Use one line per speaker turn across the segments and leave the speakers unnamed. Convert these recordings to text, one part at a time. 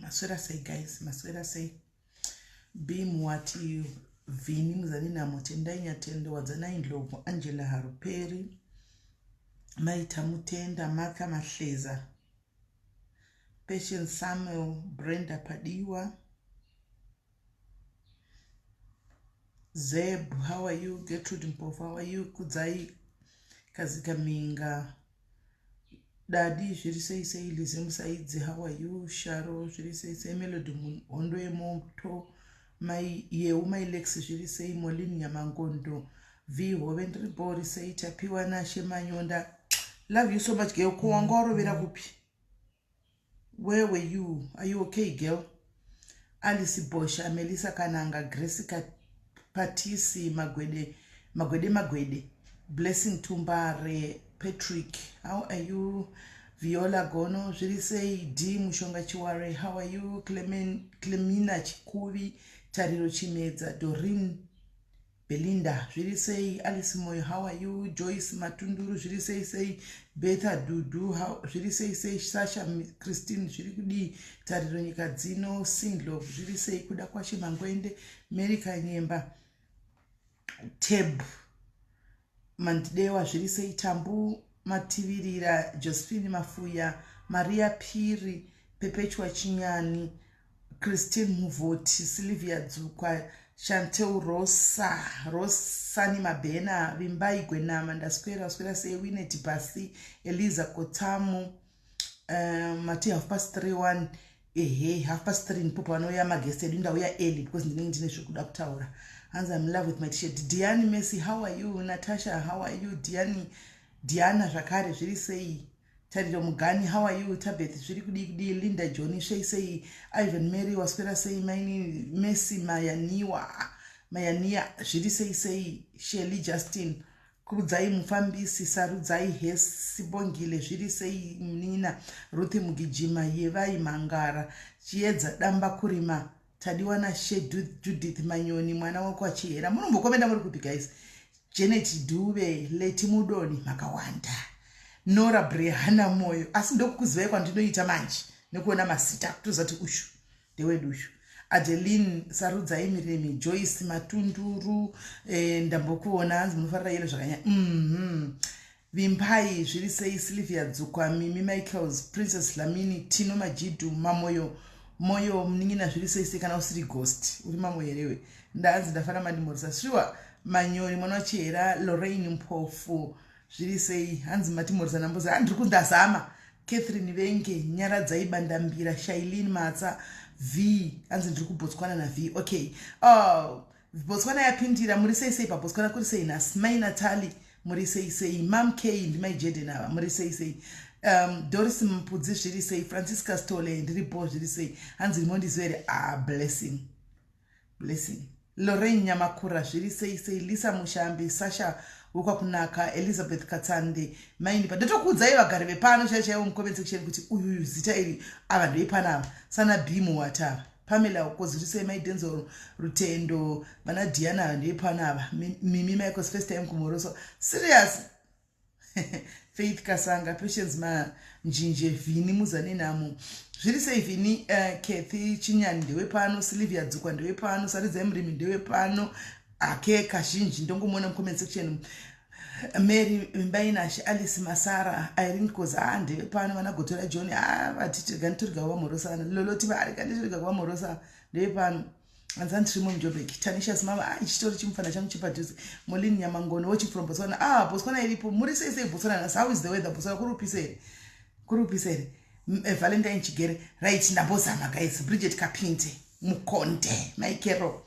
Maswera say guys, maswera say beam what you vini muzanina mutenda nyatendo wadzana indlovu Angela Haruperi Maita Mutenda Maka Mahleza Patience Samuel Brenda Padiwa Zeb, how are you? Gertrude Mpofu, how are you? Kudzai Kazika Minga Daddy, Shiri say Lizim Saidzi, how are you? Sharo, Shiri say Melody Ondo Monto, my my Lex, Shiri say Molin Yamangondo, V Woventry Bori say Tapiwana Shemanyonda. Love you so much, girl. Kuangoro Viragupi. Where were you? Are you okay, girl? Alice Bosha, Melissa Kananga, Gresica Patisi Magwede, Blessing Tumbare, Patrick, how are you? Viola Gono, Jiri say D Mushonga Chiware, how are you? Clemina Chikuvi, Tariro Chimeza, Doreen Belinda, Jiri say Alice Moy, how are you? Joyce Matunduru, Jiri say Beta Dudu, how Jiri say Sasha Christine, Jiri Tariro Nikadzino, Singlo, Jiri say Kudakwashi Mangwende, Mary Kanyemba. Teb Mandewa Jirise Tambu Mativirira Josephine Mafuya Maria Piri Perpetua Chinyani Christine Muvoti Sylvia Dzukwa Chantel Rosani Mabena Rimbai Gwenama Ndaskwera say Winnet Basi Eliza Kotamu Mati 3:30 3:30 in Pupanoya Magested in the way early because the name should up tower. And I'm in love with my t-shirt. Diani Messi, how are you? Natasha, how are you? Diana Jakare, she say Tadido Mugani, how are you? Tabet, she could Linda Johnny, she say Ivan Mary was gonna say my name Messi Mayania, she say Shelly Justin. Kudzai Mufambi Sisaru Zai Hes Sibongile, she say Nina Ruthi Mugijima Yevai Mangara, Chiedza Damba Kurima. Tadiwana she Judith Manyoni mwana wako achiera munombo komenda muri kupi guys. Janet Dube Leti Mudoni makawanda Nora Brehana moyo asi ndokukuziva kwandinoita manje nekuona masita kutozati ushu ndewedushu Adeline Sarudza Emiremi Joyce Matunduru ndambokuona hanzi munofarira yelo zvakanya Vimpai zviri sei Sylvia Dzukwa Mimi Michaels Princess Lamini Tino Majidu Moyo mningina zviri sei kana usiri ghost uri mamoyerewe ndanzi ndafana mandimorisa sure manyoni mwana wachera Lorraine Mpofu zviri sei hanzi matimorisa namboza handiri kundazama Catherine Venge Nyaradza Ibandambira Shailene Matsa V hanzi ndiri kubotswana na V okay Botswana yapindira muri sei pa Botswana kuri sei na Smai Natali muri sei Mam K ndimai Jaden ava muri sei Doris Mpudzi zviri sei Francisca Stole ndiri bo zviri sei hanzi mondizvere blessing Lorraine Nyamakura zviri sei Lisa Mushambi Sasha Wakakunaka Elizabeth Katsande maini pa ndatokudzai vagari vepano chaiwo mucomment section kuti uyu zita iri ava ndoipanava sana Bimu watava Pamela Ukoziri sei Maidenzo Rutendo vana Diana ndoipanava Mimi Michael's first time kumoroso serious Faith Kasanga, Patience Njinje, Vini Muzaninamu. Zviri sei Vini Kathy Chinyani ndewe pano, Sylvia Dzukwa ndewe pano, Saridza Emrimi ndewe pano, Ake Kashinji ndongomona comment section. Mary Mbainashi, Alice Masara, Irene Koza ndewe pano, vana Gotora John, vatiti ganturga wa morosa, Loloti vari ganturga wa morosa ndewe pano. Anzani Trimo Mjobeki Tanisha Smama chitori chimfana changu chipadhuze Molini Nyamangono watching from Botswana Botswana iripo muri sei Botswana how is the weather Botswana kurupisere Valentine Chigere right ndambozama guys Bridget Kapinte Mukonde Maikero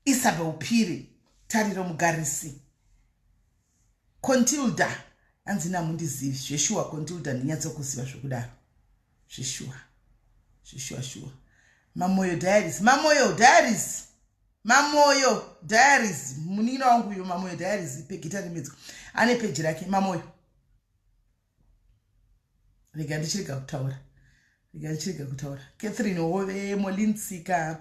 Isabel Piri Tariro Mugarisi Contilda anzina mundizivi zveshua Contilda ndinyatsokuziva zvokudaro zveshua Mamoyo Diaries munina wangu yo Mamoyo Diaries pegitari midzo ane page rake Mamoyo rega ndichirika kutaura Catherine Hove Molintsika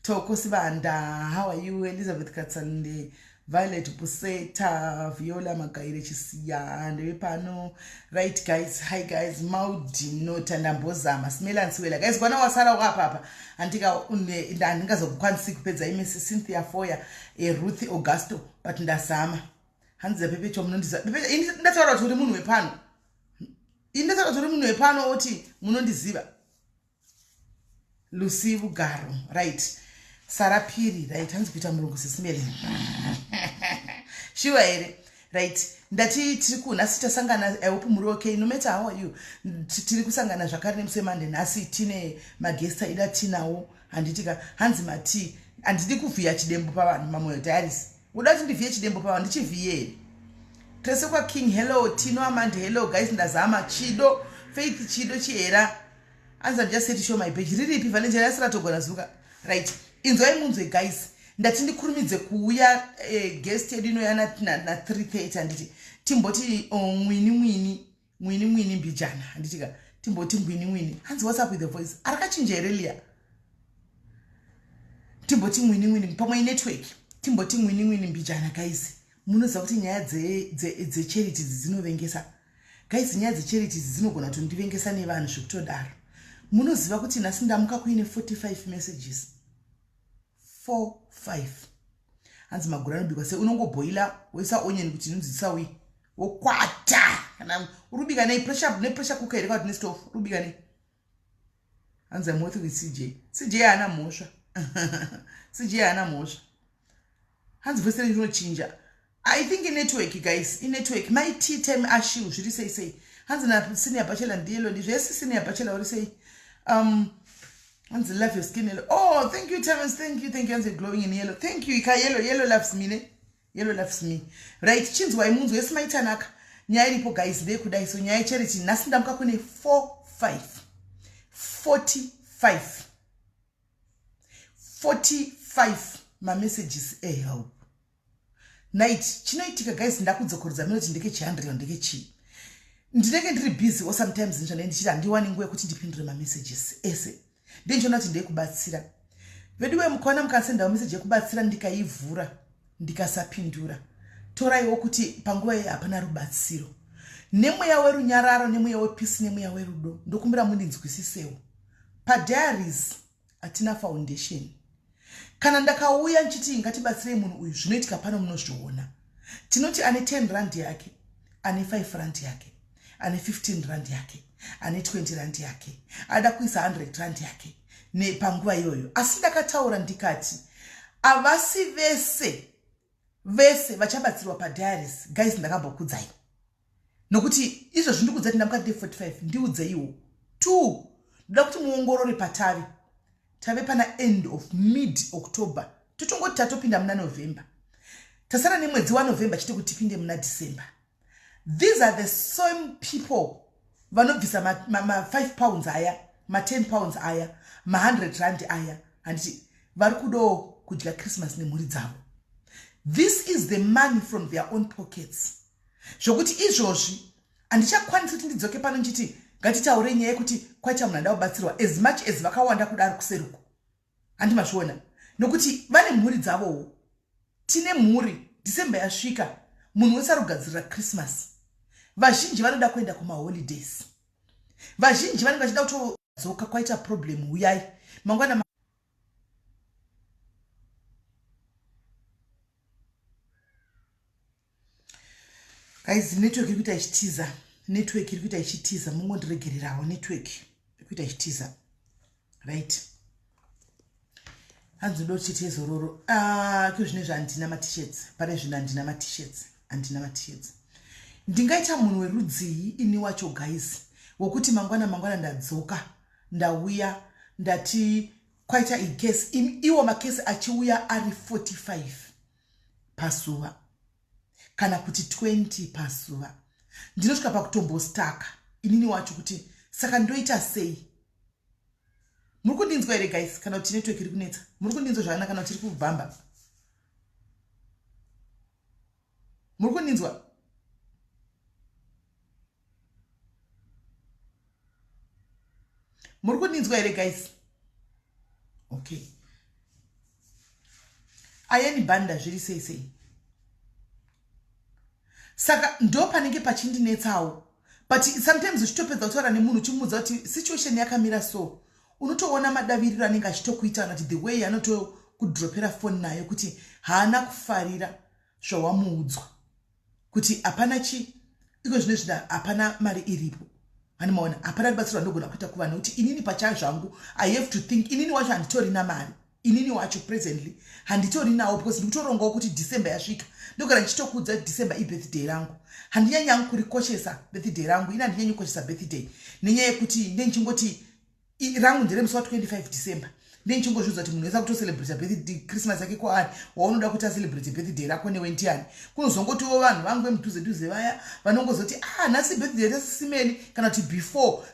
Toko Sibanda how are you Elizabeth Katsande Violet Buseta, Viola Magaire Chisia, and Repano. Right, guys. Hi, guys. Maudi no Tandambozama. Smell and swell. Guys, Gwana was Sarah Papa. Antika unde Daningas of Quansic Pezza, Miss Cynthia Foya, a Ruthie Augusto, but Ndasama. Hans the Pepe Chomnundis. That's all to the moon with Pano. In the moon with Pano Oti, Munondiziva. Lucy Bugaro, right. Sarah Piri, right, Hans Peter Murgus is smelling. She were right. Ndati tikuna sita sangana upumuroke no matter how are you. Tiri kusangana zvakare nemsemande nasi tine magesta ida tinawo handitika Hans Mati andidi kuvhiya chidembo pavanhu mamoyo diaries. Udati ndivhiye chidembo pavanhu ndichivhiye. Trese kwa King hello, Tino Amanda hello guys ndazama Chido, Faith Chido Chiera. Anza just say to show my page. Really Valencia yasira togona zuka. Right. Inzoi munzwe guys. Ndati ndikurumidze kuuya guest yedu inoyana na 3:30 anditi timboti mwini mbijana anditika timboti mwini hanzi what's up with the voice arakachinja earlier timboti mwini pamwe network timboti mwini mbijana guys munoziva kuti nyaya dze charities dzinovengesa guys nyaya dze charities dzinogona kutondivengesa nevanhu zvekutodaro munoziva kuti nhasi ndamuka kuine 45 messages 4-5 hanzi magura anobikwa sei unongoboila woisa onion kuti inonzisa wi wokwata kana urubika nei pressure cooker iri kwati nestove urubika nei hanzi I'm working with CJ ana mhosva CJ ana mhosva hanzi voice rinochinja I think in network guys in network my tea time ashiu zviri sei hanzi na senior bachelor ndiyelo ndizvese senior bachelor uri sei and love your skin yellow. Oh, thank you, Thomas. Thank you. And glowing in yellow. Thank you. Ika yellow loves me, ne? Yellow loves me. Right. Chins wa imunzo. Yes, my tanaka. Nyai ripo guys. They could so nyai charity. Nasinda mkakune 45 my messages help. Night. Chinoitika guys ndakudzokorodza minoti ndeke chihandre ndeke chi. Ndinenge ndiri busy or sometimes ndichita ndiwani nguva kuti ndipindure my messages ese. Ndinjona kuti ndekubatsira. Veduwe mukona mukasenda message yekubatsira ndikaivhura ndikasapindura. Toraiwo kuti panguva iyi hapana rubatsiro. Nemweya werunyararo, nemweya wepeace, nemweya werudo. Ndokumbira mundinzwisisewo. Padiaries atina foundation. Kana ndakauya nchiti ngatibatsire munhu uyu zvinoitika pano munozviona. Tinoti ane 10 rand yake, ane 5 rand yake, ane 15 rand yake. Ane 20 rand yake ada kuisa 100 rand yake ne panguva iyoyo asi ndakataura ndikati avasi vese vachabatsirwa padiaries guys ndakambokudzai nokuti izvo zvindikudzati ndamukati 45 ndiudzeiwo 2 ndoda kuti muongorore patavi tave pana end of mid October totongoti tatopinda muna November tasara nemwedzi wa November chiti kuti tipinde muna December. These are the same people vanobvisa ma 5 pounds aya, ma 10 pounds aya, ma 100 rand aya, and vari kudo kudya Christmas nemhuri dzavo. This is the money from their own pockets. Zvokuti izvozvi handichakwanisa kuti ndidzoke pano nchiti ngatitaure nyaya yekuti kwaita munhu anda kubatsirwa as much as vakawanda kudaro kuseruko. Handimazviona nokuti vane mhuri dzavowo. Tine mhuri December yasvika munhu wese arikugadzirira Christmas. Vazhinji vanoda kuenda kuma holidays. Vazhinji vanenge vachida kutodzoka kwaita problem uyai. Mangwana guys network iri kuita ichitiza. Network iri kuita ichitiza. Mungondiregererawo network iri kuita ichitiza. Right. Hanzi ndo chitezo roro. Kuzvine zvandina ma t-shirts. Pare zvina ndina ma t-shirts. Andina ma t-shirts. Ndingaita munhu werudzii ini wacho guys wokuti mangwana ndadzoka ndauya ndati kwaita igesi iwo makesi achiuya ari 45 pasuva kana kuti 20 pasuva ndinosvika pakutombostaka inini wacho kuti saka ndoita sei. Muri kundinzwa here guys kana kuti network iri kunetsa? Muri kundinzwa zvakanaka kana kuti iri kubvamba? Muri kundinzwa? Muri kundinzwa here guys? Okay. Ayani banda zviri sei sei. Saka ndo panenge pachindinetsawo. But sometimes uchitopedza kutaura nemunhu uchimudza kuti situation yakamira so. Unotoona madaviriro anenge achitokuita kuti the way anotokudropera phone nayo kuti haana kufarira zvawamuudzwa. Kuti hapana iko zvine zvida hapana mari iripo. Hanimaona hapana rubatsiro randogona kuita kuvanhu nokuti inini pachava zvangu I have to think inini wacho handitorina mari. Inini wacho presently handitorinawo because ndikutorongawo kuti December yasvika. Ndogara ndichitokuudza December birthday rangu. Handinyanyangu kurikoshesa birthday rangu. Ina handinyanyi kukoshesa birthday. Nenyaya yekuti ndenchingoti rangu ndere musi wa 25 December. Ndenchingozviudza kuti munhu wese akutocelebrate birthday Christmas yake kwaari waunoda kuti acelebrate birthday rako newentiani. Kunozongotiwo vanhu vangu vemudhuze vaya vanongozoti nhasi birthday yaSisimeli kana kuti before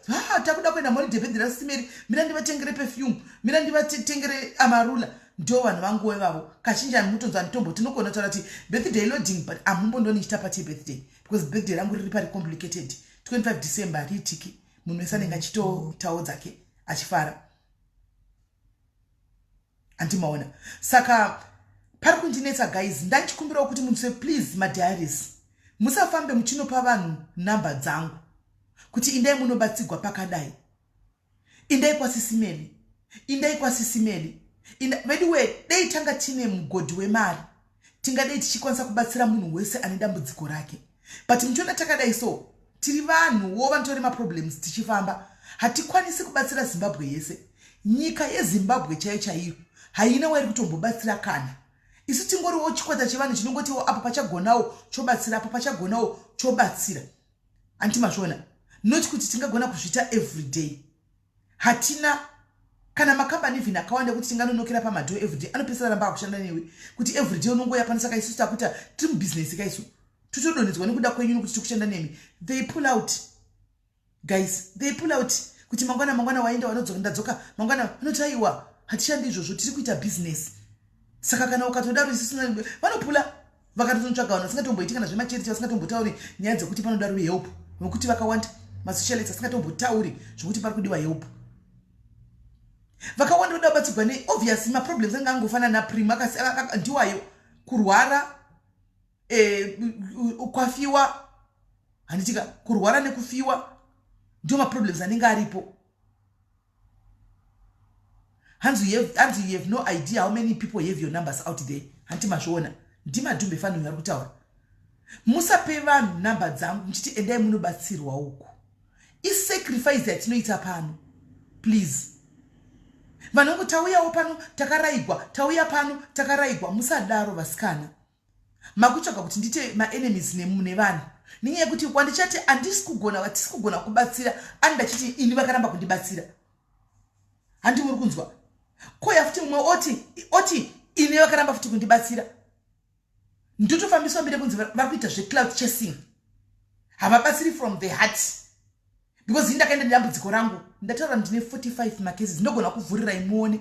takuda kuenda holiday birthday yaSisimeli mira ndivatengere perfume mira ndivatengere amarula. Ndo vanhu vangu ivavo kazhinji anotonzwa nditombo tinogona kutaura kuti birthday loading but amumbondoni ndichita party birthday because birthday rangu riri pari complicated. 25 December riitiki munhu wese anenge achitotawo dzake achifara. Antimaona. Saka pari kundinetsa guys ndanchikumbirawo kuti munhu please madiaries musafambe muchinopa vanhu namba dzangu kuti indai munobatsigwa pakadai. Indai kwaSisimeli. Indai kwaSisimeli. By the way, dei tanga tine mugodi wemari. Tingadei tichikwanisa kubatsira munhu wese ane dambudziko rake. But mchona takadai so tiri vanhu wova ntori maproblems tichifamba. Hatikwanisi kubatsira Zimbabwe yese. Nyika yeZimbabwe chaiyo haina wairi kutombobatsira kana. Isu tingoriwo chikwata chevanhu chinongotiwo apa pachagonawo chobatsira apa pachagonawo chobatsira. Antimazvona. Not kuti tingagona kuzvita everyday. Hatina kana makambani even akawanda kuti tinganonokera pamadho everyday anopesera ramba akushanda newe kuti everyday unongoyakwanisa kaisu takuta tiri business kaisu tutodonedzwa nekuda kwenyu kuti tikushanda nemi. They pull out guys, they pull out kuti mangwana waenda wanodzoka ndadzoka mangwana unotaiwa hatishandi izvozvo tiri kuita business. Saka kana ukatodaro isisina vanopula vakatotsvaga vanhu vasingatomboiti kana zvemacharity vasingatombotauri nyaya dzekuti panodaro help nokuti vakawanda masocialites vasingatombotauri zvokuti pari kudiwa help. Vakawanda voda kubatsirwa ne obviously maproblems anga angofanana naPrima ndiwayo kurwara kwafiwa handitika kurwara nekufiwa ndio maproblems anenge aripo. Hands you have no idea how many people have your numbers out there. Hantimazvona ndima dhumbe fanu vari kutaura. Musape vanhu namba dzangu muchiti endai munobatsirwa uku. Sacrifice yatinoita pano. Please. Vanongo tauyawo pano takaraigwa, tauya pano takaraigwa. Musadaro vasikana. Makutsvaga kuti ndite ma-enemies nevanhu. Nenyaya yekuti kwandichati handisi kugona kubatsira andachiti ini vakaramba kundibatsira. Handi muri kunzwa. Koya futi mumwe oti ini vakaramba futi kundibatsira. Ndotofambiswa mberi kunzi vari kuita zvecloud chasing. Havabatsiri from the heart. Because ndakaenda nedambudziko rangu ndataura ndine 45 macases ndogona kuvhurirai muone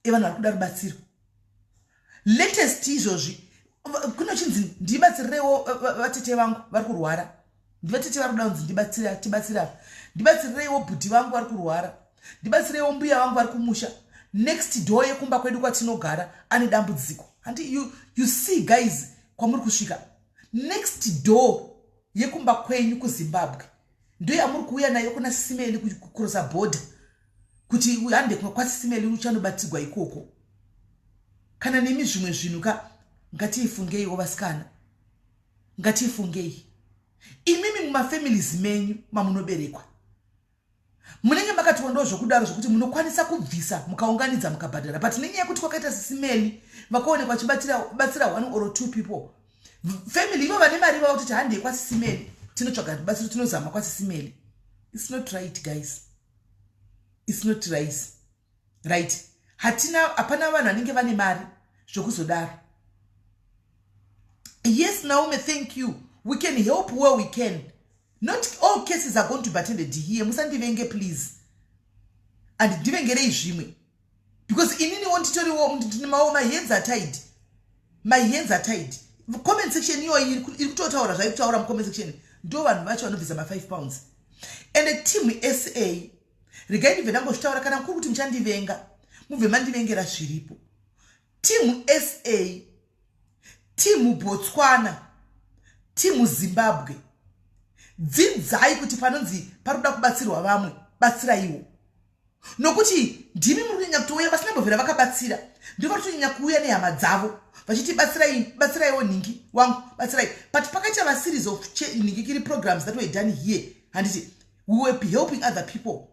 evanhu vari kuda rubatsiro. Latest izvozvi kunochinzi ndibatsirirewo vatete vangu vari kurwara. Ndivatete vari kuda kunzi tibatsira. Ndibatsirirewo bhudhi vangu vari kurwara. Ndibatsirewo mbuya vangu vari kumusha. Next door yekumba kwedu kwatinogara ane dambudziko. And you see guys kwamuri kusvika. Next door yekumba kwenyu kuZimbabwe ndo yamuri kuuya nayo kuna Sisimeli kucrossa border kuti uyande kwa Sisimeli uchanobatsirwa ikoko. Kana nemi zvimwe zvinhu ngatifungei vasikana. Ngatifungei. Imimi mumafamilies menyu mamunoberekwa. Munenge makatiwandawo zvokudaro zvokuti munokwanisa kubvisa mukaunganidza mukabhadhara. But nenyaya yekuti kwakaita Sisimeli vakaonekwa vachibatsira 1 or 2 people. Family ivo vane mari vavo kuti handei kwaSisimeli tinotsvaga rubatsiro tinozama kwaSisimeli. It's not right guys. It's not right. Hapana vanhu vanenge vane mari zvokuzodaro. Yes, Naomi, thank you. We can help where we can. Not all cases are going to be attended here. Musandivenge, please. And ndivengerei zvimwe. Because inini wantitori my hands are tied. My hands are tied. Comment section iyo iri kutotaura zvaikutaura mucomment section. Ndo vanhu vacho vanovhisa ma5 and a team SA regai ndibve ndangozvitaura kana kuri kuti muchandivenga mubve mandivengera zviripo. Team SA, team Botswana, timu Zimbabwe dzidzai kuti panonzi paroda kubatsirwa vamwe batsiraiwo nokuti ndimi muri kunyanya kutouya vasinambovhera vakabatsira ndiko tonyanya kuuya nehama dzavo vachiti batsiraiwo nhingi wangu batsirai but pakaita a series of nhingikiri programs that were done here handiti we will be helping other people.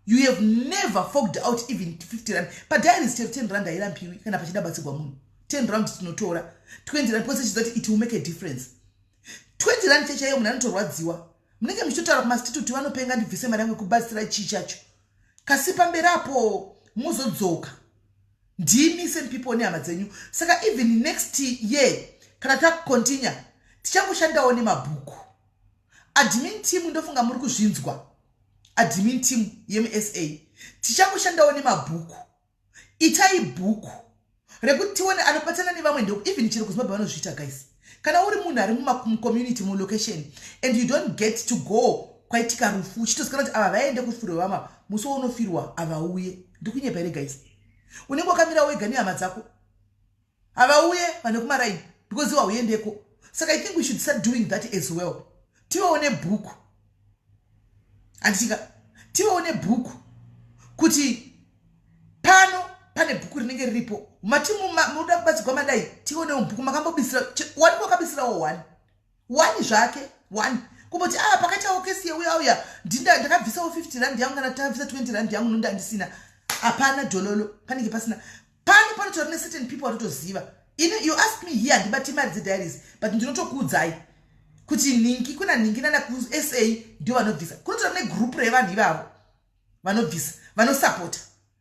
You have never forked out even 50 rand. But there is still 10 rand airampiwi kana pachida batsirwa munhu. 10 rand tinotora. 20 rand because that it will make a difference. 20 rand chechayo munhu anotorwadziwa. Munenge muchitotaura kumastitute vanopenga ndibvise mari yangu kubatsira chichacho. Kasi pamberapo muzodzoka. Ndimi same people nehama dzenyu. Saka even next year kana takukontinua tichangoshandawo nemabhuku. Admin team ndofunga muri kuzvinzwa. Admin team yeMSA tichangoshandawo nemabhuku. Itai bhuku rekuti tione anobatsana nevamwe ndo even chero kuZimbabwe vanozviita guys. Kana uri munhu ari community mu location and you don't get to go kwaitika rufu uchitosika kuti ava vaende kufirwa vama muso unofirwa avauye ndikunyepa here guys. Unenge wakamira wega nehama dzako avauye vane kumaraini because iwa uendeko. Saka I think we should start doing that as well. Tione bhuku andika tione bhuku kuti pano pane bhuku rinenge riripo matimu muda kubatsirwa madai tione bhuku makambobisira wani wakabisirawo one zvake one kuboti pakaitawo kesi yeuya ndakabvisawo 50 rand yangu kana tabvisa 20 rand yangu nonda ndisina hapana dololo panenge pasina panotora ne certain people vanotoziva. You ask me here ndibati mari dzediaries but ndinotokuudzai kuti ningi kuna ningi nana ku SA ndio vanobvisa kunotora ne group revanhu ivavo vanobvisa vanosupporta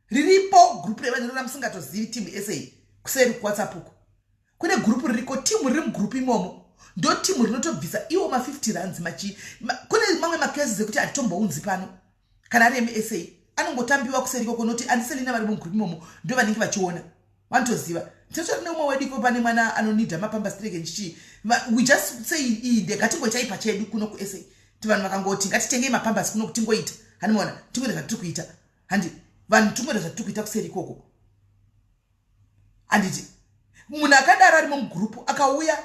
riripo group revanhu rona musingatozivi team SA kuseri ku WhatsApp uko kune group ririko team riri mugroup imomo ndo team rinotobvisa iwo ma 50 rands machi kune mamwe macases ekuti atitombounzi pano kana ari MSA anongotambiwa kuseri koko noti andiselina vari mugroup imomo ndio vanenge vachiona vanotoziva. Tinotora neumwe wediko pane mwana anonidha mapamba strike nchichi we just say inde ngatingochaipa chedu kuno ku SA ti vanhu vakangoti ngatitengei mapamba kuno kutingoita hanimona tingoenda zvatiri kuita handi vanhu tingoenda zvatiri kuita kuseri koko handiti munhu akadaro ari mugroup akauya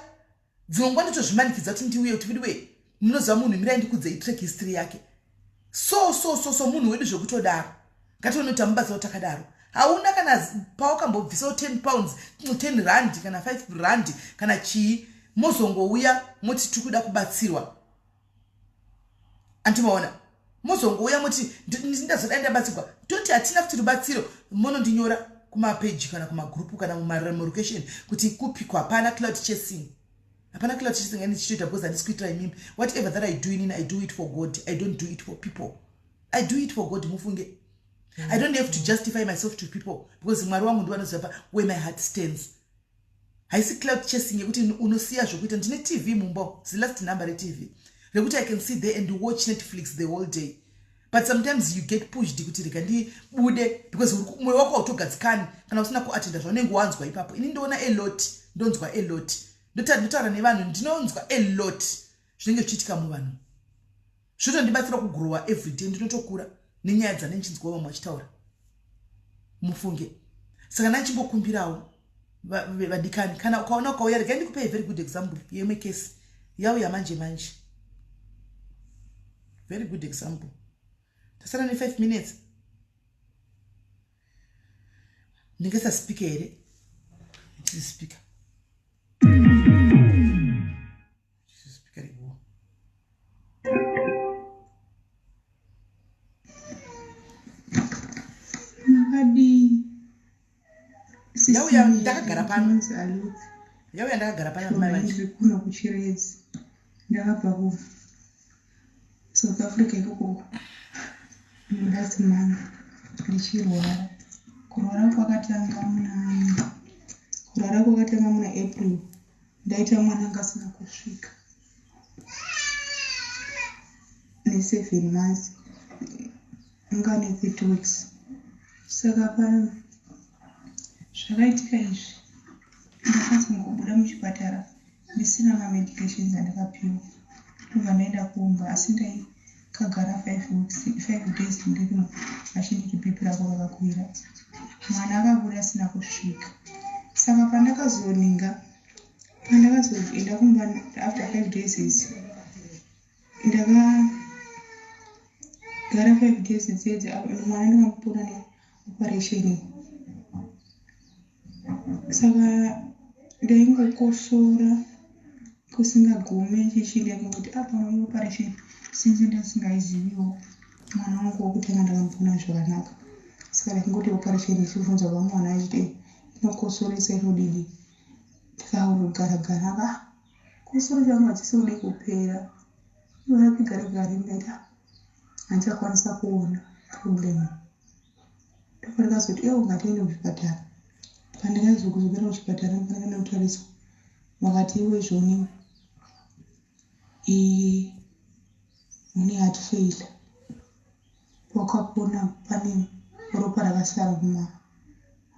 dzinongwa nditozvimanikidza kuti ndiuye kuti vidiwe munoziva munhu mirai ndikudzei track history yake so munhu wedu zvekutodaro ngatione kuti amubatsira takadaro hauna kana paukambobvisawo 10 pounds 10 rand kana 5 rand kana chii mozongouya moti tikuda kubatsirwa antimaona mozongouya moti ndazoda ndabatsirwa toti hatina kuti rubatsiro monondinyora kumapage kana kumagrupu kana mulocation kuti kupikwa hapana cloud chasing and chichitoita because handisi kuitira imimi whatever that I do in I do it for God. I don't do it for people. I do it for God mufunge. I don't have to justify myself to people because mwari wangu ndo anoziva where my heart stands. Haisi cloud chasing yekuti unosiya zvokuita ndine TV mumba the last number TV rekuti I can sit there and watch Netflix the whole day. But sometimes you get pushed kuti reka ndibude because mwoyo wako autogadzikani kana usina kuattenda zvaunenge wanzwa ipapo. Ini ndoona a lot ndonzwa a lot ndotaura nevanhu ndinonzwa a lot zvinenge zvichiitika muvanhu zvotondibatsira kugrowa everyday ndinotokura nenyaya dzanenjinzwa vamwe vachitaura mufunge. Saka nachimbokumbirawo vadikani kana ukaona ukauya rega ndikupe a very good example yemwe case yauya manje very good example. Tasara ne 5 minutes ndingesa speaker here speaker yauya ndakagara pano
kuno kuchiredzi ndakabva ku South Africa ikoko last month ndichirwara. Kurwara kwakatanga muna April ndaita mwana ngasina kusvika ne7 months ngane 8 weeks. Saka pano zvakaitika izvi ndakazongobuda muchipatara ndisina mamedications andakapiwa ndobva ndaenda kuumba asi ndaikagara 5 days ndirimo achinditi bhipi rako rakakwira mwana akabuda asina kusvika. Saka pandakazoninga pandakazoenda kumba after 5 days idzi ndakagara 5 days idzi mwana ndikamupona neoperation. Saka ndaingokosora kusingagumi chichida kuti apa operation since ndasingaiziviwo mwana wangu wokutanga ndakamupona zvakanaka. Saka ndakangoti operation ichibvunza pamwana achiti inokosoresa inodini. Ndikaurugara kosoro changu hachisi kudi kupera. Iwana kugara ndaita handichakwanisa kuona problem. Ndokandikazoti ungatiende kuchipatara. Pandikazokuzokera kuchipatara ndakanda kutariswa vakati iwe zvoni une heart failure. Wakapona pane ropa rakasara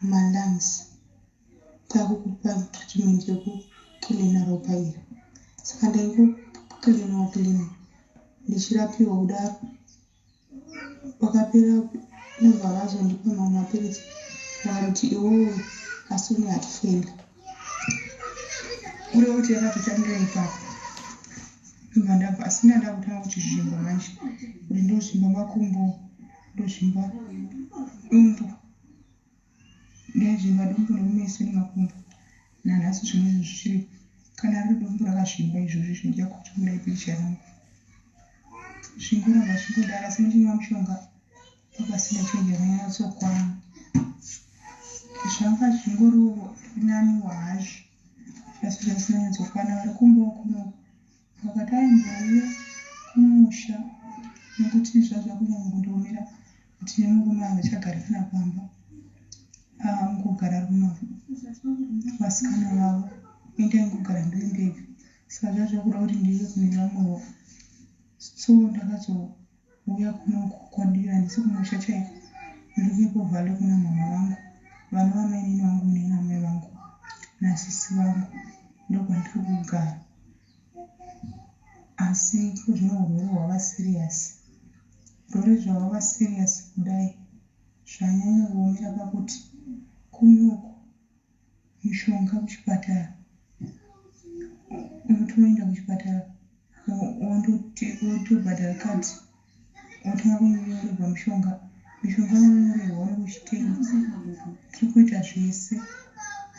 mumalungs. Takukupa treatment yekukilina ropa iri. Saka ndaingokilina ndichirapiwa kudaro. Wakapera nobva vazondipa mamwe mapirizi vakati iwewe asi une heart failure. Uri kuti yakatotangira ipapo ndobva ndabva asi ndanda kutanga kuchizvimba manje kuti ndozvimba makumbo ndozvimba dumbu ndaizvimba dumbu nekumeso nemakumbo nanhasi zvimwe zvichiri kana riri dumbu rakazvimba izvozvo zvindichakutumira ipicha rangu zvingoramba zvingodaro asi ndichimwa mushonga papasina chenje yanyatsokwana zvanga zvingoriwo naniwa hazvo asi zvisina nyadzokwana vari kumbokuno vakati aimbouya kumusha nekuti zvazvakunyanya kundiomera kuti nemurume havachagarikana pamba angogara vasikana vavo indaingogara ndiri ndega. Saka zvazvakuda kuti ndive kune vamwewo. So ndakazouya kunokwadira ndisi kumusha chaiko ndikepo vhale kuna mama vangu vana vamainini vangu nenamai vangu nasisi vangu ndokwandiri kugara. Asi kuzvino urwere hwava serious. Urwere zvahwava serious kudai zvanyanya kuomera pakuti kunoko mishonga kuchipatara unotoenda kuchipatara wotobhadhara kadi wotanga kunyorerwa mishonga unonyorerwa uri kuchitenga. Tiri kuita zvese.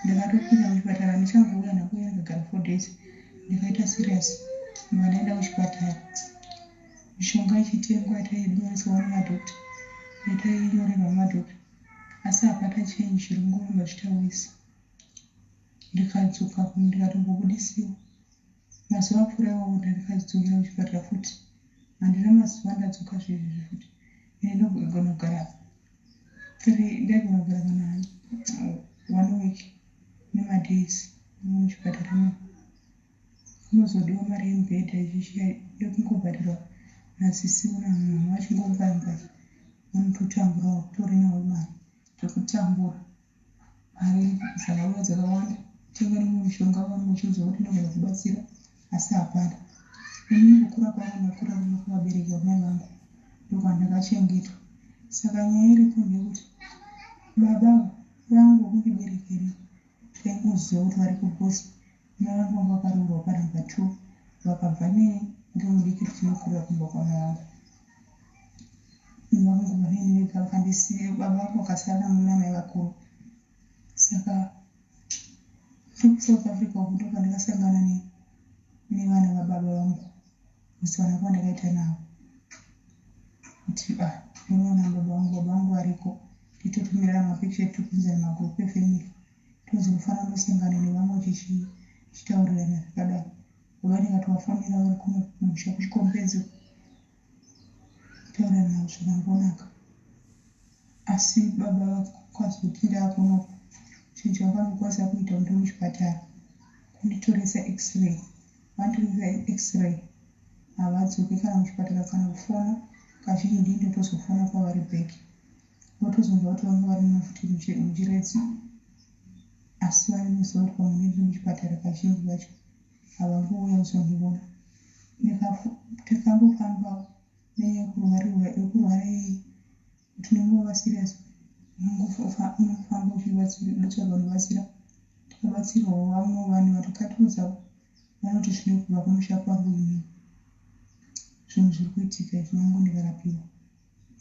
Ndakatopinda muchipatara ndichangouya nakuya ndakagara 4 days ndikaita serious ndobva ndaenda kuchipatara. Mishonga ichitengwa tainyoreswa nemadhokta tainyorerwa nemadhokta asi hapana chenji zviri kungoramba zvichitawisa. Ndikadzoka ndikatombobudisiwa mazuva apfuura iwawo ndikadzokera kuchipatara futi. Handina mazuva ndadzoka zvezvi futi ndaigona kugara kana 1 week nemadays muchipatara. Kunozodiwa mari yemubhedha yekungobhadharwa nasisi unamama vachingombaimbai vanototambura kutori nawo mari dzekutambura. Mari dzakauya dzakawanda tenga nemwe mishonga vanhu vachiudza kuti ndogona kubatsira asi hapana. Ini mukukura kwangu ndakura kuvabereki vamai vangu ndokwandakachengetwa. Saka nyaya iripo ndeyekuti baba vangu vokundiberekera taingoziva kuti vari kuposta. Mai vangu vanga vakaroorwa panhamba 2 vakabva ngemudiki tinokurira kumba kwamai vangu. Vakangobva neni vega vakandisiya. Baba vangu vakasara namai vakuru. Saka ndokuSouth Africa uku ndokwandakasangana nevana vababa vangu kuzivana kwandakaita navo kuti unoona baba vangu variko titotumirana mapikicha topinza nemagurupu efamily tozofanira kusangana nevamwe tichitaurirana zvakadaro. Baba ndikatovafonera vari kumusha kuchikombedzo taurira navo zvakambonaka. Asi baba vakazoti ndaakuno chinhu vakangokwanisa kuita kuti muchipatara kunditoresa x-ray. Vanditoresa x-ray havadzoki kana muchipatara kana kufona kazhinji ndini ndotozofona pavari bheki votozonzwa kuti vange vari mafuti muchiredzi asi vari muziva kuti pamwe ndiri muchipatara kazhinji vacho havangouya kuzondiona. Tikangofamba neyekurwara kuti nengova serious unofamba uchibatsira unotsvaga unobatsira tinobatsirawo vamwe vanhu vatikatiudzawo vanoti zvine kubva kumusha kwangu ini zvinhu zviri kuitika izvi nangu ndikarapiwa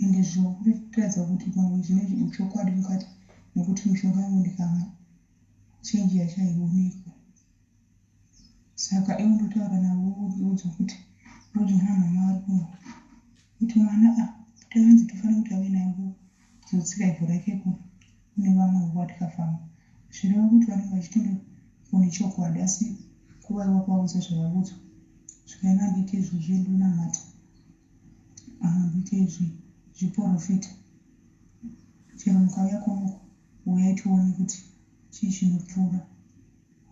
ende zviri kuratidza kuti pamwe zvine uchokwadi mukati nekuti mishonga yangu ndikamwa chenji yachaionekwa. Saka ndotaura navo uudza kuti roti mwana mama ari kumwa kuti mwana tavanzi tofanira kuti ave naye kuzotsika ivhu rake kune vamwe nguva tikafamba zvireva kuti vanenge vachitenda kune chokwadi asi kuvaiwa kwaudzwa zvavaudzwa zvikaenda ndiite izvozvi ndonamata ndiite izvi zviprofita chero mukauya kwangu uyai tione kuti chii chinopfuura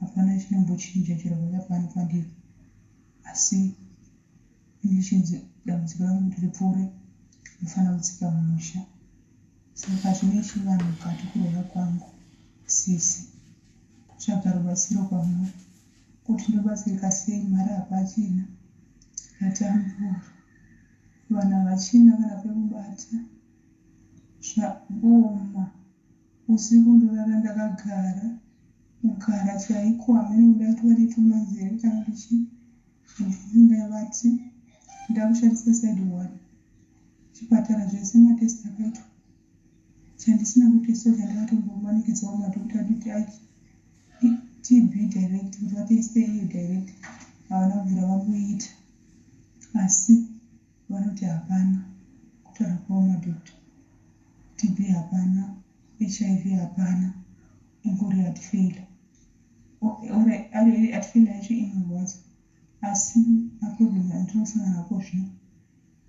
hapana chinombochinja chero vaya pano pandiri asi indichinzi dambudziko rangu kuti ripfuure ndinofanira kutsika mumusha. Saka zvine chivanhu mukati kurova kwangu sisi kutsvaga rubatsiro kwamuri kuti ndobatsirika sei mari hapachina ratambura vanhu havachina kana pekubata zvaoma usiku ndorara ndakagara kugara chaiko hamene kudai tovatitumanzere kana kuti ndavati ndakushandisa side one chipatara zvese matesti akaitwa chandisina kutesta chandakatombomanikidzawo madhokota aditi aiti TB direct kuti vateiste iyo direct havana kubvira vamuita asi vanoti hapana kutaura kwavo madhokota TB hapana HIV hapana ingori hatifeila ari hatifeila yacho inorwadza asi maproblemu andinosangana nako zvino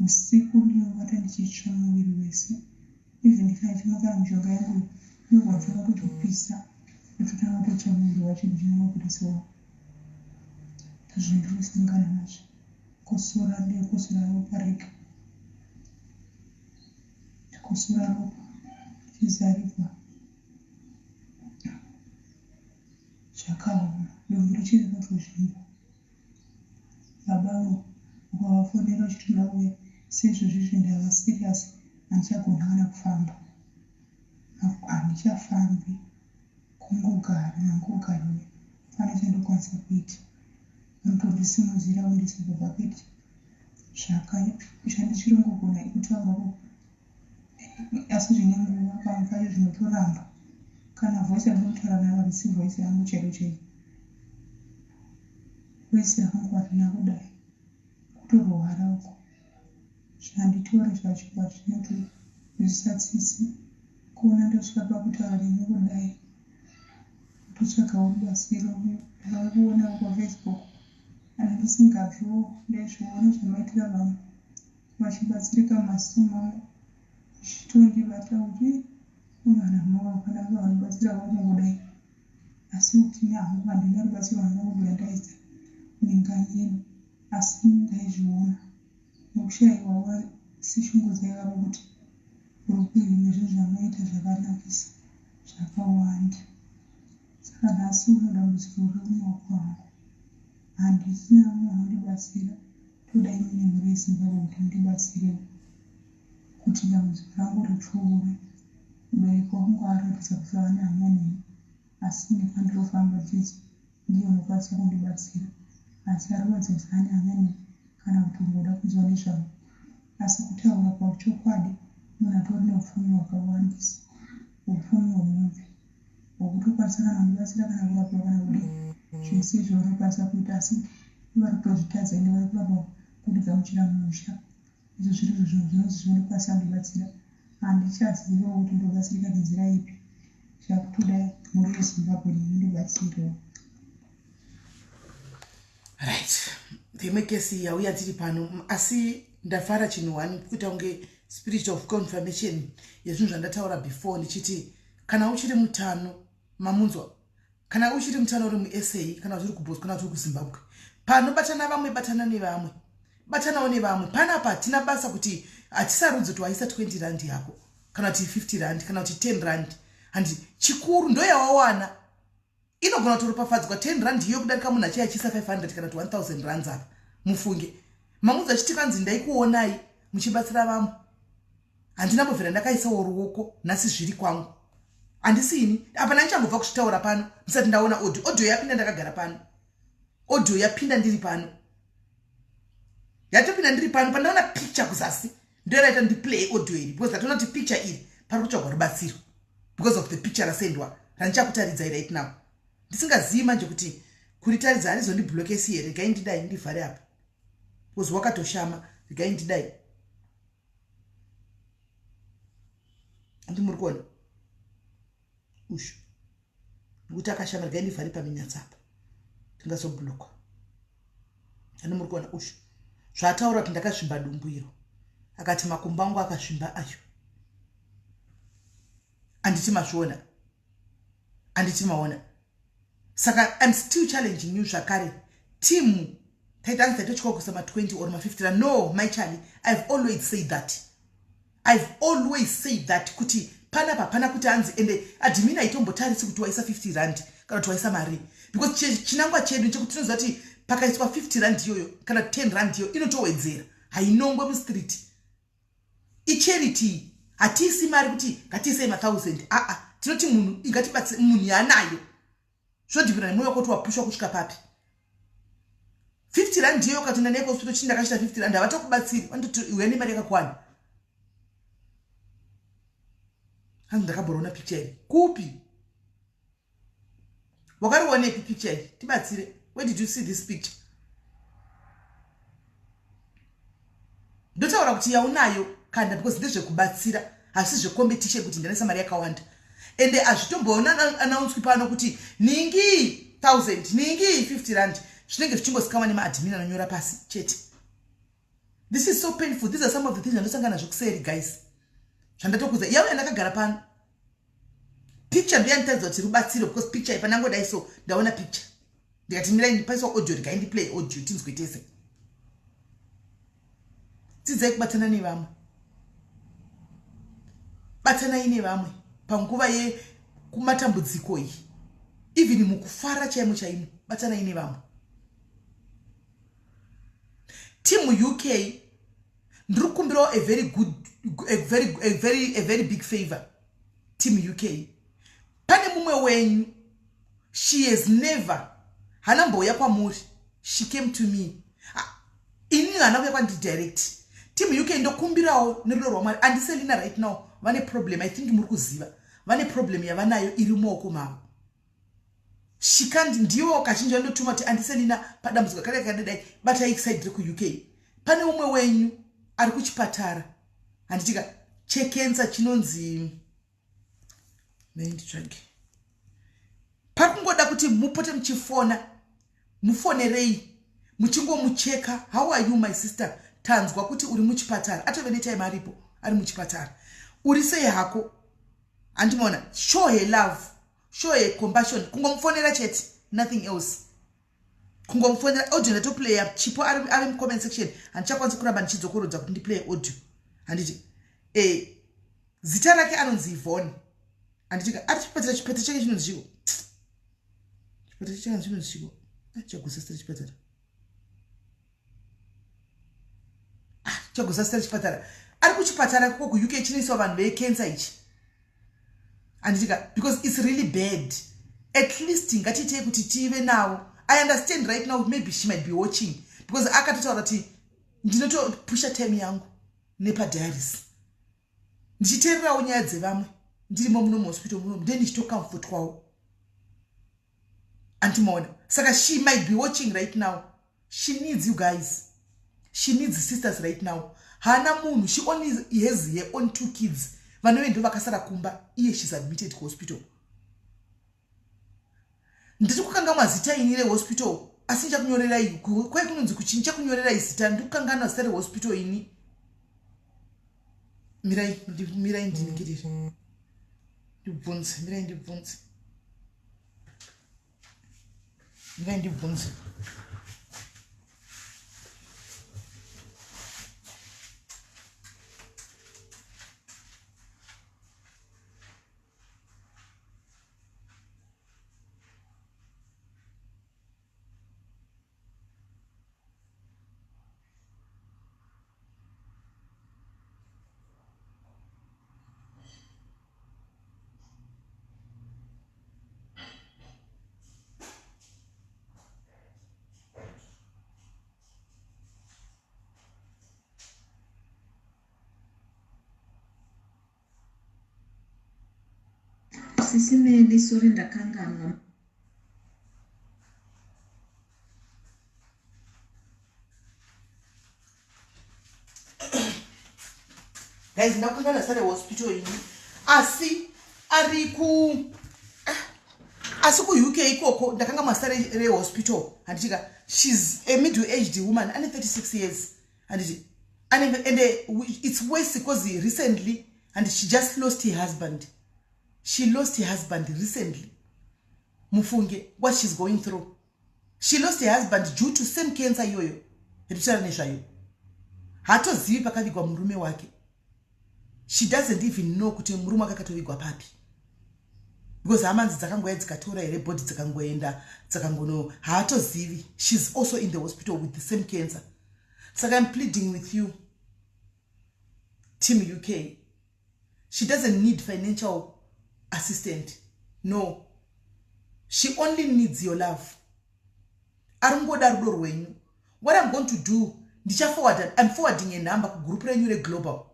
usiku ndinovata ndichitsva muviri wese even ndikaichimwa mishonga yangu inogwadzaka kutopisa kutotanga kutotsva muviri wacho ndichinomakudisawo zvindinosangana nazvo kosora ndekosora ropa rega kosora ropa chizarigwa zvakaoma dombo richiri katozvimba baba ukavafonera uchitoda uya seizvozvi zvindava siriasi handichagona kana kufamba handichafambi kungogara nangogara uya fana chandokwanisa kuita vanotondisimudzira undisa pabhaketi zvandichirongogona ikutaurawo asi zvine nguva pamwe pacho zvinotoramba kana voisi randinotaura naro risi voisi rangu chero chero voisi rangu harina kudai kutorwara uko zvanditora zvacho pazvinoto zvisatsisi kuona ndosvika pakutaura nemi kudai kutotsvagawo rubatsiro ndakakuonawo pafacebook kana ndisingabviwo ndezviona zvamaitira vamwe vachibatsirika mumasiso mangu zvichitondibata kuti unana mavakanaka vanobatsira vamwe kudai asi kuti nehangu handina rubatsiro rwandakubvira ndaisa nengani yedu asi ndaizviona nokushayiwa sishungu dzaivavo kuti urupiri nezvo zvamaita zvakanakisa zvakawanda. Saka nhasi unodambudziko riri mumaoko angu handisina mumwe anondibatsira toda imwe mhuri yeZimbabwe kuti mundibatsirewo kuti dambudziko rangu ripfuure. Mubereki wangu aratidza kusava nehanya neni asi ndikandofamba jesu ndiye unokwanisa kundibatsira asi arorodza kusava nehanya neni kana kutongoda kunzwa nezvangu asi kutaura pachokwadi munhu atori neupfumi hwakawandisa upfumi hwemumve hwokutokwanisa kana kundibatsira kana kurapiwa kana kudii zvese izvo vanokwanisa kuita asi ivari kutozvitadza ende vari kuramba kundigamuchira mumusha izvo zviri zvinhu zvinonzi zvinokwanisa kundibatsira handichazivawo kuti ndobatsirika nenzira ipi zvakutoda mhuri yeZimbabwe nemundibatsirewo.
Right, ndime kesi yauya tiri pano asi ndafara chinhu wani kuita kunge spirit of confirmation yezvinhu zvandataura before ndichiti kana uchiri mutano mamunzwa kana uchiri mutano uri muSA kana uri kuBotswana kana uri kuZimbabwe pano batana vamwe batana nevamwe batanawo nevamwe panapa hatina basa kuti hatisarudzi kuti waisa 20 rand yako kana kuti 50 rand kana kuti 10 rand handi chikuru ndo yawawana inogona kutoropafadzwa 10 rand iyo kudarika munhu achiyachisa 500 kana kuti 1000 rands apa mufunge mamudzi achiti kanzi ndaikuonai muchibatsira vamwe handina mbobvira ndakaisawo ruoko nhasi zviri kwangu handisini apa nandichangobva kuchitaura pano ndisati ndaona audio yapinda ndakagara pano audio yapinda ndiri pano yatopinda ndiri pano pandaona picture kuzasi ndoraita ndiplay audio iri because ndatoona kuti picture iri pari kutsvagwa rubatsiro because of the picture rasendwa randichakutaridzai right now ndisingazivi manje kuti kuritaridza harizondibhlokesi here regai ndidai ndivhare apa because wakatoshama regai ndidai ndimuri kuona ushu nekuti akashama regai ndivhare paminyatsa tingazoblokwa andimuri kuona ushu zvaataura kuti ndakasvimba dumbu iro akati makumbo angu akasvimba ayo anditi mazviona anditi maona saka I'm still challenging you zvakare team taitanzi taitotya kusa ma20 or ma50 no my Charlie, I've always said that kuti panapa pana kuti anzi ende admin aitombotarisi kuti waisa 50 rand kana kuti waisa mari because chinangwa chedu chekuti tinoziva kuti pakaiswa 50 rand iyoyo kana 10 rand iyo inotowedzera hainongwe mustreet icharity hatiisi mari kuti ngatiisei ma1000 tinoti munhu ingatibatse munhu yanayo zvodhibhirana nemwoyo kuti wapushwa kusvika papi 50 rand iyoyo katonda naiko hospital chini ndakashita 50 rand havatokubatsiri vandoti iwe nemari yakakwana hanzi ndakaborona picture iri kupi wakarionepi picture iri tibatsire where did you see this picture ndotaura kuti yaunayo kanda because ndezvekubatsira hasi zvecompetition kuti ndanesa mari yakawanda ende hazvitomboona announced pano kuti ningi 1000 ningi 50 rand zvinenge zvichingosikawa nemaadmin anonyora pasi chete. This is so painful. These are some of the things andosangana nazvo kuseri guys zvandatokuza yauya ndakagara pano picture ndoyanitaridza kuti rubatsiro because picture ipa nangodai so ndaona picture ndikati mirai ndipaiswa audio ndikaindiplay audio tinzwetese dzidzai kubatana nevamwe batanai nevamwe panguva yekumatambudziko iyi even mukufara chaimo chaimo batanai nevamwe team UK ndiri kukumbirawo a very big favor team UK pane mumwe wenyu she has never hana mboya kwamuri she came to me ini hana kuya kwandi direct team UK ndokumbirawo nerudo rwamwari andiselina right now vane problem I think muri kuziva vane problem yavanayo iri muoko mavo shikandi ndiwo kazhinji vandotuma kuti andiselina padambudziko kare kadadai batai side ku UK pane umwe wenyu ari kuchipatara handitika chekenza chinonzi nditsvage pakungoda kuti mupote muchifona mufonerei muchingomucheka how are you my sister tanzwa kuti uri muchipatara atove netime aripo ari muchipatara uri sei hako andimona show her love show her compassion kungomufonera chete nothing else kungomufonera audio ndatoplaya chipo ari comment section handichakwanisa kuramba ndichidzokorodza kuti ndiplay audio handiti zita rake anonzi Yvonne handitika ari chipatara chipatara chake chinonzi chipatara chake chinonzi chagusasira chipatara chagusasira chipatara ari kuchipatara ku UK chinoiswa vanhu vecancer ichi handitika because it's really bad at least ngatiitei kuti tive nawo I understand right now maybe she might be watching because akatotaura kuti ndinotopusha time yangu nepadiaris ndichiteererawo nyaya dzevamwe ndirimo muno muhospital muno then ndichitocomfort kwawo antimaona saka she might be watching right now she needs you guys she needs sisters right now hana munhu she only has her own 2 kids vanove ndo vakasara kumba iye she's admitted ku hospital ndiri kukanga mazita inire hospital asi ndichakunyorerai kwai kunonzi kuchinja kunyorerai zita ndikukangana zita rehospital ini mirai ndiningirire ndibvunze mirai ndibvunze
SIS MELLY, sorry ndakanganwa.
Guys, ndakangana sare hospital ini. Asi ku UK ikoko ndakanga masare re hospital handichika she's a middle-aged woman under 36 years and it's worse because recently and she just lost her husband. She lost her husband recently. Mufunge what she's going through. She lost her husband due to same cancer yoyo. Richaraneshayo. Hatozivi pakavigwa murume wake. She doesn't even know kuti murume wake akatovigwa papi. Because hamanzi dzakangoya dzikatora ere body dzakangoenda dzakangono haatozivi. She's also in the hospital with the same cancer. So I'm pleading with you, Team UK. She doesn't need financial assistance. No. She only needs your love. What I'm going to do, I'm forwarding a number to group Renew Global.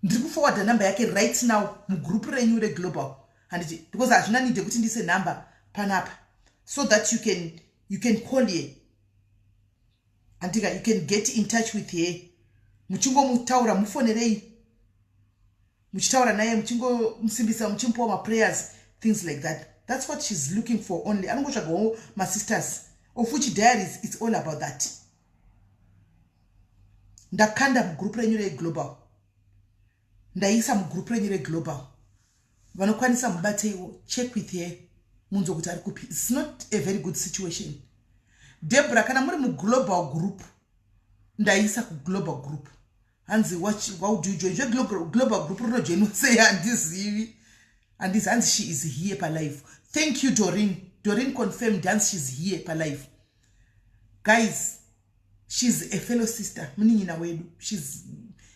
I'm forward the number right now to group Renew Global. And because I need to put in this number pan up so that you can call her. And you can get in touch with her. Muchungo mutaura mufonerei. Muchitaura naye muchingo msimbisa muchimpo ma prayers, things like that. That's what she's looking for only. I don't go to go my sisters, of which diaries, it's all about that. Ndakanda group Renew Global. Ndaisa group Renew Global. Vanokwanisa mbateo, check with her. Munzo kutari kupi. It's not a very good situation. Deborah kana muri mu global group. Ndaisa ku global group. Anzi what do you join global group no join say and this and she is here per life. Thank you, Doreen. Doreen confirmed that she's here per life. Guys, she's a fellow sister. She's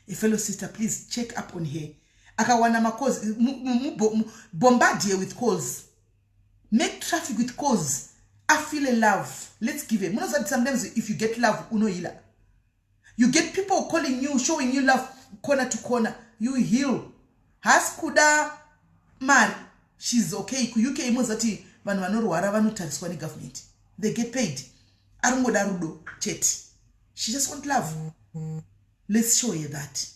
a fellow sister. Please check up on her. Akawana makos bombard her with calls. Make traffic with calls. I feel a love. Let's give it. Sometimes if you get love, uno ila. You get people calling you, showing you love corner to corner. You heal. Has kuda man. She's okay. UK imozati vanwanorwara vanutariswa ni government. They get paid. Arungoda rudo chet. She just want love. Let's show you that.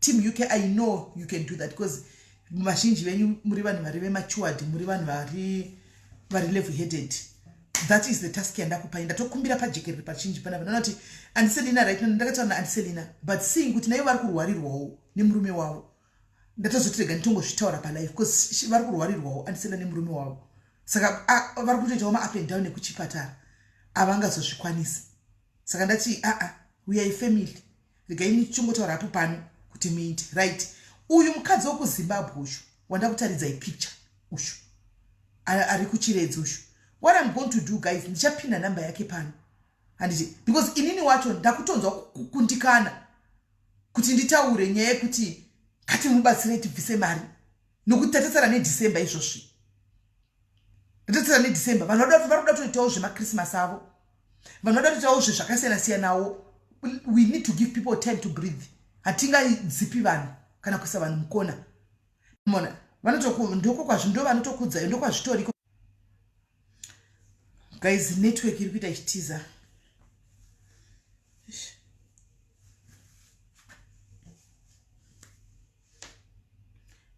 Team UK, I know you can do that because machinji when you murivani varive matured, murivani vari level-headed. That is the task and ndakupainda tokumbira pajekeri pachinji pana vanoti and Selina right now ndakataona and Selina but seeing kuti nayo vari kurwarirwawo nemurume wavo ndatazotirega nditongo zvitaura pa life because vari kurwarirwawo and Selina nemurume wavo saka vari kutoitawo ma up and down nekuchipatara avangazozvikwanisa saka ndati we are a family regai nichongotaura apo pano kuti muite right uyu mukadzi wokuZimbabwe ushu wanda kutaridza picture ushu ari kuchiredza ushu. What I'm going to do, guys, ndichapinda number yake pano. Because inini wacho ndakutonzwa kundikana kuti nditaure nyaya kuti kati mubatsire tibvise mari nokuti tatasara neDecember izvozvi. Tatasara neDecember vanhu vari kuda kutoitawo zvemaChristmas avo. Vanhu vanoda kutoitawo zvakasiyana siyanawo. We need to give people time to breathe. Hatingadzipi vanhu kana kuisa vanhu mukona. Mona ndoko kwazvindo vanotokudza ndoko kwazvitori. Guys, network iri kuita ichitiza.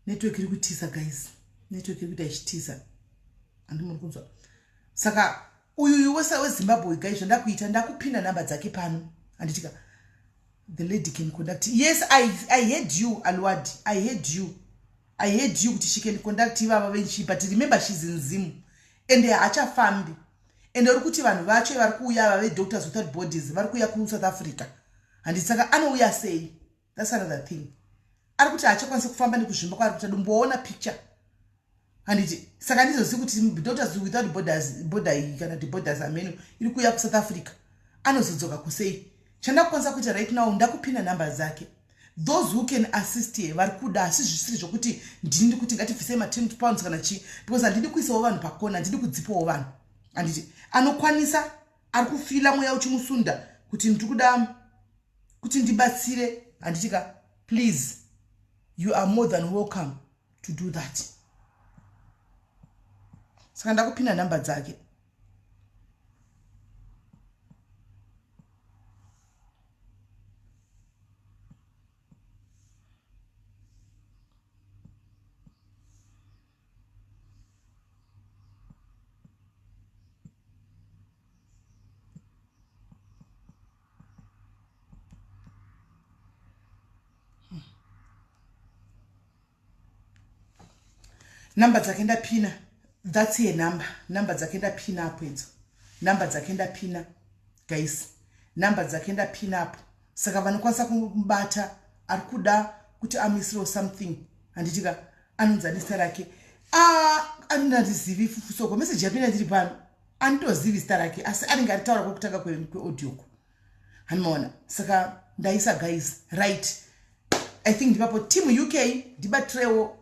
Network iri kutiza guys. Network iri kuita ichitiza. Andimuri kunzwa. Saka uyu weZimbabwe guys ndakuita ndakupinda namba dzake pano. Anditika the lady can conduct. Yes, I heard you Alwadi. I heard you kuti she can conduct ivava venchi but remember she's in Zim and achafambi. And kuti vanhu vacho vari kuuya vave doctors without borders vari kuuya ku South Africa and saka anouya sei. That's another thing. Ari kuti achakwanisa kufamba nekuzvimba kwari kuti domboona picture and saka ndizoziva kuti doctors without borders kana borders ameno iri kuuya ku South Africa anozodzoka kusei. Chandakwanisa kuti right now ndakupinda number dzake. Those who can assist here vari kuda asi zvisiri zvokuti ndini kuti ngativhise ma £10 kana chi because handidi kuisawo vanhu pakona ndidi kudzipawo vanhu. Anditi anokwanisa ari kufila mweya uchimusunda kuti ndikuda kuti ndibatsire anditika please you are more than welcome to do that. Saka ndakupinda number dzake. Number dzakenda pina. That's a number. Number dzakenda pina up with. Number dzakenda pina. Guys. Number dzakenda pina up. Saka vanokwanisa kumbata arikuda kuti amisiro something. Anditika anunza lista rake. Anondizivi fufusoko. Message yapina ndiri pano. Andozivi star rake. Asi anenge aritaura kwekutanga kweaudio ko. Hanmaona. Saka ndaisa guys. Right. I think ndipapo team UK ndibatreo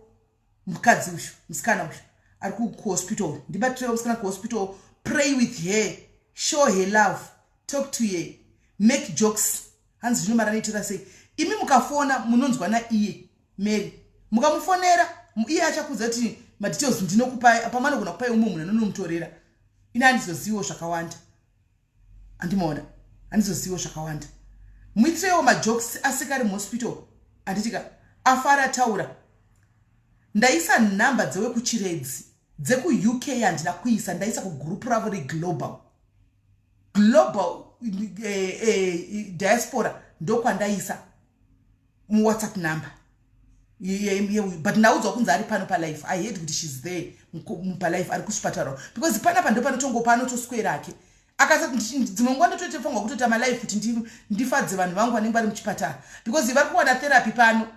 mukadzi ushu, musikana ushu, ari kuhospital. Ndibatreo musikana kuhospital. Pray with her. Show her love. Talk to her. Make jokes. Hanzi zvino maranitora sei. Imi mukafona munonzwa na iye Mary. Mukamufonera iye achakuudza kuti madetails ndinokupai apa manogona kupai umwe munhu anonomutorera. Ina handizozivo zvakawanda. Andimaona. Handizozivo zvakawanda. Muitirewo majokes asikari muhospital. Anditika afara taura. Ndaisa namba dzewe kuchiredzi dzeku UK handina kuisa, ndaisa ku group ravo reglobal diaspora ndokwandaisa mu WhatsApp number. But ndaudzwa kunzi ari pano pa life. I heard kuti she's there pa life ari kuchipatara because panapa ndo panotongo pano toswera ake. Akasati dzimwe ndototefunga kutotama life kuti ndifadze vanhu vangu vanenge vari muchipatara because vari kuwana therapy pano.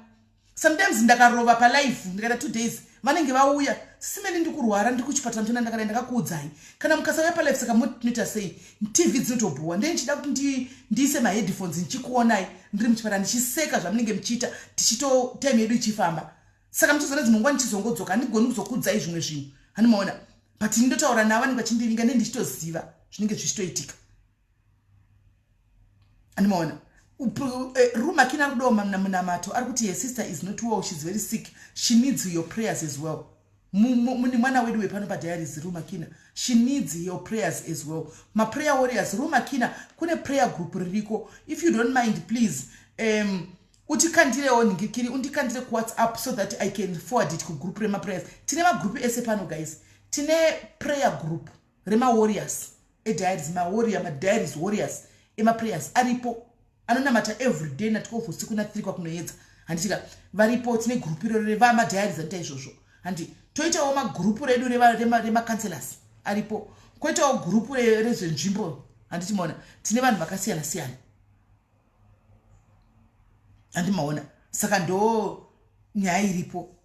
Sometimes ndakarova pa life ndikata 2 days vanenge vauya simeni ndikurwara ndikuchipatara ndona ndakaenda ndakakuudzai kana mukasauya pa life saka munoita sei TV dzinotobhuwa ndenchida kuti ndiise ma headphones ndichikuonai ndiri muchipatara ndichiseka zvamunenge muchiita tichito time yedu ichifamba saka muchizona dzimwe ndichizongodzoka ndigoni kuzokuudzai zvimwe zvinhu hanimaona but ndotaura navo vanenge vachindivinga ndichitoziva zvinenge zvichitoitika hanimaona. Ruma kina kudoma munamato arikuti your sister is not well, she's very sick, she needs your prayers as well. Muni mwana wedu wepano pa diaries Ruma kina, she needs your prayers as well. Ma prayer warriors Ruma kina kune prayer group ririko. If you don't mind please utikandire oningikiri undikandire ku WhatsApp so that I can forward it ku group rema prayers. Tine ma group ese pano guys. Tine prayer group rema warriors. Diaries ma warrior ma diaries warriors ema prayers aripo. Anonamata every day na 12 usiku na 3 kwa kunoedza. Handitika varipo tine group iro reva ma diaries anta izvozvo. Handi toitawo ma group redu rema counselors aripo. Koitawo group rezvenzvimbo. Handiti maona tine vanhu vakasiyana siyana. Handi maona saka ndo nyaya iripo.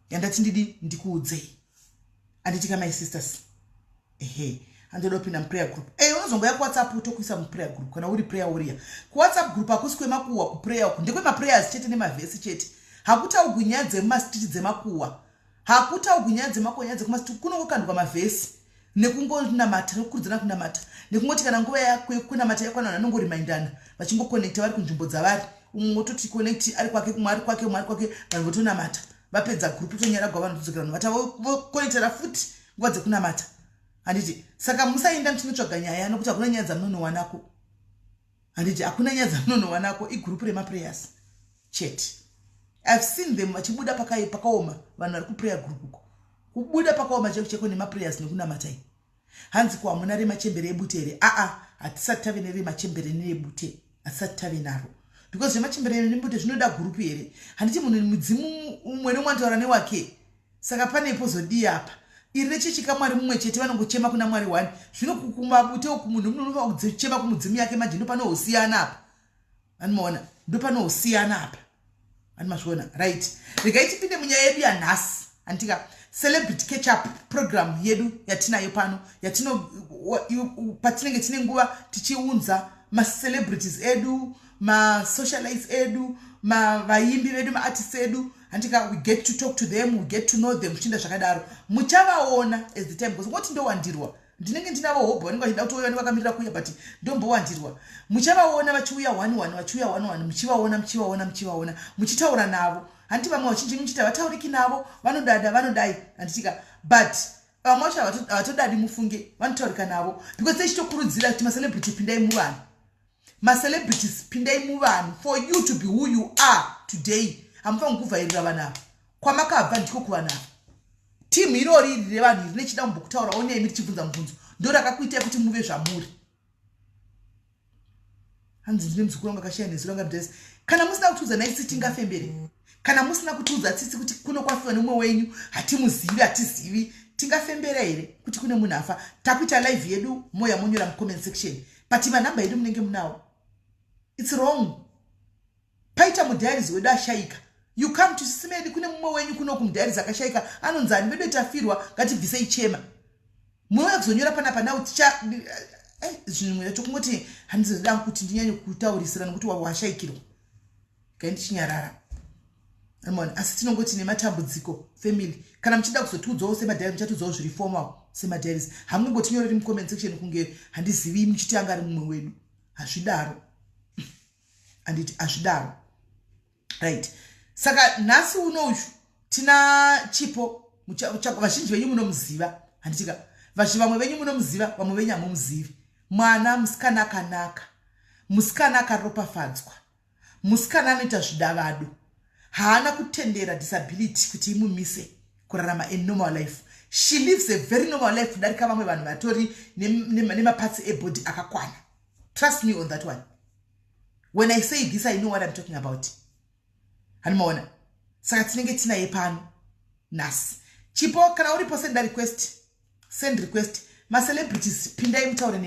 Yandati ndikuudzei. Handitika my sisters. Andodo pina prayer group. Unozongoya ku WhatsApp utokuisa mu prayer group kana uri prayer warrior. Ku WhatsApp group akusikwe makuwa ku prayer ku. Ndekwe ma prayers chete ne ma verse chete. Hakuta ugunyadze ma street dzemakuwa. Hakuta ugunyadze makonyadze kuma street kuno kokandwa ma verse. Nekungona mata nokurudzana kuna mata. Nekungoti kana nguva yakwe kuna mata yakwana nanongo remindana. Vachingo connect vari kunzvimbo dzavari. Umototi connect ari kwake kumwe ari kwake vanhu votona mata. Vapedza group tonyara gwa vanhu kudzokera vata vo connectera futi nguva dzekuna mata. Handiti saka musaenda mtinotsvaga nyaya nokuti hakuna nyaya dzamunowanako. Handiti hakuna nyaya dzamunowanako igroup rema prayers chat. I've seen them vachibuda pakaoma vanhu vari kuprayer group uko. Kubuda pakaoma cheko nema prayers nekuna matai. Hanzi kwa hamuna rema chembere ebutere. Hatisati tave nerema chembere nebute. Hatisati tave naro. Because rema chembere nebute zvinoda group here. Handiti munhu mudzimu umwe nomwantaura newake. Saka pane pozodi apa. Iri chichika mwari mumwe chete vanongochema kuna mwari wani. Zvino kukumabute okumunhu munhu kuchema kumudzimu yake manje ndo pano usiyana apa. Anoona ndo pano usiyana apa. Animazviona right. Regai tipinde munyaya yedu yanhasi. Antika celebrity catch up program yedu yatinayo pano yatino patinenge tine nguva tichiunza ma celebrities edu, ma socialites edu, ma vaimbi vedu, ma artists edu. Antika we get to talk to them, we get to know them. Chinda zvakadaro muchavaona as the time goes. Ngoti ndo wandirwa ndinenge ndinavo hobo vanenge vachida kutoya vakamirira kuuya but ndombo wandirwa muchavaona vachiuya 1-1 vachiuya 1-1 muchivaona muchitaura navo handiti vamwe vachinji muchita vatauriki navo vanodada vanodai handitika but vamwe vacho havatodadi mufunge vanotaurika navo because techitokurudzira kuti macelebrity pindai muvanhu macelebrities pindai muvanhu for you to be who you are today hamufaniri kuvhairira vanhu ava kwamakabva ndiko kuvanhu ava timu irori iri revanhu iri nechida kumbokutaura onei miri chibvunza mubvunzo ndo rakakuitai kuti muve zvamuri hanzi ndine muzukuru wangu akashaya nezu ranga mudhesi kana musina kutiudza naisi tingafembere kana musina kutiudza tsitsi kuti kuno kwafiwa nemumwe wenyu hatimuzivi hatizivi tingafembera here kuti kune munhu afa takuita live yedu moya monyora mucomment section but manhamba edu munenge munawo it's wrong paita mudhayaris wedu ashayika you come to simedi kune mumwe wenyu kuno kumudhayaris akashayika anonzani vedu tafirwa ngatibvisei chema mweya kuzonyora panapa nawo ticha zvinhu tokungoti handizoda kuti ndinyanye kutaurisira nokuti washayikirwa gaindichinyarara amona asi tinongoti nematambudziko family kana muchida kuzotiudzawo semadhairis muchatiudzawo zviri formal semadhairis hamungotinyoreri mucomment section kunge handizivi muchiti anga ari mumwe wedu hazvidaro anditi hazvidaro right saka nhasi unoyu tina Chipo vazhinji venyu munomuziva handitika vamwe venyu munomuziva vamwe venyu hamumuzivi mwana musikana akanaka musikana akaropafadzwa musikana anoita zvidavado haana kutendera disability kuti imumise kurarama a normal life she lives a very normal life kudarika vamwe vanhu vatori nemapatsi ebody akakwana trust me on that one when I say this I know what I'm talking about hanimaona saka tinenge tinaye pano nhasi Chipo kana uripo send request macelebrities pindai mutaure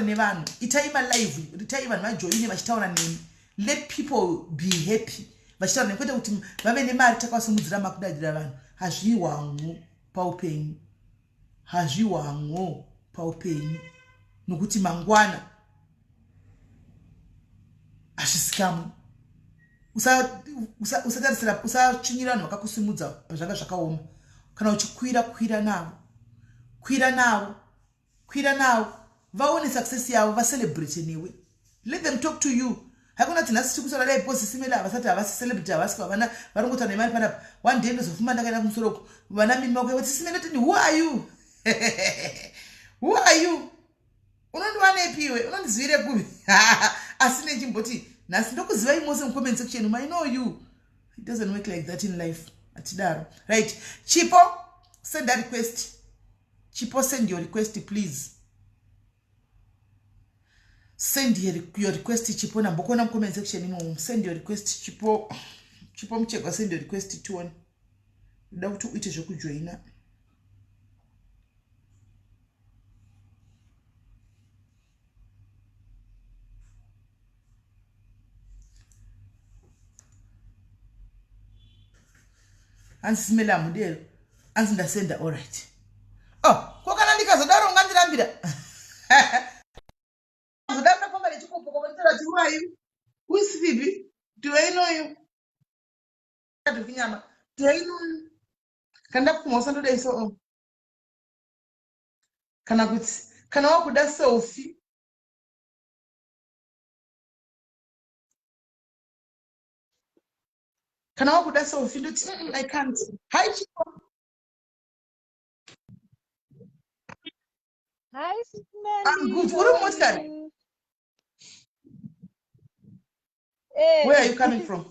nevanhu itai malive itai vanhu vajoine vachitaura nemi let people be happy vachitaura nemi kwete kuti vave nemari takasimudzira makudadira vanhu hazviwangu paupenyu nokuti mangwana hazvisikamu usatarisira usachinyira vanhu vakakusimudza pazvanga zvakaoma kana uchikwira kwira navo vaone success yavo vacelebrate newe let them talk to you hakuna kuti nhasi tikusora dai posi simela havasati havasi celebrity havasi vana varongota nemari panapa one day ndozofuma ndakaenda kumusoro vana mimi vako kuti simela tini who are you unondiwanepiwe unondizivire kuvi asi nechimboti nhasi ndokuzivai mose mucomment section I know you it doesn't work like that in life atidaro right Chipo send that request Chipo send your request please send your request Chipo nambokona mucomment section imo send your request Chipo Muchegwa send your request tuone ndoda kuti uite zvekujoina hanzi simela mudero hanzi ndasenda alright kokana ndikazodaro ngandirambira zodaro pamba nechikopo komentera kuti wayu uisivivi tiwainoyo kadokinyama tiwainoyo kanda kumosa ndodaiso kana kuti kana wakuda selfie kana wakuda selfie ndoti I can't hi Chipo
Hi, Smelly.
I'm good. What are you?
Hey.
Where are you coming from?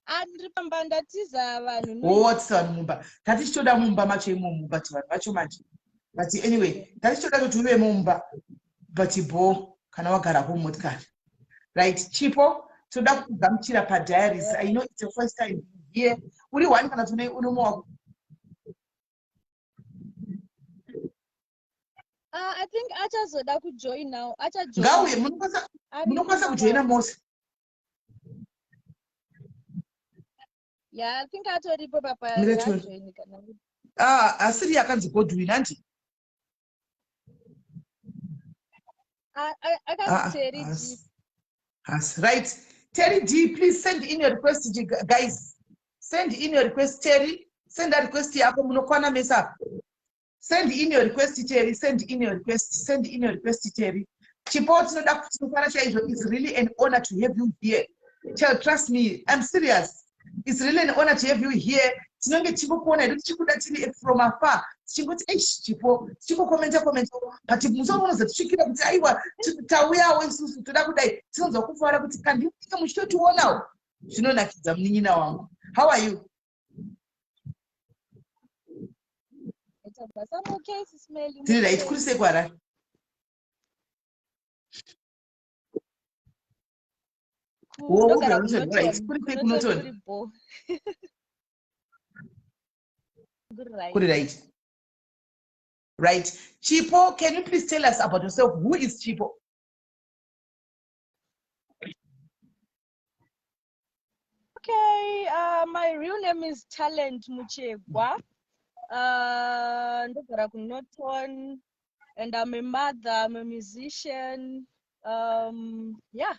Andripamba ndatiza vanhu.
What's on Mumba? Tatichoda Mumba macho Mumba tivanhu vacho macho. But anyway, tatichoda kuti uve Mumba but bo kana wagara ku motikari. Right, Chipo, toda kugamuchira pa diaries. I know it's your first time here. Uri one kana tune unomo.
I think achazoda kujoin now. Acha join.
Ngawe munokwasa kujoina mose.
Yeah, I think atoripo papa join kana.
Asiri yakanzi Godwin anti.
I can't say it.
Right. Terry D, please send in your request, guys. Send in your request, Terry. Send that request yako munokwana mesa. Send in your request, Terry. Send in your request, Terry. Chipo tinoda kutofara chaizvo. It's really an honor to have you here. Child, trust me, I'm serious. It's really an honor to have you here. Tinonge tichikuona hedu tichikuda tiri from afar. Tichingoti Chipo, tichikukomenta but musomunoza tichikira kuti aiwa tauyawo isusu toda kudai tinonzwa kufara kuti kandike muchitotionawo. Zvinonakidza munin'ina wangu. How are you?
I'm okay, SIS MELLY.
Tiri right kuri sekwara. Right. Chipo, can you please tell us about yourself? Who is Chipo?
Okay, my real name is Muchegwa. And I'm a mother, I'm a musician. Yeah.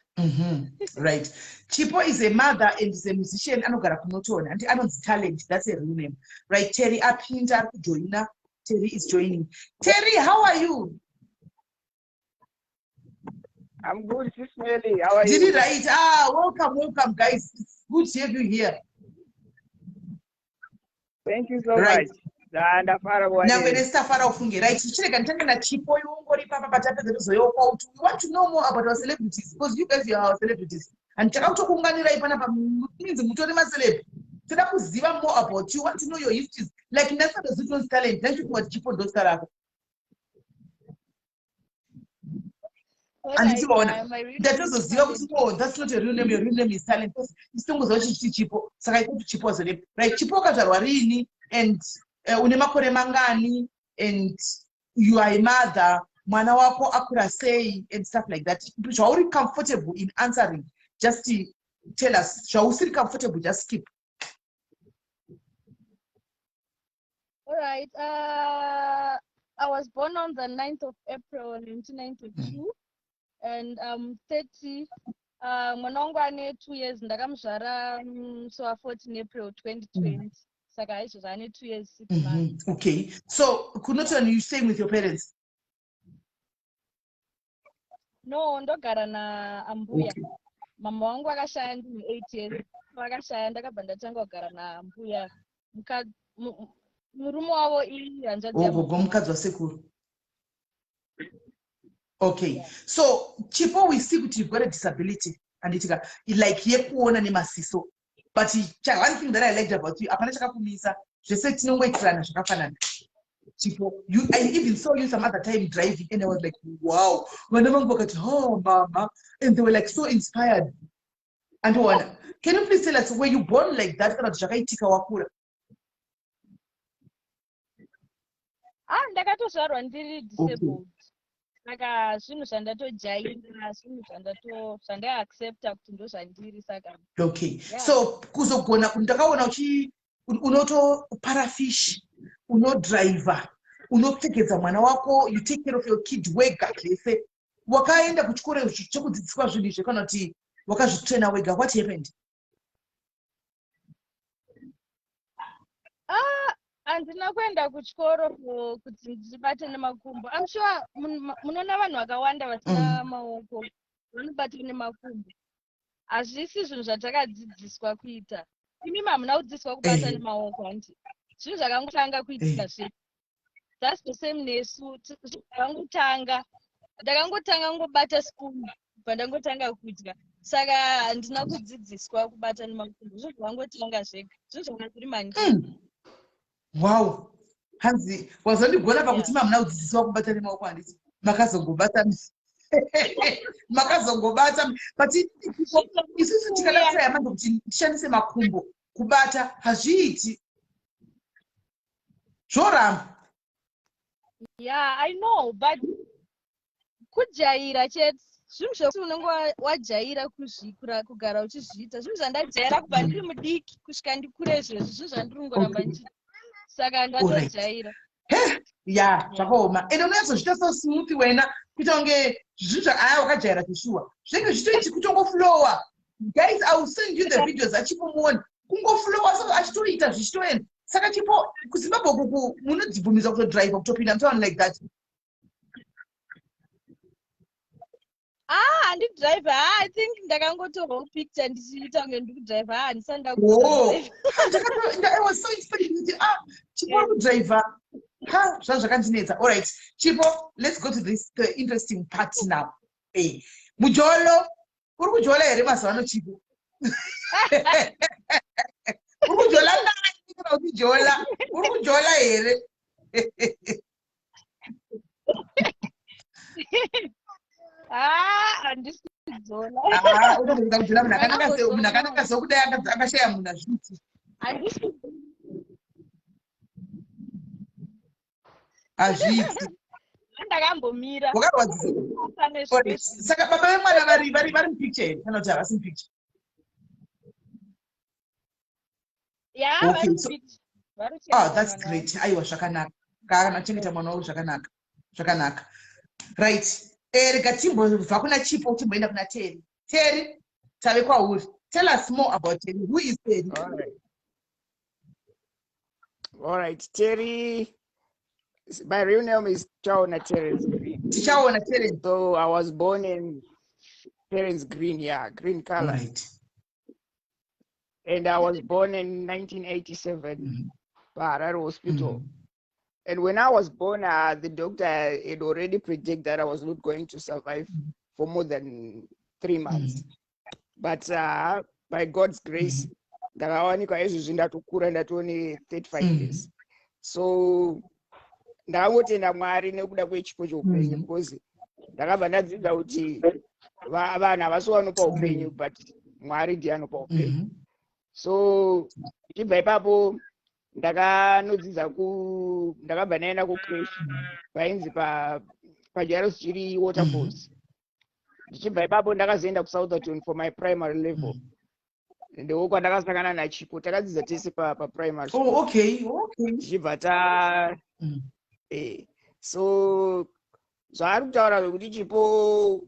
Right. Chipo is a mother and is a musician. Anogara kunotona and anonzi talent. That's a real name. Right. Terry apinda kujoina. Terry is joining. Terry, how are you?
I'm good, SIS MELLY. How are you?
Did it right? Welcome, guys. It's good to have you here.
Thank you so much. And
now when Stafara ufunge, right? Chipo, you won't papa but we want to know more about our celebrities because you guys are our celebrities. And check out means celeb. More about you, want to know your histories. Like Nasa the talent. Thank you for Chipo those characters. And it's that was that's not a real name. Your real name is talent. It's still Chipo. So I thought Chipo was a name. Right? Chipo Kajarwarini and unemakore mangani and you are a mother. Mwana wako akura say and stuff like that. Shall we comfortable in answering? Just to tell us. Shall we feel comfortable? Just skip.
All right. I was born on the 9th of April 1992. And I'm 30. Mwanangu 2 years ndakamzvara so 14 April 2020. Saka aizvozvo ane 2 years 6 months.
Okay. So Kunoton, you staying with your parents?
No, ndogara naambuya. Okay. Mama wangu akashaya ndine 8 years. Akashaya ndakabva ndatanga kugara naambuya. Murume wavo hanzvadzi
yagogo mukadzi wasekuru. Okay, yeah. So Chipo, we see that you've got a disability and it's like yekuona nemasiso. But one thing that I liked about you, apana chakakumisa, just said no way zvakafanana. Chipo, I even saw you some other time driving and I was like, wow. When I look at oh mama, and they were like so inspired. And can you please tell us, were you born like that?
Ndakatozvarwa ndiri disabled. Saka zvinhu zvandatojaira, zvinhu zvandaaccepta kuti ndozvandiri saka.
Okay. Yeah. So kuzogona ndakaona unoto parafish, unodriver, unopfekedza mwana wako, you take care of your kid wega zvese. Wakaenda kuchikoro chekudzidziswa zvinhu izvi kana kuti wakazvitraina wega. What happened?
Handina kuenda kuchikoro kuti ndibate nemakumbo. I'm sure munoona vanhu vakawanda vasina maoko vanobata nemakumbo. Hazvisi zvinhu zvatakadzidziswa kuita. Imi hamuna kudzidziswa kubata nemaoko hanti. Zvinhu zvakangotanga kuitika zvedu. That's the same nesu. Ndakangotanga ngobata spoon kubva ndangotanga kudya. Saka handina kudzidziswa kubata nemakumbo. Zvinhu zvakangotanga zvega. Zvinhu zvakazviri manje.
Wow, Hanzi, wazondigona pakuti mamuna kudzidziswa kubata nemaoko handiti makazongobata but isusu tikadakurai manje kuti tishandise makumbo kubata hazviiti zvoramba.
Yeah, I know, but kujaira chete zvinhu zvekuti unenge wajaira kugara uchizviita zvinhu zvandajaira kubva ndiri mudiki kusvika ndikure izvezvi zvinhu zvandirikungoramba ndichita. Saka ndatojaira.
Yeah, zvakaoma. And unazozviita so smooth wena kuita kunge zvinhu wakajaira kushuwa. Zvinenge zvitoiti kutongoflowa. Guys, I will send you the videos achipomona. Kungoflowa so achitoita zvichitoenda. Saka Chipo kuZimbabwe uku munodzibvumisa kutodrive kutopinda mtaani like that.
handidrive. I think ndakangotorwawo picture ndichiita kunge ndikudrive. Handisanda
I was so expecting it. Chipo kudriver. Zvazvakandinetsa. All right, Chipo, let's go to the interesting part now. Mujolo, uri kujola here mazuva Chipo? Uri kujola nani kana kujola? Uri kujola here?
Handisi kujola.
Unokuda kujola munhu akanaka sokudai akashaya munhu azviti. Azviti.
Ndakambomira.
Saka baba vemwana vari mupicture kana kuti havasi mupicture? Okay, so that's great. Aiwa, zvakanaka. Kana chengeta mwana wako zvakanaka. Zvakanaka. Right. Rega timbobva kuna Chipo timboenda kuna Terry. Terry, tave kwauri. Tell us more about Terry. Who is Terry?
All right. Terry, my real name is Chaona Terence Green.
Chaona Terence.
So I was born in Terence Green, green color.
Right.
And I was born in 1987, Harare Hospital. And when I was born, the doctor had already predicted that I was not going to survive for more than 3 months. But by God's grace, ndakawanikwa izvozvi ndatukura ndatone 35 years. So ndakangotenda Mwari nekuda kwechipo cheupenyu because ndakabva ndadzidza kuti vanhu havasi vanopa upenyu but Mwari ndiye anopa upenyu. So tichibva ipapo ndakanodzidza ndakabva ndaenda kucreche painzi pajairus chiri Waterfalls. Ndichibva ipapo ndakazoenda kuSouthampton for my primary level. Ndiko kwandakasangana naChipo, takadzidza tese paprimary school.
Okay.
Tichibva so zvaari kutaura kuti Chipo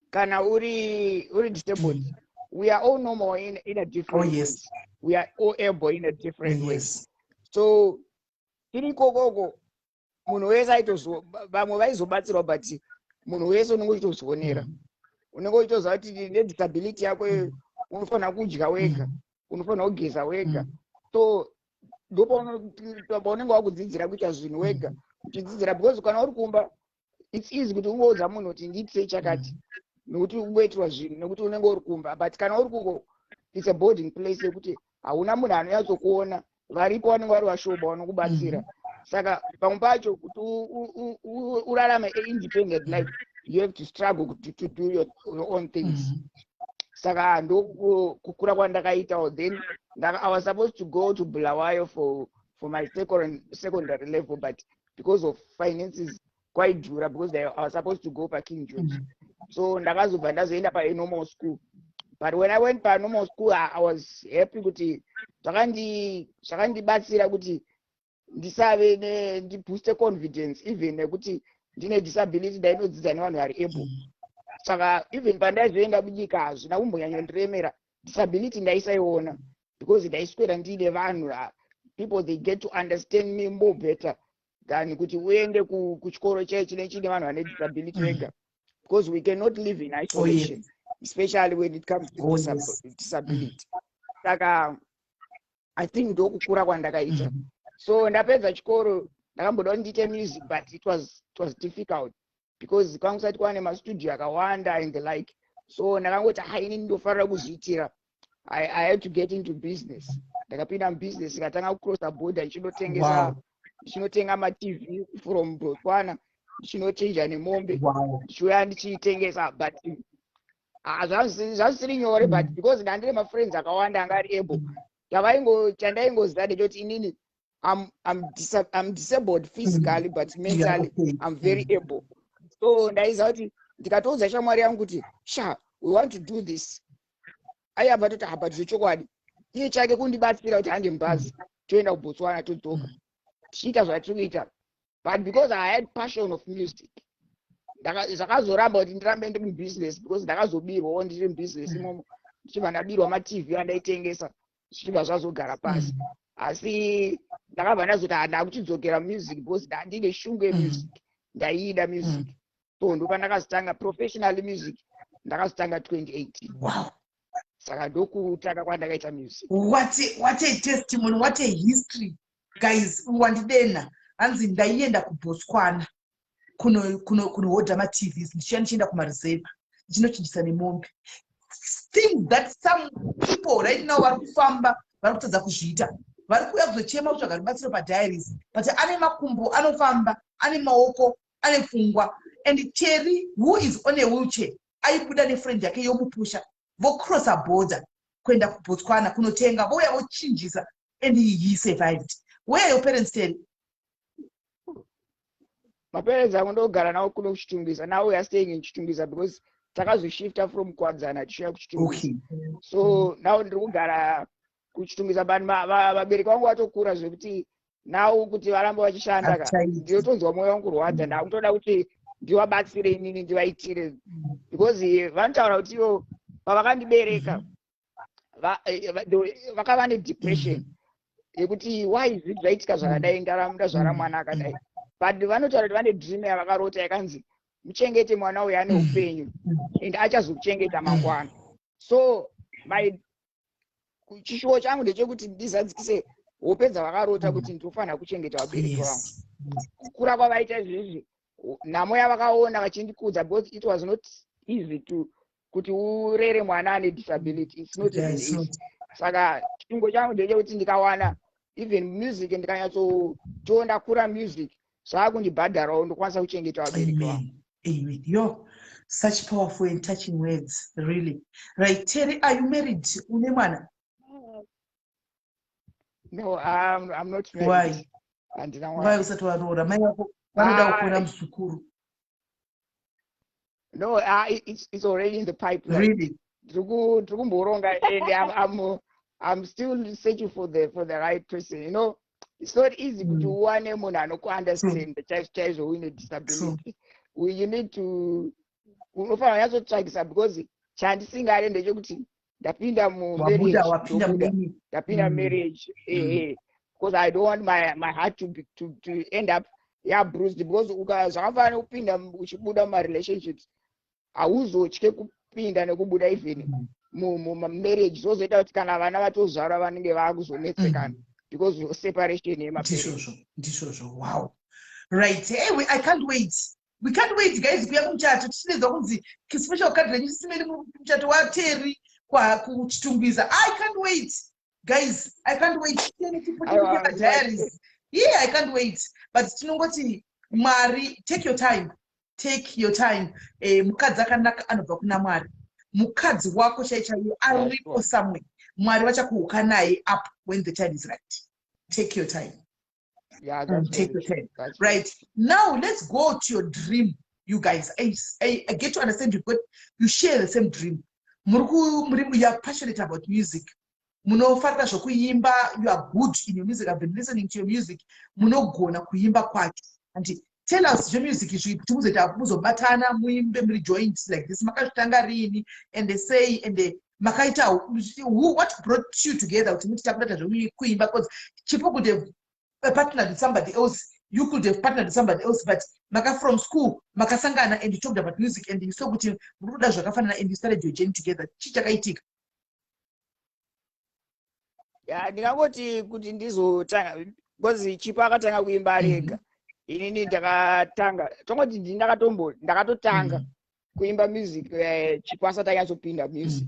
kana uri disabled, we are all normal in a different ways. We are all able in a different ways. So tiri kokoko munhu wese vamwe vaizobatsirwa but munhu wese unenge uchitozvionera. Unenge uchitoziva kuti nedisability yako unofanira kudya wega, unofanira kugeza wega. So ndopaunenge wakudzidzira kuita zvinhu wega, uchidzidzira because kana uri kumba it's easy kuti ungoudza munhu kuti ndiitei chakati nokuti ungoitirwa zvinhu nekuti unenge uri kumba. But kana uri kuko it's a boarding place yekuti hauna munhu anonyatsokuona, varipo vanenge vari vashoma vanokubatsira. Saka pamwe pacho kuti urarame independent life, you have to struggle to do your own things. Saka ndokukura kwandakaita. Then I was supposed to go to Bulawayo for my secondary level, but because of finances quite dura, because I was supposed to go to King George. So ndakazobva ndazoenda normal school. But when I went to normal school, I was happy kuti zvakandibatsira kuti ndisave ndibooste confidence, even nekuti ndine disability ndainodzidza nevanhu vari able. Saka even pandaizoenda kunyika hazvina kumbonyanya ndiremera, disability ndaisaiona because ndaiswera ndine vanhu, people they get to understand me more better than kuti uende kuchikoro chine vanhu vane disability vega, because we cannot live in isolation, especially when it comes to disability. Saka I think ndokukura kwandakaita. So ndapedza chikoro ndakamboda kuti ndiite music, but it was difficult because kwakusati kwane mastudio akawanda and the like. So ndakangoti ini ndofarira kuzviitira. I had to get into business. Ndakapinda mubusiness, ndikatanga kucross border ndichinotenga ma-TV from Botswana, ndichinochinja nemombe, ndichiuya ndichiitengesa. But zvazvisiri nyore, but because ndandine mafriends akawanda anga ari able, chandaingoziva ndechoti inini I'm disabled physically, but mentally I'm very able. So ndaiziva kuti ndikatoudza shamwari yangu kuti we want to do this, aiyabva toti but zvechokwadi iye chake kundibatsira kuti hande mubhazi toenda kuBotswana todzoka tichiita zvatiri kuita. But because I had passion of music, zvakazoramba kuti ndirambe ndi mubusiness, because ndakazobirwawo ndiri mubusiness imomo, ndichibva ndabirwa ma-TV andaitengesa, zvichibva zvazogara pasi. Asi ndakabva ndazoti ndakuchidzokera music because ndandine shungu yemusic, ndaiida music. So ndopandakazotanga professional music ndakazotanga 2018.
Wow.
Saka ndokutanga kwandakaita music.
What a testimony, what a history. Guys, wandidena hanzi ndaienda kuBotswana kunohodha maTVs ndichienda kumareserve ndichinochinjisa nemombe. Things that some people right now vari kufamba vari kutadza kuzviita, vari kuuya kuzochema kutsvaga rubatsiro padiaries, but ane makumbo, anofamba, ane maoko, ane pfungwa. And Terry, who is on a wheelchair, aibuda nefriend yake yomupusha vocrossa border kuenda kuBotswana kunotenga, vouya vochinjisa, and he survived. Where are your parents, Terry?
My parents are ndogara nawo kuno kuchitungisa. Now we are staying in Chitungisa because takazvishifta from Kwadzana tichiuya kuchitungisa.
Okay.
So now ndiri kugara kuchitungisa, but vabereki vangu vatokura zvekuti now kuti varamba vachishanda ndinotonzwa mwoyo wangu kurwadza. Ndakutoda kuti ndivabatsire inini ndivaitire, because vanotaura kuti ivo pavakandibereka vakava nedepression yekuti why is it zvaitika zvakadai ndaramunda zvara mwana akadai, but vanotaura kuti vane dream yavakarota yakanzi muchengete mwana uyu ane upenyu and achazokuchengeta mangwana. So chishuwo changu ndechekuti ndizadzikise hope dzavakarota kuti ndinofanira kuchengeta vabereki vangu. Kukura kwavaita izvizvi nhamo yavakaona vachindikudza, because it was not easy kuti urere mwana ane disability. It's not easy. Saka chishungo changu ndechekuti ndikawana even music ndikanyatsotoona ndakura music zvakundibhadharawo ndokwanisa kuchengeta vabereki vangu.
Amen. Yo, such powerful and touching words, really. Right, Terry, are you married? Une mwana?
No, I'm not married.
Why?
Why
usati varora? Mai vako vanoda kukwira musukuru.
No, it's already in the pipeline.
Really?
And I'm still searching for the right person. You know, it's not easy to one to understand the child with a disability. You need to because chandisinga ndechekuti ndapinda marriage because I don't want my heart to end up bruised, because zvakafanira kupinda uchibuda marelationships hauzotye kupinda nekubuda even mumarriage zozoita kuti kana vana vatozvarwa vanenge vaakuzonetsekana because of separation yemaparents.
Ndizvozvo. Wow. Right. Hey, I can't wait. We can't wait, guys. Kuya kumuchato tichidedza kunzi special card renyu simeli muchato waTerry kuchitungwiza. I can't wait. Guys, I can't wait. Diaries. Yeah, I can't wait. But tinongoti Mari, take your time. Take your time. Mukadzi akanaka anobva kuna Mwari. Mukadzi wako chaichaiyo aripo somewhere. Mwari vachakuuka naye up when the time is right. Take your time.
Yeah,
take your time. Right. Now let's go to your dream, you guys. I get to understand you share the same dream. You are passionate about music. Munofarira zvokuimba, you are good in your music. I've been listening to your music. Munogona kuimba kwacho. And tell us your music is muzobatana muimbe muri joints like this. Makazvitanga rini and they say and they makaita what brought you together to meet takuita kuimba, because Chipo could have partnered with somebody else. You could have partnered with somebody else, but maka from school makasangana and you talked about music and you saw kuti muruda zvakafanana and you started your journey together. Chichakaitika.
Yeah, ndingangoti kuti ndizotanga because Chipo akatanga kuimba ari ega. Inini ndakatanga tongoti ndakatotanga kuimba music Chipo asati anyatsopinda music,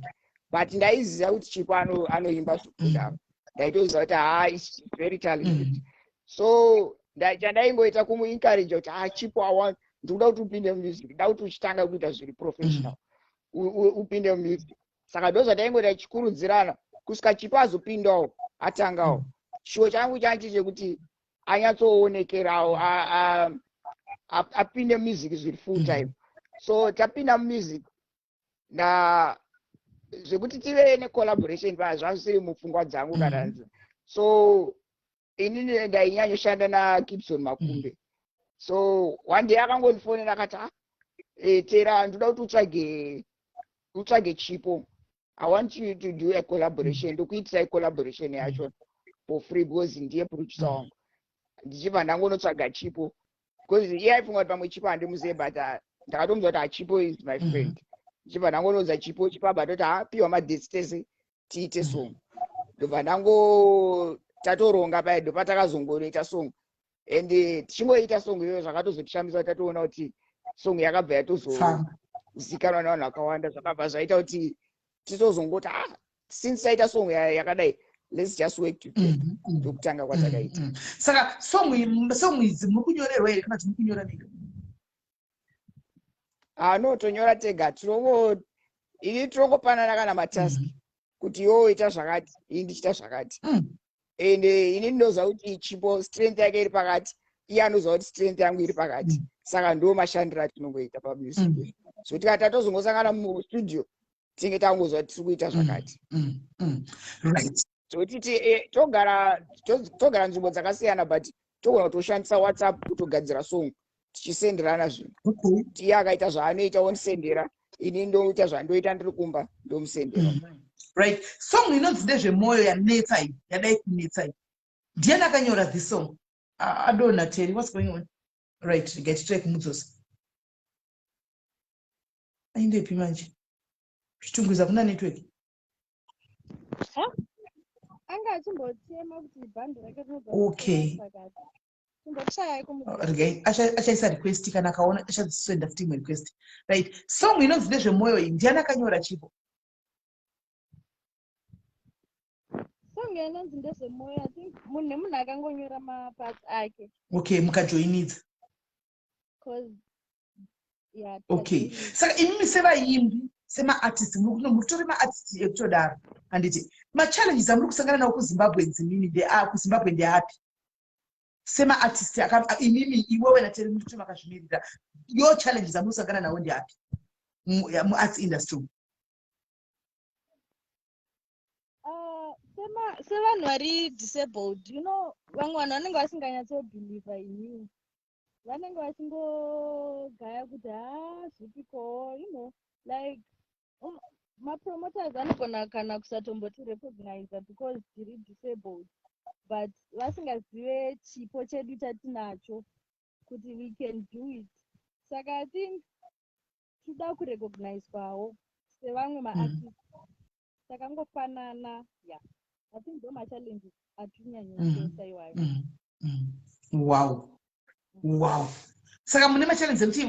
but ndaiziva kuti Chipo anoimba zvikudaro. Ndaitoziva kuti is very talented. So chandaingoita kumuencourage kuti Chipo ndikuda kuti upinde music, ndikuda kuti uchitanga kuita zviri professional upinde music. Saka ndozvataingoita chikurudzirana kusvika Chipo azopindawo atangawo. Chiwo changu chanchi chekuti anyatsoonekerawo apinde music zviri full time. So tapinda music na zvekuti tive necollaboration zvazvisiri mupfungwa dzangu kana. So inini ndainyanya na Gibson Makumbe. So one day akangondifonera akati Tera ndoda kuti utsvage Chipo. I want you to do a collaboration. Ndokuitira a collaboration yacho for free because ndiye producer wangu. Ndichibva ndangonotsvaga Chipo because iye aifunga kuti pamwe Chipo handimuzivi, but ndakatomudza kuti Chipo is my friend. ndichibva ndangonodza Chipo chipaba toti piwa madhesi tese tiite song. Ndobva ndango tatoronga paya ndopatakazongoita song. And tichingoita song iyoyo zvakatozotishambisa tatoona kuti song yakabva yatozozikanwa navanhu vakawanda zvakabva zvaita kuti titozongoti since taita song yakadai let's just work together. Ndokutanga kwatakaita.
Saka song idzi muri kunyorerwa here kana kuti muri kunyora nega?
No, tonyora tega. Ini tinongopanana kana matask kuti iwewe ita zvakati, ini ndichita zvakati. And ini ndinoziva kuti Chipo strength yake iri pakati, iye anoziva kuti strength yangu iri pakati. Saka ndo mashandiro atinongoita pamusic. So tikati tatozongosangana mustudio tinge tangoziva kuti tiri kuita zvakati.
Right.
So titi togara nzvimbo dzakasiyana but togona kutoshandisa WhatsApp kutogadzira song tichisenderana zvinhu. Iye akaita zvaanoita ondisendera, ini ndoita zvandoita ndiri kumba ndomusendera.
Right. Song inonzi ndezvemwoyo yanetsa iyi, yadai kunetsa iyi. Ndiani akanyora this song? Adona Terry, what's going on? Right, get track mudzosi. Aindepi manje? Zvichitungwiza kuna network.
Anga achimbotema kuti bhandi rake rinobva.
Okay. Okay, achaisa request kana akaona achazisenda futi imwe request. Right. Song inonzi ndezvemwoyo iyi, ndiani akanyora Chipo?
Song inonzi ndezvemwoyo, I think munhu akangonyora maparts ake.
Okay, mukajoinidza.
Yeah.
Okay. Saka imimi sevaimbi, sema-artist, mutori ma-artist ekutodaro. Handiti, ma-challenges amuri kusangana nawo kuZimbabwe nzinini, kuZimbabwe ndeapi? Sema-artist, imimi iwewe naTerry muri makazvimirira. Your challenges amuri kusangana nawo ndeapi? Mu-arts industry.
Sevanhu vari disabled, you know, vamwe vanhu vanenge vasinganyatsobhiliva inini. Vanenge vachingogaya kuti zvipiko, you know, like mapromoters anogona kana kusatomboti recognize because tiri disabled, but vasingazive chipo chedu chatinacho kuti we can do it. Saka I think toda kurecognizwawo sevamwe maartists. Saka ngofanana, yeah. I think ndo machallenges atinyanyosesa iwayo.
Wow. Saka mune machallenges ekuti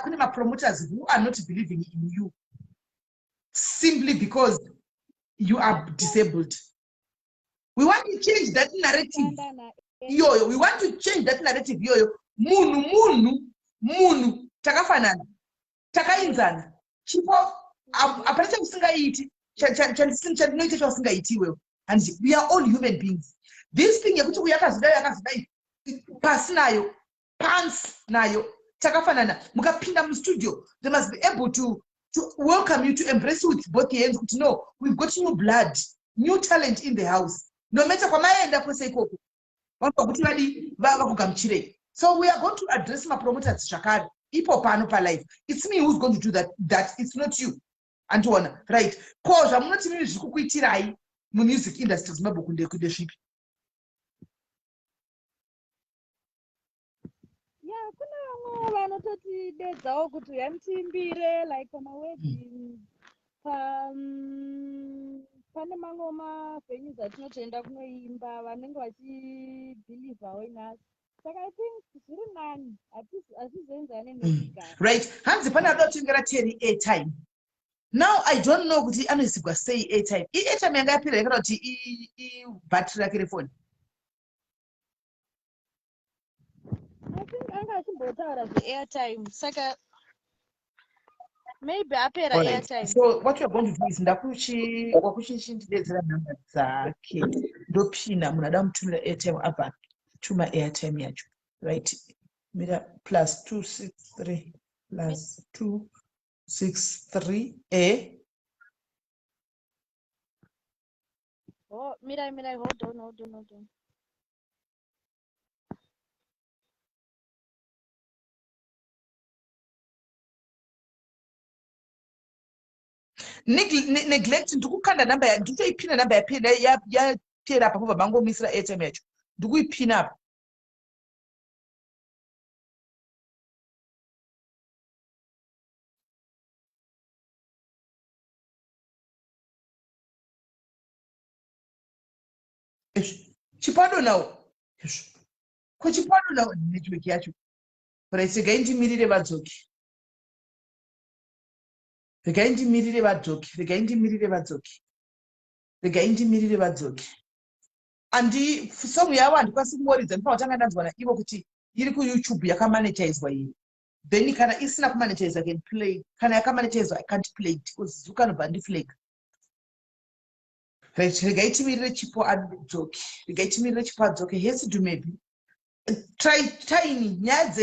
kune ma-promoters who are not believing in you simply because you are disabled. We want to change that narrative. We want to change that narrative. Munhu takafanana, takainzana. Chipo apana chakusingaiti, chandinoita chakusingaiti iwewe. And we are all human beings. This thing yekuti yakazidai pasi nayo, pants nayo, takafanana. Mukapinda mu studio, they must be able to welcome you, to embrace you with both hands. To know we've got new blood, new talent in the house. No matter kwa maenda kwese ikoko. Kuti vadi vakugamuchirei. So we are going to address my promoters zvakare. Ipo pano pa life. It's me who's going to do that. It's not you. Antoine, right? Ko zvamunoti mimi zvikukuitirai mu music industry Zimbabwe kunde zvipi?
Yeah, kuna vamwe vanototi dedzawo kuti yamutimbire like pamawedding. Pane mamwe mavenues atinotoenda kunoimba vanenge vachibhilivhawo inasi. Saka I think zviri nani hazvizoenzane nekugara.
Right. Hanzi pane adotengera Terry airtime. Now I don't know kuti anoisigwa sei airtime. Airtime yanga yapira yakada kuti battery rake refoni.
I think anga achimbotaura zveairtime. Saka maybe apera airtime.
So what you're going to do is ndakuchindidedzera nhamba dzake ndopina munhu ada mutumira airtime abva tuma airtime yacho, right? Mira +263 +263
Oh, Mirai, hold on.
Neglect ndikukanda namba ya nditoipina namba yapera yapera apa kubva bangomisira airtime yacho ndikuipina apa. Chipado now. Kuchipado now network yacho. But I say gaindimirire vadzoki. Gaindimirire vadzoki. Gaindimirire vadzoki. Gaindimirire vadzoki. Andi song yavo handikwanisi kumoridza ndipatanga ndanzwa ivo kuti iri kuYouTube yakamonetizwa iyi. Then kana isina kumonetize I can play. Kana yakamonetize I can't play it because you can't ban the flag. Right, regaitimire chipo adzoki. Regaitimire chipo adzoki. Yes, do maybe. Try tiny nyaya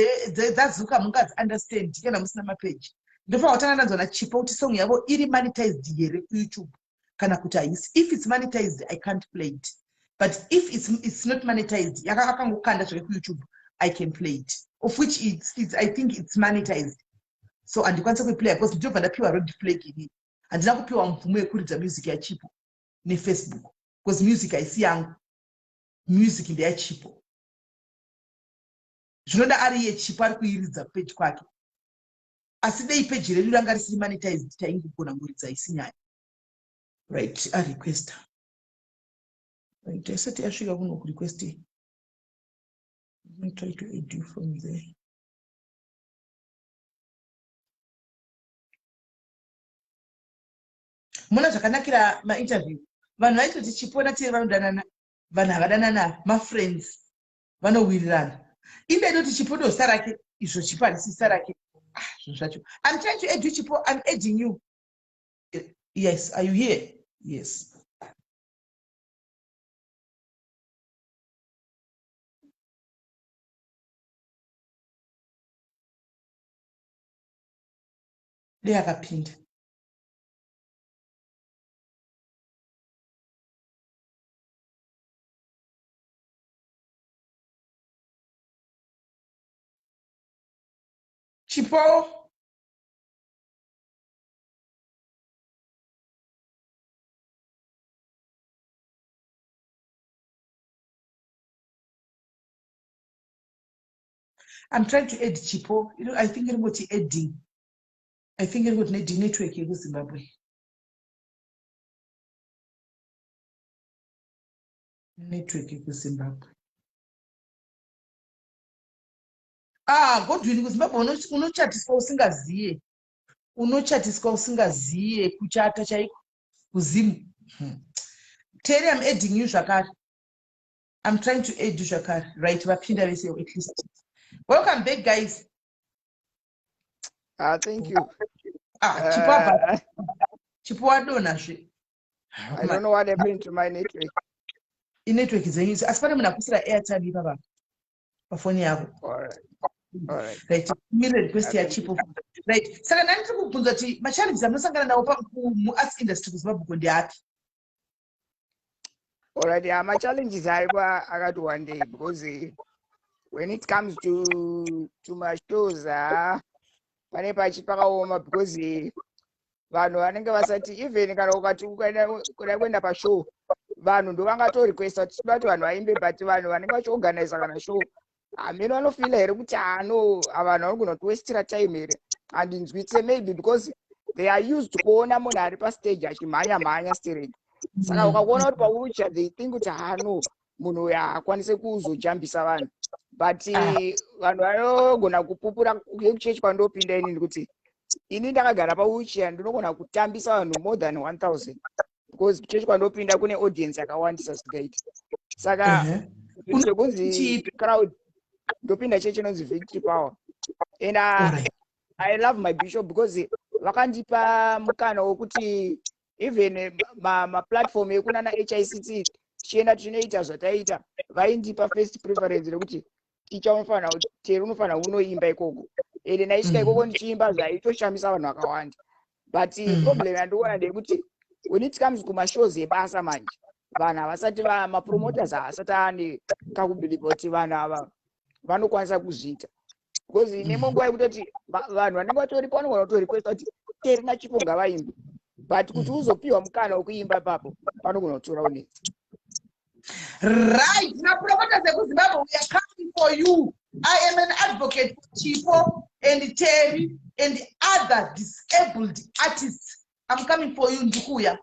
dzazuka mungadzi understand kana musina mapage. Ndofa watanga ndanzwa chipo kuti song yavo iri monetized here kuYouTube kana kuti haisi. If it's monetized I can't play it. But if it's not monetized, yakakangokanda zvake kuYouTube, I can play it. Of which I think it's monetized. So andikwanisa kuiplay because ndinobva ndapiwa road flag ini. Handina kupiwa mvumo yekuridza music yaChipo neFacebook because music haisi yangu. Music ndeyaChipo. Zvinoda ari yeChipo ari kuiridza page kwake. Asi dei page redu ranga risiri monetized taingogona kuridza isi nyaya. Right, a request. Right, I said I kuno request. Let me try to add you from there. Muna zvakanakira ma-interview. Vanhu vaitoti Chipo naTeri vanodanana. Vanhu havadanana, ma-friends. Vanowirirana. Inde inoti Chipo ndosa rake, izvo Chipo harisi zita rake. Zvinhu zvacho. I'm trying to add you, Chipo. I'm adding you. Yes, are you here? Yes. Ndeyakapinda. Chipo. I'm trying to add Chipo. You know, I think I'm going to adding. I think I'm going to add network in Zimbabwe. Network in Zimbabwe. Godwin kuZimbabwe unochatiswa usingaziye. Unochatiswa usingaziye kuchata chaiko kuzimu. Terry, I'm adding you zvakare. I'm trying to add you zvakare. Right, vapinda vese at least. Welcome back, guys.
Thank you.
Chipo wadonazve.
I don't know what happened to my network.
Network dzenyu asi pane munhu akusira airtime ipapa pafoni yako.
All right.
Right, mire request ya Chipo. Right, saka nani tiri kubvunza kuti machallenges amunosangana nawo muarts industry kuZimbabwe ndeapi?
All right, yeah, my challenges I got one day because when it comes to my shows, pane pachipakaoma because vanhu vanenge vasati even kana ukati kuda kuenda pashow vanhu ndo vangato-requesta kuti tichida kuti vanhu vaimbe but vanhu vanenge vachiorganiza kana show hamene vanofila here kuti vanhu vanogona kutiwestira time here handinzwitse maybe because they are used kuona munhu ari pastage achimhanya straight. Saka ukakuona kuti paucha they think kuti no munhu uyu akwanise kuzojambisa vanhu but vanhu vanogona kupupura kuchechi kwandopinda inini kuti ini ndakagara pauchia ndinogona kutambisa vanhu more than 1000 because chechi kwandopinda kune audience yakawandisa singaiti. Saka kunzi crowd ndopinda chechi inonzi Victory Power and I love my bishop because vakandipa mukana wokuti even maplatform ekunana HICT tichienda tichinoita zvataita vaindipa first preference rekuti ticha unofana Teri unofana unoimba ikoko ende naisvika ikoko ndichiimba zvaitoshamisa vanhu vakawanda but problem yandiona ndekuti when it comes kumashows ebasa manje vanhu havasati mapromoters haasati ane kakubhilipa kuti vanhu ava vanokwanisa kuzviita because nemonguva yekutoti vanhu vanenge vatoripo vanogona kutorequesta kuti Teri naChipo ngavaimbe but kuti uzopiwa mukana wekuimba papo panogona kutora unetsa.
Right, now promoters ekuZimbabwe, we are coming for you. I am an advocate for Chipo and Teri and other disabled artists. I'm coming for you, Ndukuya.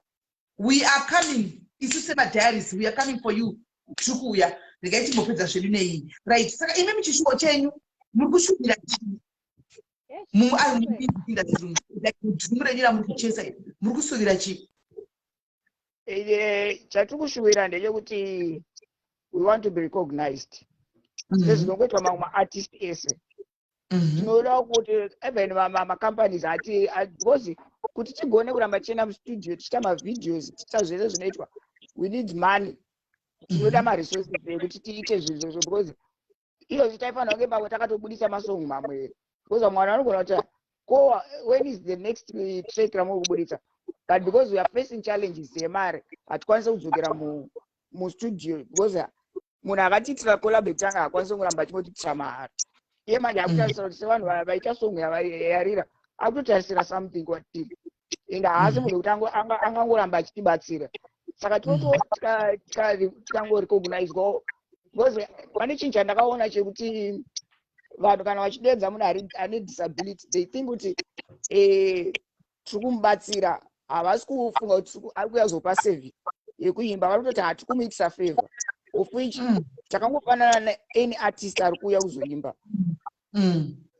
We are coming. Isusema Diaries, we are coming for you. tikuya regai timbopedza zvedu nei right saka imi muchishuwo chenyu muri kushumira murenyera muri kuchesa muri kusuvira chii
chatiri kushuvira ndechekuti we want to be recognized sezvinongoitwa mamwe maartist ese tinoda kuti even macompanies because kuti tigone kuramba tichienda mustudio tichiita mavideos tichiita zvese zvinoitwa we need money tinoda maresources ekuti tiite zvinhu zvozvo because iyo taifanira kunge pamwe takatobudisa masongo mamwe because mwana anogona kuti when is the next track ramuri kubudisa but because we are facing challenges yemari hatikwanise kudzokera mustudio because munhu akatiitira collab tanga hakwanise kuramba achingotitira mahari iye manje akutarisira kuti sevanhu vaita songo yarira akutotarisira something kwatiri ende haasi munhu kuti angangoramba achitibatsira saka tikangorecognizwa because pane chinhu chandakaona chekuti vanhu kana vachidedza munhu ane disability they think kuti tiri kumubatsira havasi kufunga kuti ari kuyazopa service yekuimba vanototi hati kumuitisa favor of which takangofanana naany artist ari kuuya kuzoimba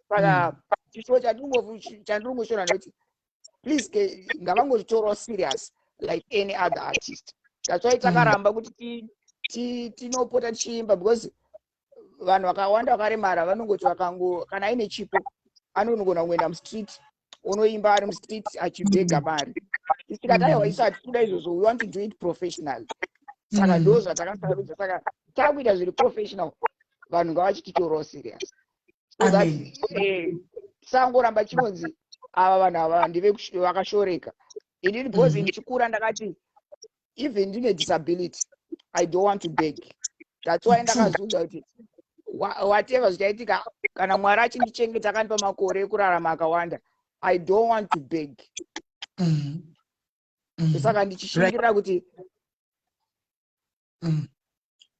saka chishuwo chandiringoshora ndekuti please ngavangotitorwa serious like any other artist that's why takaramba kuti tinopota tichiimba because vanhu vakawanda vakaremara vanongoti kana aine chipo anonogona kuenda mustreet unoimba ari mustreet achibhega mari tisikataiwa isu hatikuda izvozvo we want to do it professionally saka ndo zvatakasarudza saka takuita zviri professional vanhu ngavachititorwa serious so that tisangoramba chinonzi ava vanhu ava vakashoreka inini because ndichikura ndakati even ndine disability I don't want to beg. That's why ndakazudza kuti whatever zvichaitika kana mwari achindichengeta akandipa makore ekurarama akawanda I don't want to beg. Saka ndichishingirira kuti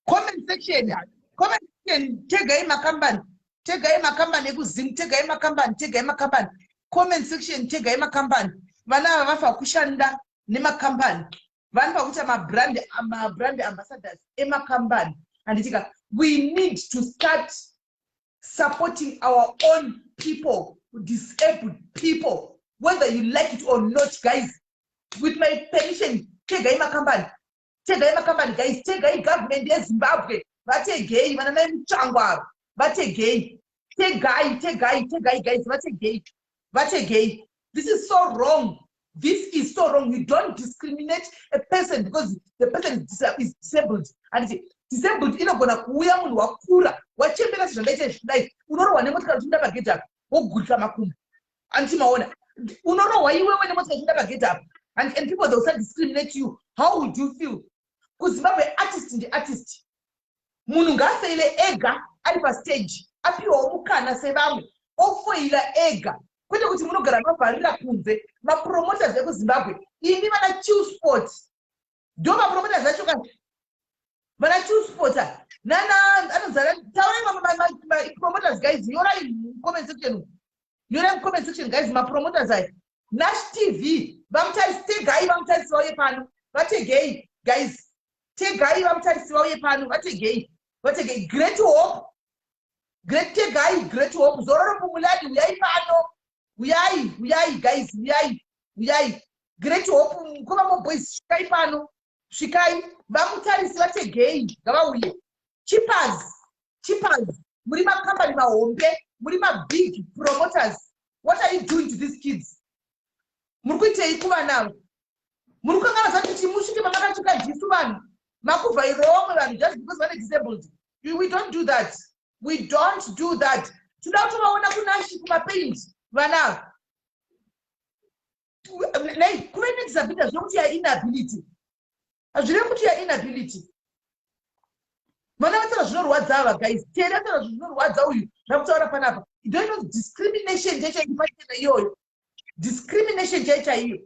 comment section tegai makambani ekuzimu tegai makambani comment section tegai makambani vana ava vafa kushanda nemakambani vanhu vakuita mabrand ambassadors emakambani anditika we need to start supporting our own people, disabled people, whether you like it or not, guys. With my permission, tegai makambani guys, tegai government ya Zimbabwe vategei vana mai muchangwa vategei tegai guys vategei. This is so wrong. This is so wrong. You don't discriminate a person because the person is disabled. And disabled inogona kuuya munhu wakura wachembera zvingaita zvidai unorohwa nemotikari uchinda pagate up wogurika makumbo anti maona unorohwa iwewe nemotikari uchinda pagate up and people they will start discriminate you. How would you feel? Kuzimbabwe artist ndi artist munhu ngaaseyile ega ari pastage apiwawo mukana sevamwe ofoila ega kwete kuti munogara mabharira kunze mapromoters ekuzimbabwe ini vana chill sport ndo mapromoters acho kani vana chill sport nana anozara taurai promoters guys yorai comment section guys mapromoters aya Nash TV vamutarise tegai vamutarise vauye pano vategei guys tegai vamutarise vauye pano vategei great hope great hope zororo pumulani uyai pano uyai guys uyai great hope mkoma mo boys shikai pano shikai vamutarise vategei ngavauye chippers muri makambani mahombe muri big promoters. What are you doing to these kids? Muri kuitei kuvana muri kukangana kuti musvike pamakasvika jesu vanhu makuvhaira vamwe vanhu just because vane disabled. We don't do that. Toda kutovaona kunashi kumapaint vana kuva nedisability hazvina kuti yainability hazvirevi kuti yainability. Vana vatara zvinorwadza ava guys teri atara zvinorwadza uyu zvakutaura panapa. You don't know discrimination chaichaipaitena iyoyo discrimination chaichaiyo.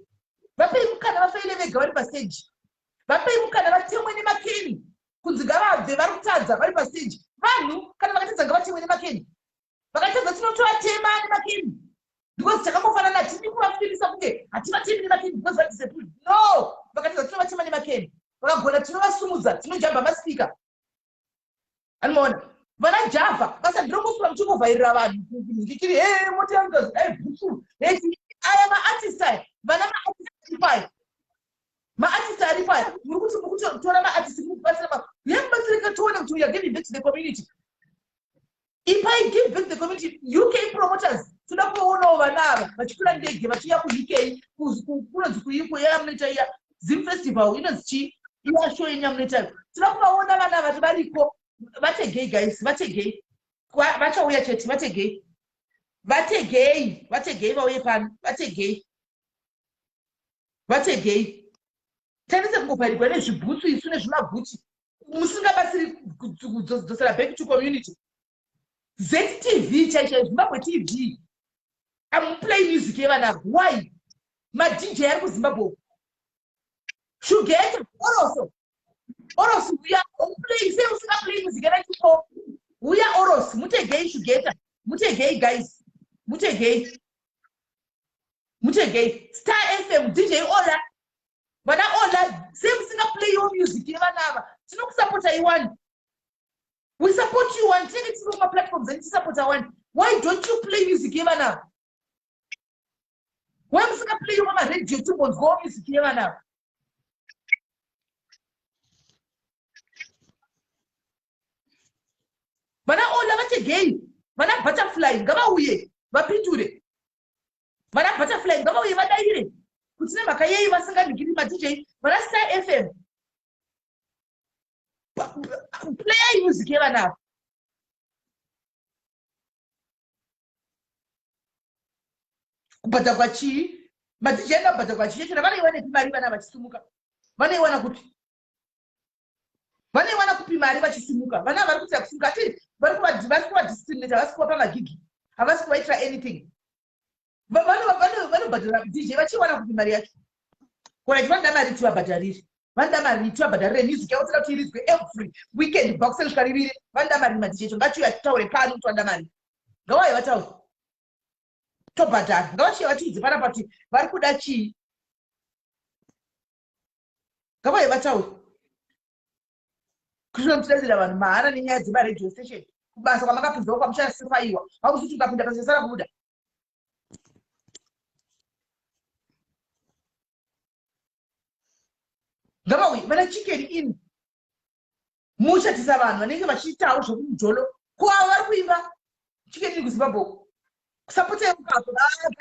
Vapei mukana vafaile vega vari pastage vapei mukana vatemwe nemakeni kunzi ngavabve vari kutadza vari pastage. Vanhu kana vakatadza ngavatemwe nemakeni vakatadza tinotovatema nemakeni because takambofanana tiri kuvafirisa kunge hativatemi nemakeni because vari disabled. No, vakatadza tinovatema nemakeni vakagona tinovasumudza tinojamba maspika anoona vana Java basa ndinokusura muchikovhairira vanhu ndichiri moti yangu bhuku aya maartist aya vana maartist ari paya muri kutora maartist mukubatsira yamubatsirika toona kuti we are giving back to the community. If I give back the community, UK promoters toda kuonawo vana ava vachikura ndege vachiuya kuUK kunonzi kuyamuneta iya Zim Festival inonzi chi iya show yenyamuneta toda kuvaona vana vati variko vategei guys vategei vachauya chete vategei vauye pano vategei tanise kungobharirwa nezvibhutsu isu nezvimabhuti musingabatsiri kudzosera back to community. ZTV chaicha Zimbabwe TV amuplay music yevana why ma DJ ari kuZimbabwe Shugeta Oros uya play say usinga play music yana Chipo uya Oros mutegei Shugeta mutegei guys mutegei Star FM DJ Ola vana Ola say usinga play your music yevana ava tinokusupporta iwani. We support you and take it to my platforms and support our one. Why don't you play music even now? Why must I play you on my radio to go music even now? Mana all of it again. Mana butterfly, gaba uye, bapinture. Mana butterfly, gaba uye, vadaire. Kutsine makaye vasanga nikiri ma DJ. Mana Star FM. Play music even now. Badagwachi, Matijana Badagwachi, and I want to marry Vana Sumuka. Vana wana kuti. Vana wana kupi marry Sumuka. Vana Varuka Sukati, Varuka discriminate, Vasco Gigi. Havas quite try anything. But Vana DJ, what you want to be married? When I want to marry to a battery. Vandamari to a music out every weekend boxers carry Vandamari meditation, but you are towing Kanu to Andamari. Go away, what else? Topata, go she what is Parapati, Barkudachi. Go away, what else? Kushum says that man and he has the marriage station. Basamaka is over, just to you. How was it up in the Pasara Buddha? Gabawi, when a chicken in Musha Tisavan, when they give a shit out of Jolo, Kuala Weaver, chicken in Zimbabwe. Support him,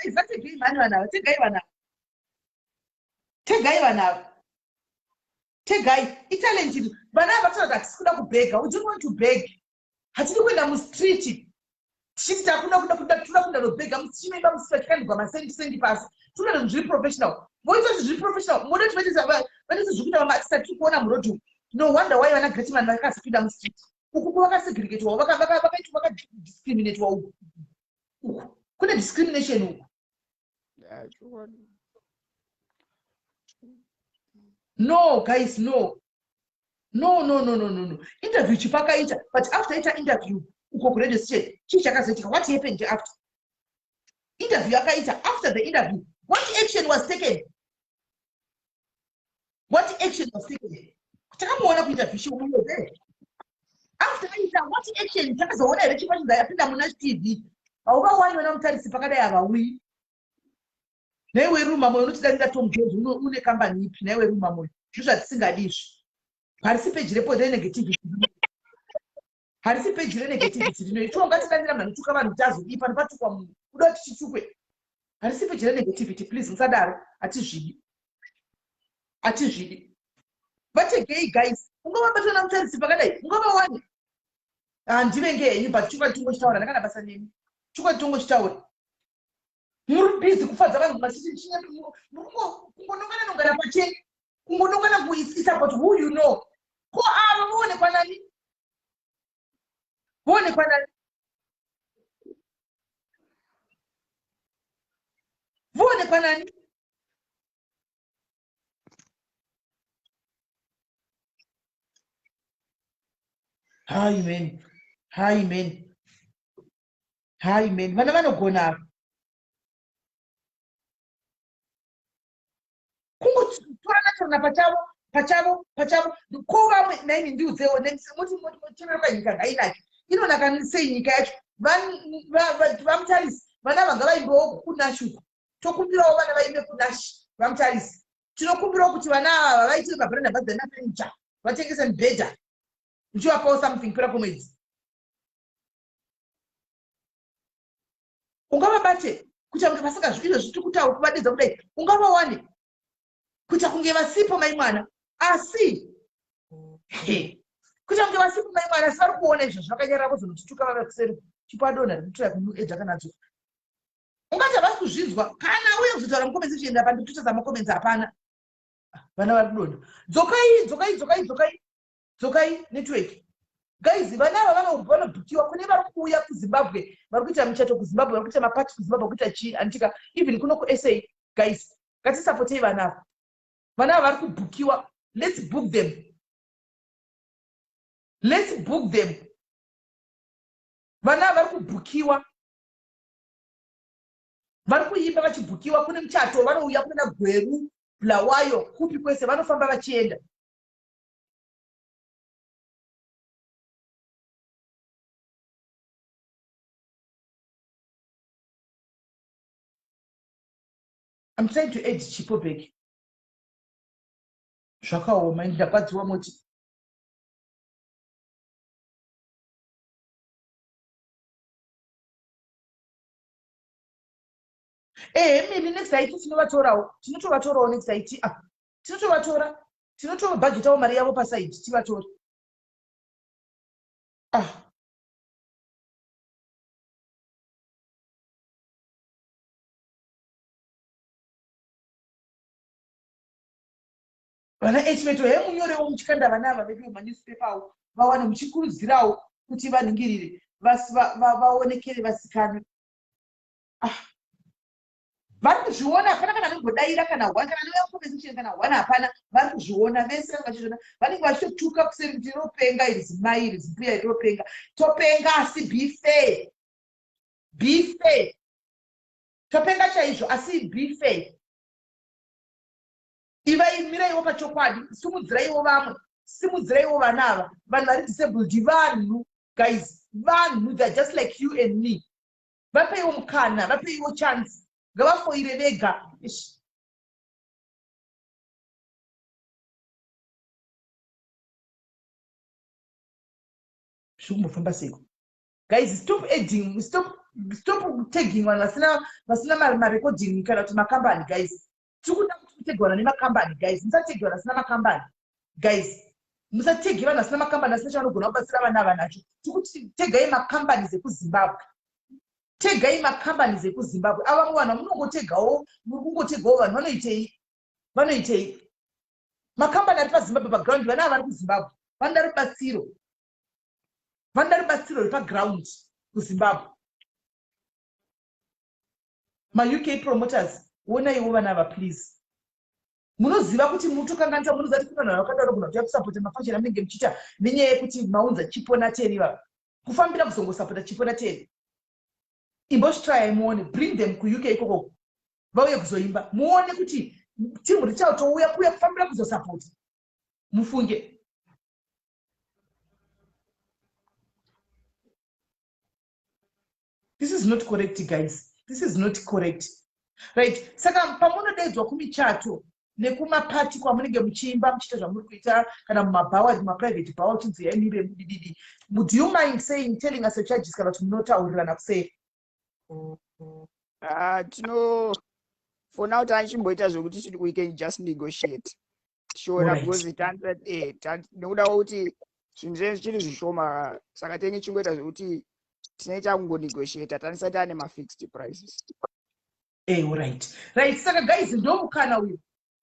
exactly, Manuana, take Gaiva. Take guy, Italian, but I never that school of beg. I would want to beg. Had you when I was treated? She's talking about that beg. I'm seeing them second, but my 70 pass. Two professional. What is professional? What is when is a start to go on road? No wonder why you're not getting my cast down the street. Who segregate or discriminate? Could a discrimination? No, guys, no. Interview Chipaka, but after interview, what happened after? Interview after the interview. What action was taken? What action was taken? After what action? Because what I reach was that I'm on TV. Over one when I'm telling Sipaka, we never room a moment that Tom Jones, no company, never room a moment. You should sing a dish. Participate report negativity. Participate negativity. You don't get to come and jazz if I'm about to come. Don't you? Participate negativity, please. Sadar, Atishi. But again, guys, Ungo better than tell Sipagade. Ungo one. And even gay, but you got too much tower. I got a person name. You got too much tower. You're busy to find around my situation. It's about who you know. Who are one equality? One equality. One equality. Hi, man. Manamano go now. Kungo Turana Pachao, pachavo ko vamwe naini ndiudzewo mutimero kanyika ngainaki inonaka sei nyika yacho vamutarisi vana vanga vaimbewo kunashuku tokumbirawo vana vaimbe kunashi vamutarisi tinokumbirawo kuti vana ava vaite mabhuranda bhadzana furniture vatengese mibhedha uchivapawo something pera kwemwedzi ungavabate kuita kunge pasaka zviro zvitiri kutaura kubadidza kudai ungavawane kuita kunge vasipo mai mwana asi kuita kunge vasipo mai mwana asi vari kuona izvo zvakanyarara kuzonotutuka vava kuseri chipadona rinotora kuedza kana dzo ungati havasi kuzvinzwa kana uye kuzotaura mukomenzi uchienda pandituta dzamakomenzi hapana vana vari kudonha dzokai network guys vana ava vanobhukiwa kune vari kuuya kuzimbabwe vari kuita michato kuzimbabwe vari kuita mapati kuzimbabwe kuita chii anditika even kuno kusa guys ngatisapotei vana ava vana ava vari kubhukiwa let's book them vana ava vari kubhukiwa vari kuimba vachibhukiwa kune muchato vanouya kuna Gweru Bulawayo kupi kwese vanofamba vachienda I'm trying to add Chipo back. Zvakaoma ndakwadziwa moti. Mimi next night tinotovatorawo next night. Tinotobhajetawo mari yavo paside tivatora. Vana echimeto hemunyorewo muchikanda vana ava vedu manewspaper avo vawane muchikurudzirawo kuti vanhingirire vaonekere vasikane vari kuzviona hapana kana anongodaira kana hwana kana nevakomezisheni kana hwana hapana vari kuzviona vese vachizviona vanenge vachitotuka kuseri kuti ropenga iri zimai iri zimbuya iri ropenga topenga asi be fair topenga chaizvo asi be fair ivaimiraiwo pachokwadi simudziraiwo vamwe simudziraiwo vana ava vanhu vari disabled vanhu guys vanhu they're just like you and me vapeiwo mukana vapeiwo chance ngavafoire vega zvikumbofamba seko guys stop adding stop tagging vanhu vasina marecording kana kuti makambani guys tikuda kutegwana nemakambani guys musategwa vasina makambani guys musategi vanhu vasina makambani asina chavanogona kubatsira vana vanacho tikuti tegai makambani dzekuzimbabwe tegai makambani dzekuzimbabwe ava muvanhu munongotegawo munongotegawo vanhu vanoitei makambani ari pazimbabwe paground vana vari kuzimbabwe vanoda rubatsiro repaground kuzimbabwe mauk promoters onaiwo vana ava please munoziva kuti mutokanganisa munoziva kuti vanhu vakadaro kuna kuti yakusapota mafasheni amunenge muchiita nenyaya yekuti maunza Chipo naTerry vava kufambira kuzongosapota Chipo naTerry imbosvitrai muone bring them kuuk ikoko vauye kuzoimba muone kuti timu richatouya kufambira kuzosapota mufunge this is not correct guys this is not correct right saka pamunodaidzwa kumichato nekumapati kwamunenge muchiimba muchiita zvamuri kuita kana mumabhawa mumaprivate bhawa uchinzi yaimire mudididi do you mind saying telling us charges kana kuti munotaurirana kusei
for now tanchimboita zvokuti we can just negotiate sure because nekuda kwekuti zvinhu zvenyu chiri zvishoma saka tenge chingoita zvokuti tinoita kungonegotiata tanisati ane mafixed prices
right saka guys ndo mukana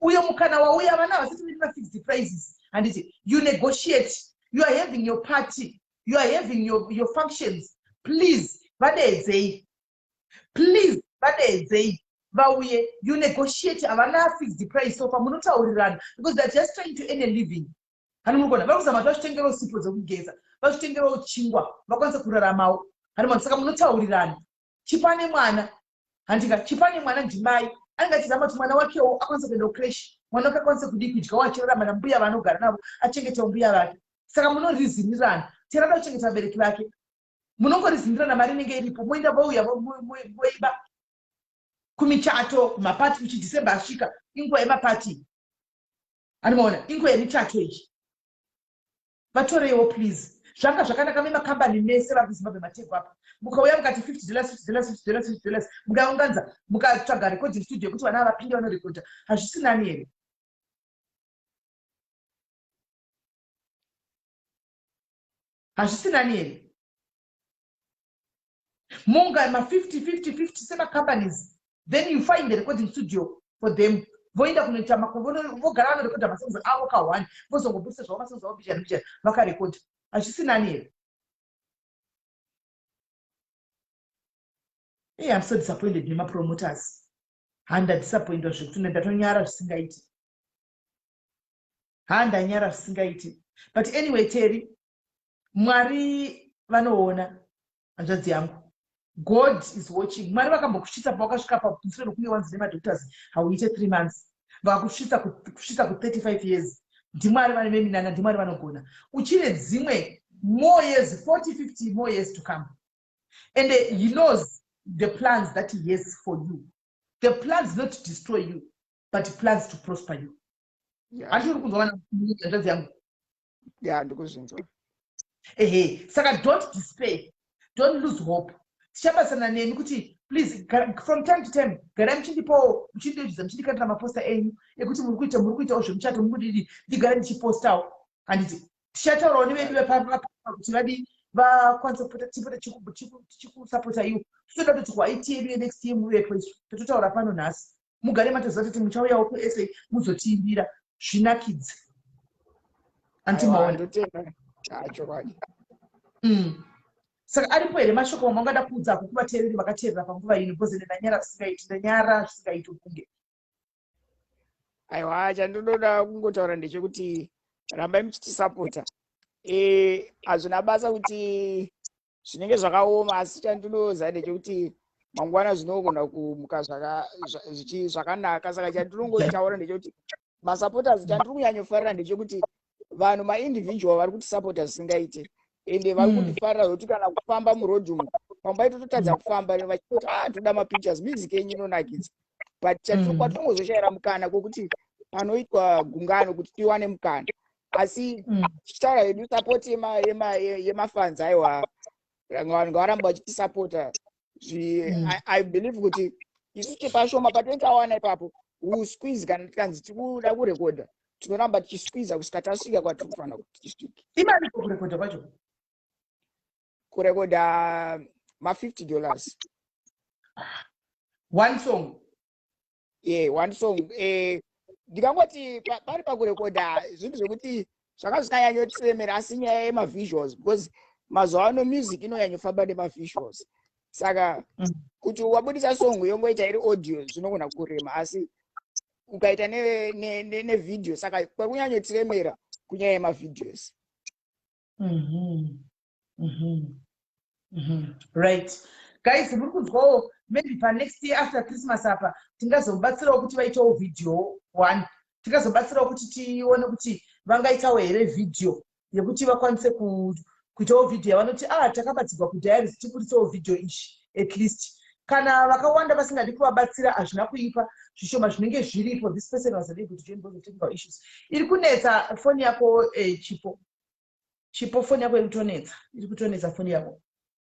uyo mukana wauya vana vasati vina fixed prices handiti you negotiate you are having your party you are having your functions please vadedzei vauye you negotiate havana fixed price so pamunotaurirana because they're just trying to earn a living hani murikona vakuzama vachitengerawo sipo dzekugeza vachitengerawo chingwa vakwanisa kuraramawo hani mwana saka munotaurirana chipane mwana handika chipane mwana ndimai anenge achizama kuti mwana wakewo akwanisa kuenda kucreshi mwana akakwanisa kudi kudya wachirarama nambuya vanogara navo achengeta mbuya vake. Saka munorizinirana tirada kuchengeta vabereki vake, munongorizinirana mari inenge iripo, moenda vouya voiba kumichato kumapati kuchi December asvika inguva yemapati, anomaona inguva yemichato ichi. Vatoreiwo please. Zvanga zvakanaka memakambani mese vakuZimbabwe Muchegwa apa. Mukauya mukati $50, mukaunganza mukatsvaga recording studio kuti vana vapinde vanorekodha. Hazvisi nani here? Hazvisi nani here? Munga ma 50 sema companies. Then you find the recording studio for them. Voenda kunoita makombono vogara vanorekodha masongs avo ka1 vozongobudisa zvavo masongs avo bichana vakarekodha. Hazvisi nani here? Hey, I'm so disappointed in my promoters. Handa disappointed zvekuti ndatonyara zvisingaiti. Handa nyara zvisingaiti. But anyway, Terry, Mwari vanoona hanzvadzi yangu. God is watching. Mwari vakambokusvitsa pawakasvika pamusoro nokunge wanzi nemadoctors hauite 3 months. Vakusvitsa ku 35 years. Ndimwari vane meminana, ndimwari vanogona. Uchine dzimwe more years, 40, 50 more years to come. And he knows the plans that he has for you. The plans not to destroy you, but plans to prosper you.
Yeah,
Saka don't despair. Don't lose hope. Tichapasana nemi kuti please from time to time gara mchindipo mchindidza mchindikandira maposta enyu ekuti muri kuita zvemuchato mudidi ndigara ndichipostawo handiti tichataurawo nevedu vepapa kuti vadi vakwanisa kupota tichikusapota iwo tinoda kuti kwaiti yedu yenext year muvepo isu tototaura pano nhasi mugare matoziva kuti muchauyawo kuSA muzotiimbira zvinakidze antimaona. Saka aripo here mashoko amangada kuudza kuvateereri vakateerera panguva ino because ndanyara zvisingaiti kunge.
Aiwa, chandinoda kungotaura ndechekuti rambai muchitisapota. Hazvina basa kuti zvinenge zvakaoma, asi chandinoza ndechekuti mangwana zvinogona kumuka zvakanaka. Saka chandinongotaura ndechekuti masupporters chandiri kunyanyofarira ndechekuti vanhu maindividual vari kutisapota zvisingaite. Ende vari kutifarira zvokuti kana kufamba murodhi umu pambai tototadza kufamba vachiti toda mapictures, music yenyu inonakidza. But kwatinongozoshaira mukana kwokuti panoitwa gungano kuti tiwane mukana. Asi tichitaura hedu support yemafans aiwa vanhu ngavaramba vachitisapota. I believe kuti isu tipashoma patingawana ipapo squeeze kana tikanzi tikuda kurekodha tinoramba tichisqueeza kusvika tasvika kwatiri kufanira kuti tisvike.
Imani kurekodha kwacho
kurekodha $50
one song.
One song. Ndikangoti pari pakurekodha zvinhu zvekuti zvanga zvikanyanyotiremera asi nyaya yemavisuals because mazuva ano music inonyanyofamba nemavisuals. Saka kuti wabudisa song yongoita iri audio zvinogona kurema, asi ukaita nevideo saka kwakunyanyotiremera kunyaya yemavideos.
Right. Guys, muri kunzwawo maybe next year after Christmas apa tingazobatsirawo kuti vaitewo video 1. Tingazobatsirawo kuti tione kuti vangaitawo here video yekuti vakwanise kuitawo video yavanoti takabatsirwa kudiaries tikurisawo video ishi at least. Kana vakawanda vasingadi kuvabatsira hazvina kuipa, zvishoma zvinenge zviripo. This person was able to join both the technical issues. Iri kunetsa phone yako Chipo phone yako iri kutonetsa phone yako.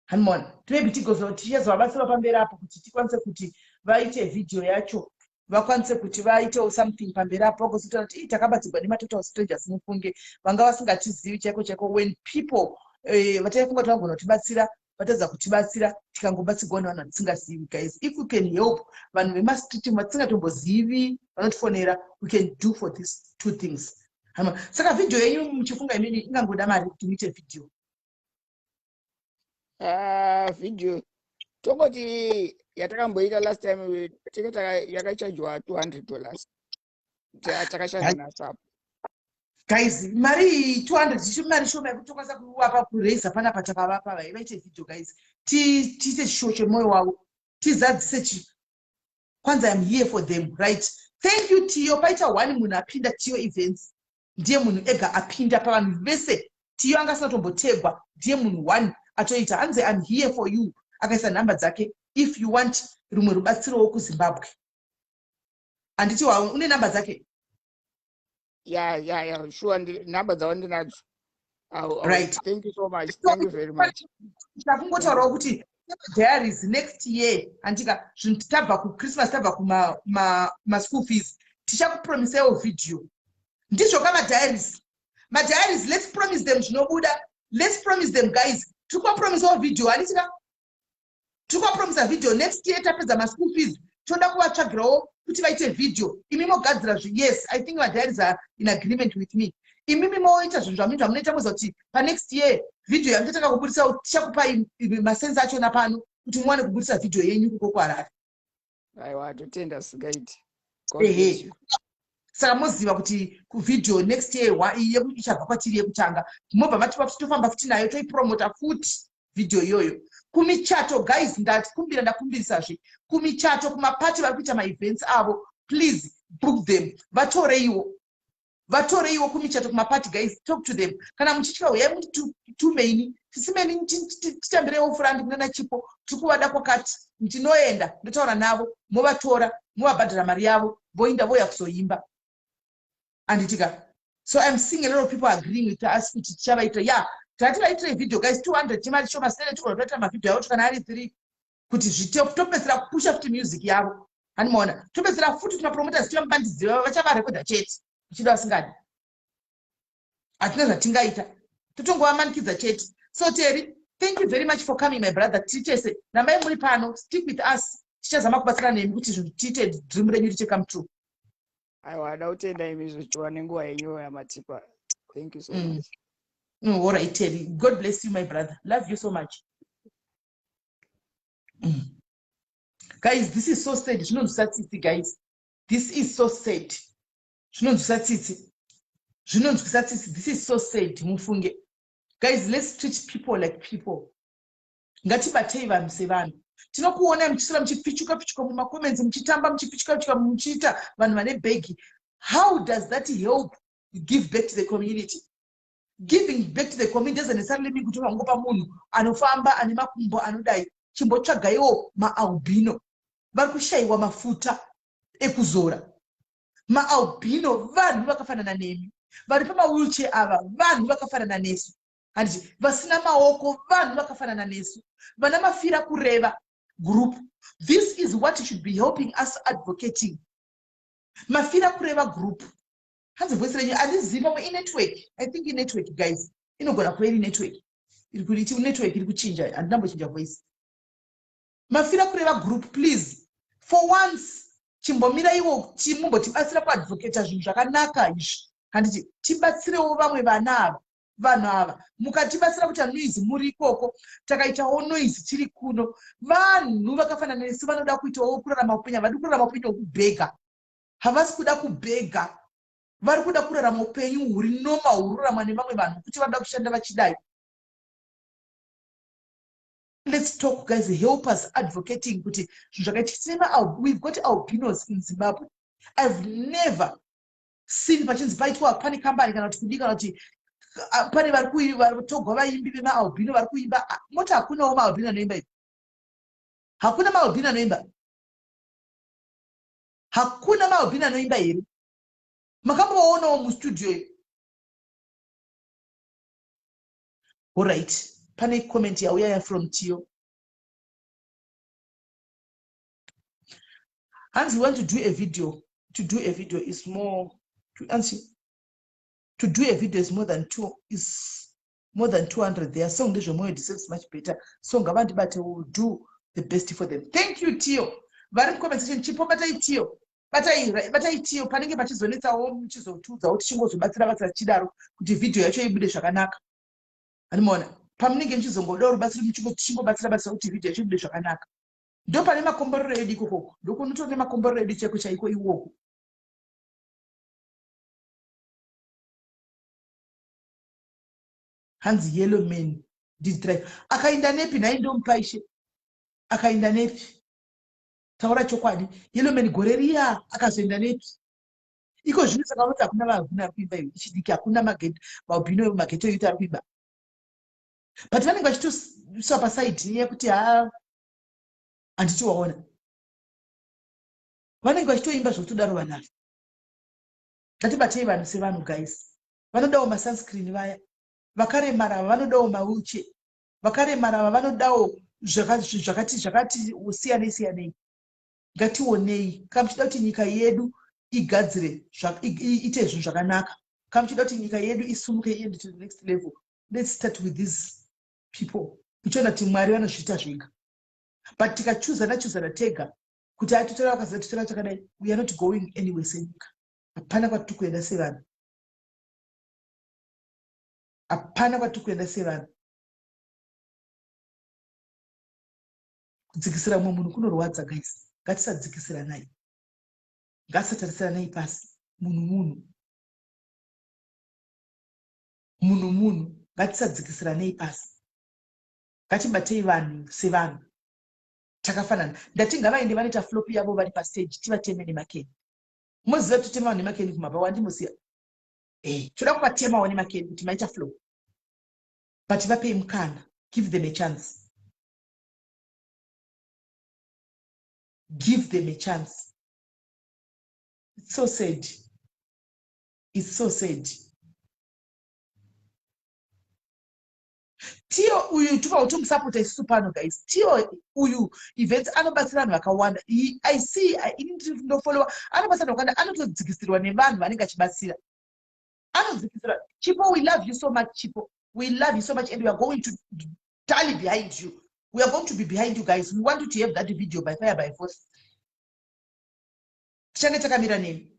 Hanmon, maybe tichazovabatsira pamberi apo kuti tikwanise kuti vaite video yacho, vakwanise kuti vaite something pamberi apo vagozotaura kuti takabatsirwa nematotal strangers mufunge vanga vasingatizivi chaiko when people vataifunga kuti vagona kutibatsira vatadza kutibatsira tikangobatsirwa nevanhu vatisingazivi. Guys, if we can help vanhu vemastreet vatisingatombozivi vanotifonera, we can do for these two things. Saka video yenyu muchifunga inini ingangoda mari kuti muite video.
Video tongoti yatakamboita last time yakachajwa $200 takashanda nasapo.
Guys, mari 200 zvishi mari shoma yekuti tokwanisa kuwapa kuraise pana patakavapa vaite video. Guys, tiite chishowo chemoyo wavo, tizadzise kwanza I'm here for them, right? Thank you Tiyo. Paita one munhu apinda Tiyo events. Ndiye munhu ega apinda pavanhu vese. Tiyo angasatombotegwa. Ndiye munhu one atoita. Hanzi I'm here for you. Akaisa nhamba dzake. If you want rumwe rubatsiro kuZimbabwe. Anditi une nhamba dzake?
Yeah, sure. Nhamba dzawo ndinadzo.
Right.
Thank you so much. Thank you very much.
Takungotaurawo kuti diaries next year andika zvinhu tabva kuChristmas tabva kuma school fees tichakupromisewo video ndizvo diaries. Diaries, let's promise them zvinobuda. Let's promise them guys tikuvapromisewo video hanitika tikuvapromisa video next year tapedza ma-school fees toda kuvatsvagirawo kuti vaite video imi mogadzira yes I think diaries are in agreement with me. Imimi moita zvinhu zvamunoita muza kuti next year video yamutotaka kubudisa tichakupai masenza achona pano kuti muwane kubudisa video yenyu kuko kuHarare.
Aiwa totenda sigaiti.
Saka moziva kuti kuvideo next year ichabva kwatiri yekutanga mobva matipa tofamba futi nayo toipromota futi video iyoyo. Kumichato guys ndakumbirisazve kumichato kumapati vari kuita ma-events avo please book them. Vatoreiwo kumichato kumapati guys, talk to them. Kana muchityika uyai muti tumeini tisimeni titambirewo furandi kunana Chipo tikuvada kwakati ndinoenda ndotaura navo movatora movabhadhara mari yavo voinda voya kuzoimba anditika. So I'm seeing a lot of people agreeing with us kuti tichavaita tativaitire video guys 200 chimari shoma sele toita mavideo yavo kana ari 3 kuti topedzera kupusha futi music yavo handimaona topedzera futi timapromoters tivambandizi vachavarekodha chete uchida vasingadi hatina zvatingaita totongowamanikidza chete. So Terry, thank you very much for coming my brother. Tichese namai muri pano, stick with us. Tichazama kubatsira nemi kuti zvinhu tiite dream renyu richecome true.
Aiwa ndautenda imi zvichiwa nenguva yenyu yaMatipa. Thank you so much.
All right Terry, God bless you my brother, love you so much. Guys, this is so sad. Zvinonzwisa tsitsi guys, this is so sad. Zvinonzwisa tsitsi, this is so sad. Mufunge guys, let's treat people like people. Ngatibatei vanhu sevanhu. Tinokuona muchisira muchipichuka mumacomments muchitamba muchipichuka muchiita vanhu vane begi. How does that help give back to the community? Giving back to the community doesn't necessarily mean kuti wangopa munhu anofamba ane makumbo anodai. Chimbotsvagaiwo maalbino vari kushayiwa mafuta ekuzora. Maalbino vanhu vakafanana nemi, vari pamawheelchair ava vanhu vakafanana nesu, handiti vasina maoko vanhu vakafanana nesu, vana mafira kureva group. This is what should be helping us advocating. Mafira kureva group. Hanzi voice renyu andiziva network. I think in network guys inogona kuva network iri kuti network iri kuchinja andinambochinja voice. Mafira kureva group please for once chimbomira iwo chimumbotibatsira kuadvocata zvinhu zvakanaka izvi, handiti tibatsirewo vamwe vanhu ava mukatibatsira kuti noise muri ikoko takaitawo noise tiri kuno. Vanhu vakafanana nesu vanoda kuitawo kurarama upenyu, havadi kurarama upenyu hwekubhega, havasi kuda kubhega, vari kuda kurarama upenyu huri normal huroramwa nevamwe vanhu kuti vanoda kushanda vachidai. Let's talk guys, help us advocating kuti we've got albinos in Zimbabwe. I've never seen pachinzi paitwa pane kambani kana kuti kudii kana kuti pane varikutogwa vaimbi vemaalbino vari kuimba. Moti hakunawo maalbino anoimba ivi? Hakuna maalbino anoimba? Hakuna maalbino anoimba here? Makamboonawo mustudio iyi? All right. Pane comment yauya from Tio. And we want to do a video. To do a video is more to answer. To do a video is more than 200. Their song deserves much better. So Gavandi will do the best for them. Thank you, Tio. Very comment section. Chipo batai Tio. Batai Tio. Panenge pachizonetsa home chizotuza kuti chingozobatsira chidaro kuti video yacho ibude zvakanaka. Animona. Pamunenge muchizongoda rubatsiro muchingobatsira kuti video yacho ibude zvakanaka. Ndo pane makomborero edu ikoko. Ndoko notone makomborero edu cheko chaiko iwoko. Hanzi yellow man did drive. Akainda nepi naye ndomupaishe. Akainda nepi. taura chokwadi. Yellow man gore riya akazoenda nepi iko zvino saka kuti hakuna vahuna ari kuimba iwe ichidiki hakuna maubhino mageto yuti ari kuimba but vanenge vachitoswa pasaidi yekuti handiti waona vanenge vachitoimba zvokutodaro vanavo. Ngatibatei vanhu sevanhu guys. Vanodawo masunscreen vaya, vakaremara vanodawo mawheelchair, vakaremara vanodawo zvakati usiyanei siyanei. Ngationei kana muchida kuti nyika yedu igadzire ite zvinhu zvakanaka, kana muchida kuti nyika yedu isumuke iende to the next level, let's start with these people. Muchiona kuti Mwari vanozviita zvega, but tikachuzana tega kuti atotora vakazatotora chakadai, we are not going anywhere senyika. Hapana kwatiri kuenda sevanhu, hapana kwatiri kuenda sevanhu. Kudzikisira mumwe munhu kunorwadza guys. Ngatisadzikisiranai, ngatisatarisanai pasi. Munhu ngatisadzikisiranei pasi. Ngatibatei vanhu sevanhu takafanana. Ndati ngavaende vanoita flop yavo vari pastage tivateme nemakeni. Muziva tutema nemakeni kumaba wandimoziya. Toda kuvatemawo nemakeni kuti maita flop. But vapei mukana. Give them a chance. Give them a chance. It's so sad. It's so sad. Tio uyu tukautomusapota isusu pano guys. Tio uyu events anobatsira vanhu vakawanda. I see ndofollowa anobatsira vanhu vakawanda, anotodzikisirwa nevanhu vanenge achibatsira. Anodzikisirwa. Chipo, we love you so much Chipo. We love you so much and we are going to tally behind you. We are going to be behind you guys. We want you to have that video by fire by force. Change takamira nemi.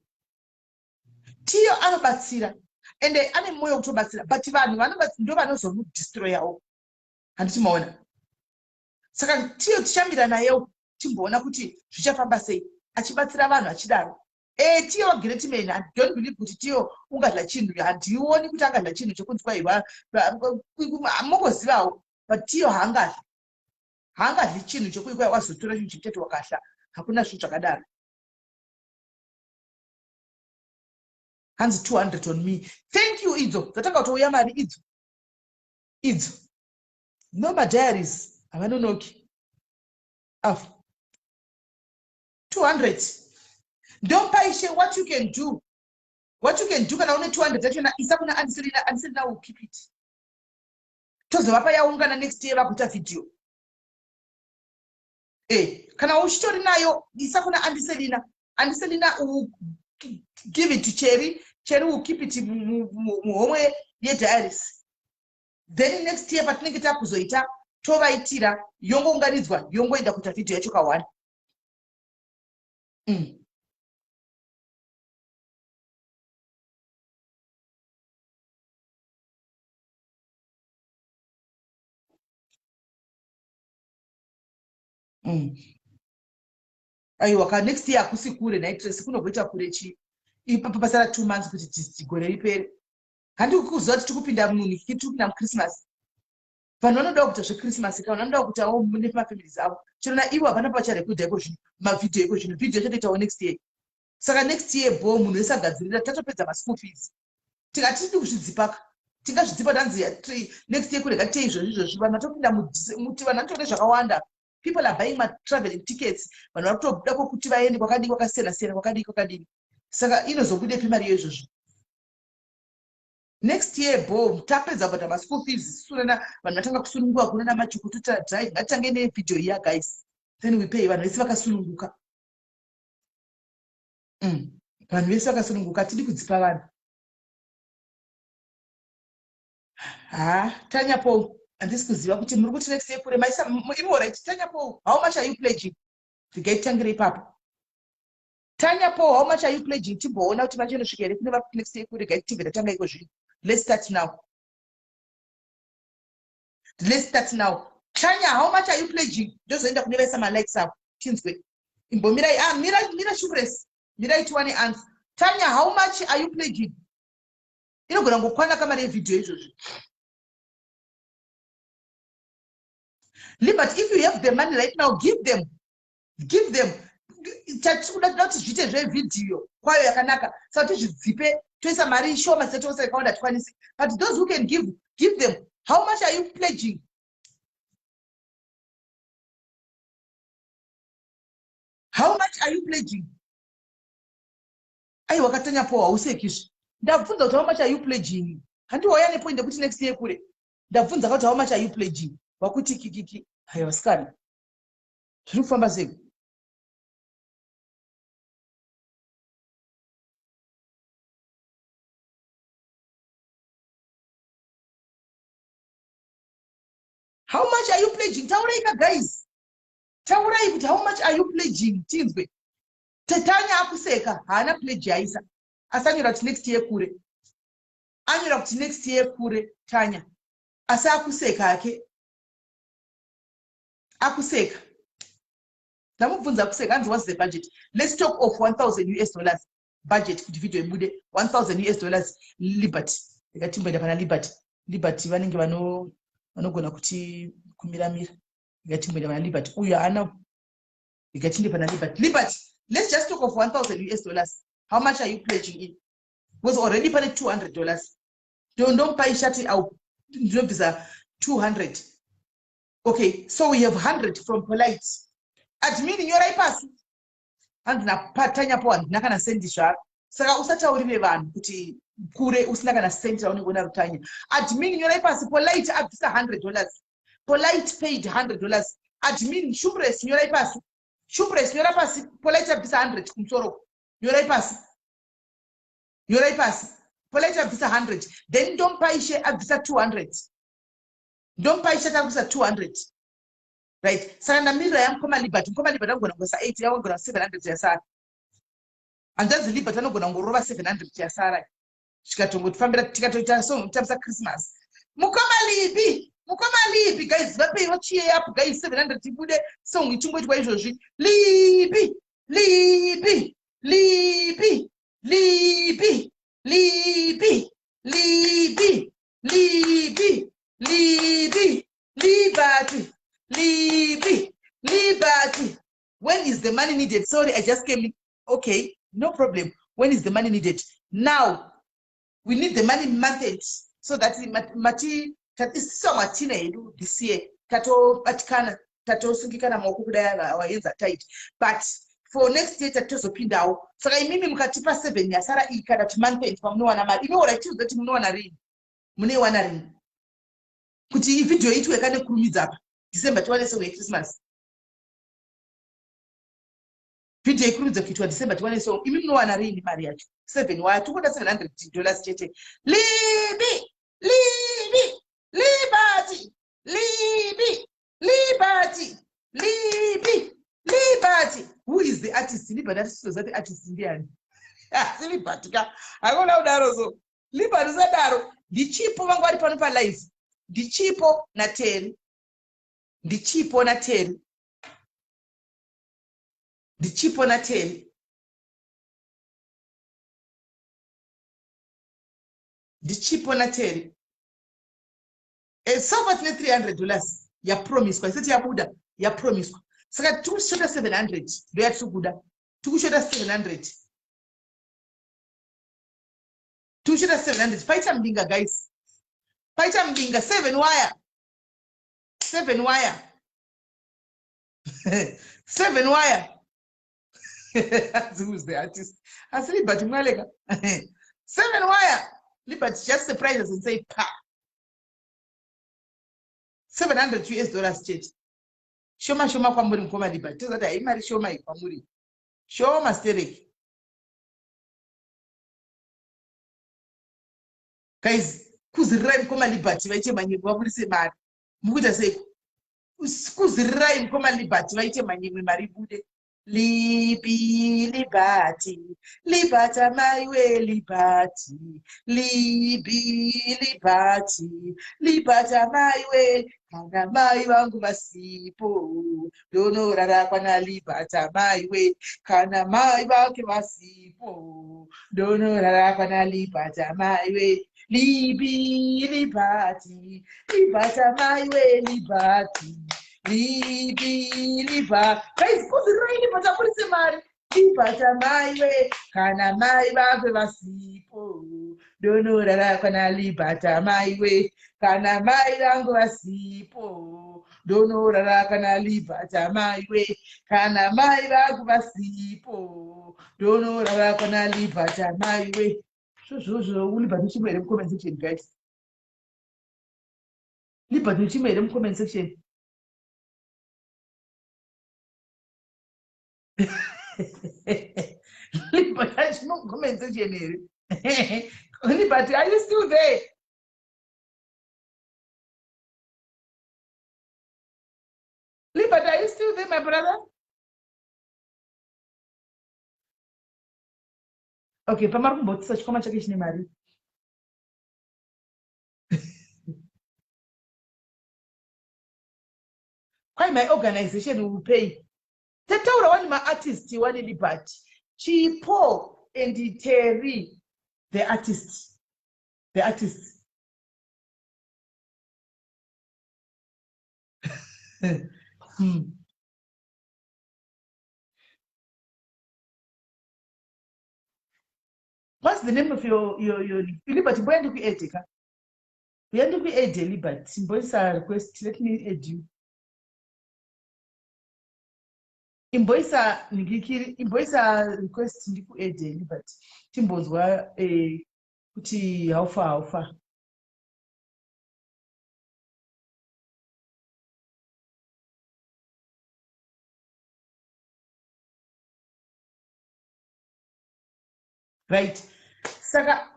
Tio anobatsira. And ane moyo kutobatsira. But vanhu vanobatsira ndo vanozomudestroy yawo. Handiti maona. Saka Tio tichamira naye timboona kuti zvichafamba sei. Achibatsira vanhu achidaro. Tio great man. I don't believe kuti Tio ungadla chinhu. Handioni kuti angadla chinhu chokunzi kwaiwa. Amungozivawo. But Tio haangadli. Haangadli chinhu chokuikwa wazotora chinhu chitete wakahla. Hakuna zvinhu zvakadaro. Hands 200 on me. Thank you, Idzo. Zatanga kutouya mari Idzo. Idzo. No my diaries. Avanonoki. 200. Don't pay what you can do. What you can do kana une 200 zachona isa kuna Anselina will keep it. Tozovapa yaungana next year vakuita video. Kana uchitori nayo isa kuna Anselina will give it to Cherry will keep it muhomwe yediaries. Then next year patinenge takuzoita tovaitira yongounganidzwa yongoenda kuita video yacho kawanda. Aiwa ka next year akusi kure night dress kunogoita kure chi ipapo pasara 2 months kuti gore ripere. Handi kukuziva kuti tikupinda munhu tikupinda muChristmas. Vanhu vanoda kuita zveChristmas kana vanoda kuitawo mune mafamilies avo. Chirona ivo hapana pacharekudha iko zvino mavideo iko zvino video chatoitawo next year. Saka next year munhu wese agadzirira tatopedza maschool fees. Tikatidi kuzvidzipaka. Tingazvidzipa danzi next year kurega tei izvozvo vanhu vatopinda muti vanhu vanotore zvakawanda. People are buying my traveling tickets. Vanhu vatoda kuti vaende kwakadii kwakasiyana kwakadii. Saka inozobude pimari izvozvo. Next year tapedza kubata maschool fees sunana vanhu vatanga kusununguka kunana machukututa drive ngatitange nevideo iya guys. Then we pay vanhu vese vakasununguka. Vanhu vese vakasununguka tidi kudzipa vanhu. Tanyapo handisi kuziva kuti muri kuti next year kure maisa right. Tanyapo, how much are you pledging? Tigaitangire ipapo. Tanyapo, how much are you pledging? Timboona kuti machinosvika here kune next year kure gaitivira tanga iko zvino. Let's start now. Tanya, how much are you pledging? Ndozoenda kune vesa likes up. Tinzwe. Imbomirai mira shufres. Mirai tuwane answer. Tanya, how much are you pledging? Inogona ngokwana kama video izvozvo. But if you have the money right now, give them. chatikuda kuti zviite zvevidhiyo kwayo yakanaka saka tizvidzipe toisa mari shoma setosa ikaunda tikwanisi but those who can give them. How much are you pledging? How much are you pledging? Ai wakatanya po hausekizvi ndabvunza kuti how much are you pledging handiwaya nepoint yekuti next year kure ndabvunza kuti how much are you pledging wakuti kikiki haiwa sikana zviri kufamba sei. How much are you pledging? Tauraika guys. Taurai kuti how much are you pledging? Tinzwe. Tetanya akuseka haana pledge yaisa. Asanyura kuti next year kure. Anyura kuti next year kure Tanya. Asa akuseka ake. Akuseka. Ndamubvunza akuseka hanzi what's the budget? Let's talk of $1,000 budget kuti video ibude $1,000 Liberty. Ndikatimboenda pana Liberty. Liberty vanenge vanogona kuti kumiramira. Ndikatimboenda pana Liberty. Uyo ana ndikatinde pana Liberty. Liberty, let's just talk of $1,000. How much are you pledging in? Was already paid $200. Don't buy shati au ndinobvisa 200. Okay, so we have 100 from Polite. Admin nyorai pasi. Handina patanya po handina kana sendi zvaro. Saka usataurire vanhu kuti kure usina kana sendi raunogona rutanya. Admin nyorai pasi Polite abvisa $100. Polite paid $100. Admin Shumres nyorai pasi. Shumres nyorai pasi Polite abvisa 100 kumsoro. Nyorai pasi. Nyorai pasi. Polite abvisa 100. Then don't buy share abvisa 200. Don't buy share abvisa 200. Right? Saka ndamira yamkoma Liberty anogona kugosa 8 yawongona 700 yasara. Andanzi Liberty anogona ngorova 700 yasara. Tikatongotfambira tikatoita so tabisa Christmas. Mukoma lipi guys vapewa cheer up guys 700 ibude song ichingotwa izvozvi. Lipi Liberty. When is the money needed? Sorry, I just came in. Okay, no problem. When is the money needed? Now, we need the money month so that mati is so much this year. Tato patikana, tato sungikana mokukudaya wayenza tight. But for next year, tato sopindao. So I mean, mukatipa 7 yasara ikada to month from no one amari. You know what I choose that no one are Mune one are in. Kuti video itu ekane kurumidza December 20 Christmas. Video ikurumidza kuitwa December 20 so imi mnowana rini mari yacho 7 waya tukoda $700 chete. Liberty. Who is the artist? Liberty so that artist ndiani? Ah, Liberty ka. Akona udaro so. Liberty zadaro. Di Chipo vangu ari pano pa live. Di Chipo na Terry. Di Chipo na Terry. Di Chipo na Terry. Di Chipo na Terry. So much $300. Ya promise kwa sisi ya buda ya promise. Saka tukushota 700. Ndo ya tukuda. Tukushota 700. Tukushota 700. Paita mbinga guys. Paita mbinga 7 wire. 7 wire. 7 wire. Who's the artist? I said, but Malega. 7 wire. Liberty just surprise us and say, pa. $700 church. Shoma kwa mburi mkoma Liberty. Tell that I marry Shoma kwa mburi. Shoma stereki. Guys, kuzirai mkoma Liberty vaite manyimwe wabudise mari. Mukuita sei? Kuzirai mkoma Liberty vaite manyimwe mari bude. Liberty. Liberty my way Liberty. Liberty my way. Kana mai vangu vasipo. Dono rara kwana Liberty my way. Kana mai vangu vasipo. Dono rara kwana Liberty my way. Liberty my way Liberty. lipa. Guys, kuzirai lipa taburitse mari. Lipa tamaiwe kana mai vakwe vasipo. Donorara kana lipa tamaiwe kana mai vangu vasipo. Donorara kana lipa tamaiwe kana mai vangu vasipo. Donorara kana lipa tamaiwe. So, ulipa tuchimere mu comment section, guys. Lipa tuchimere mu comment section. Lipa tuchimere mu comment section here. Lipa, are you still there? Lipa, are you still there, my brother? Okay, pamara kumbotisa chikoma chake chine mari. Why my organization will pay? Tataura one my artist one Liberty. Chipo and Terry, the artist. The artist. What's the name of your Liberty? Where do we edit? Where do we edit Liberty? Boys are request. Let me edit you. Imboisa request ndiku edit Liberty. Timbozwa kuti how far. Right. Saka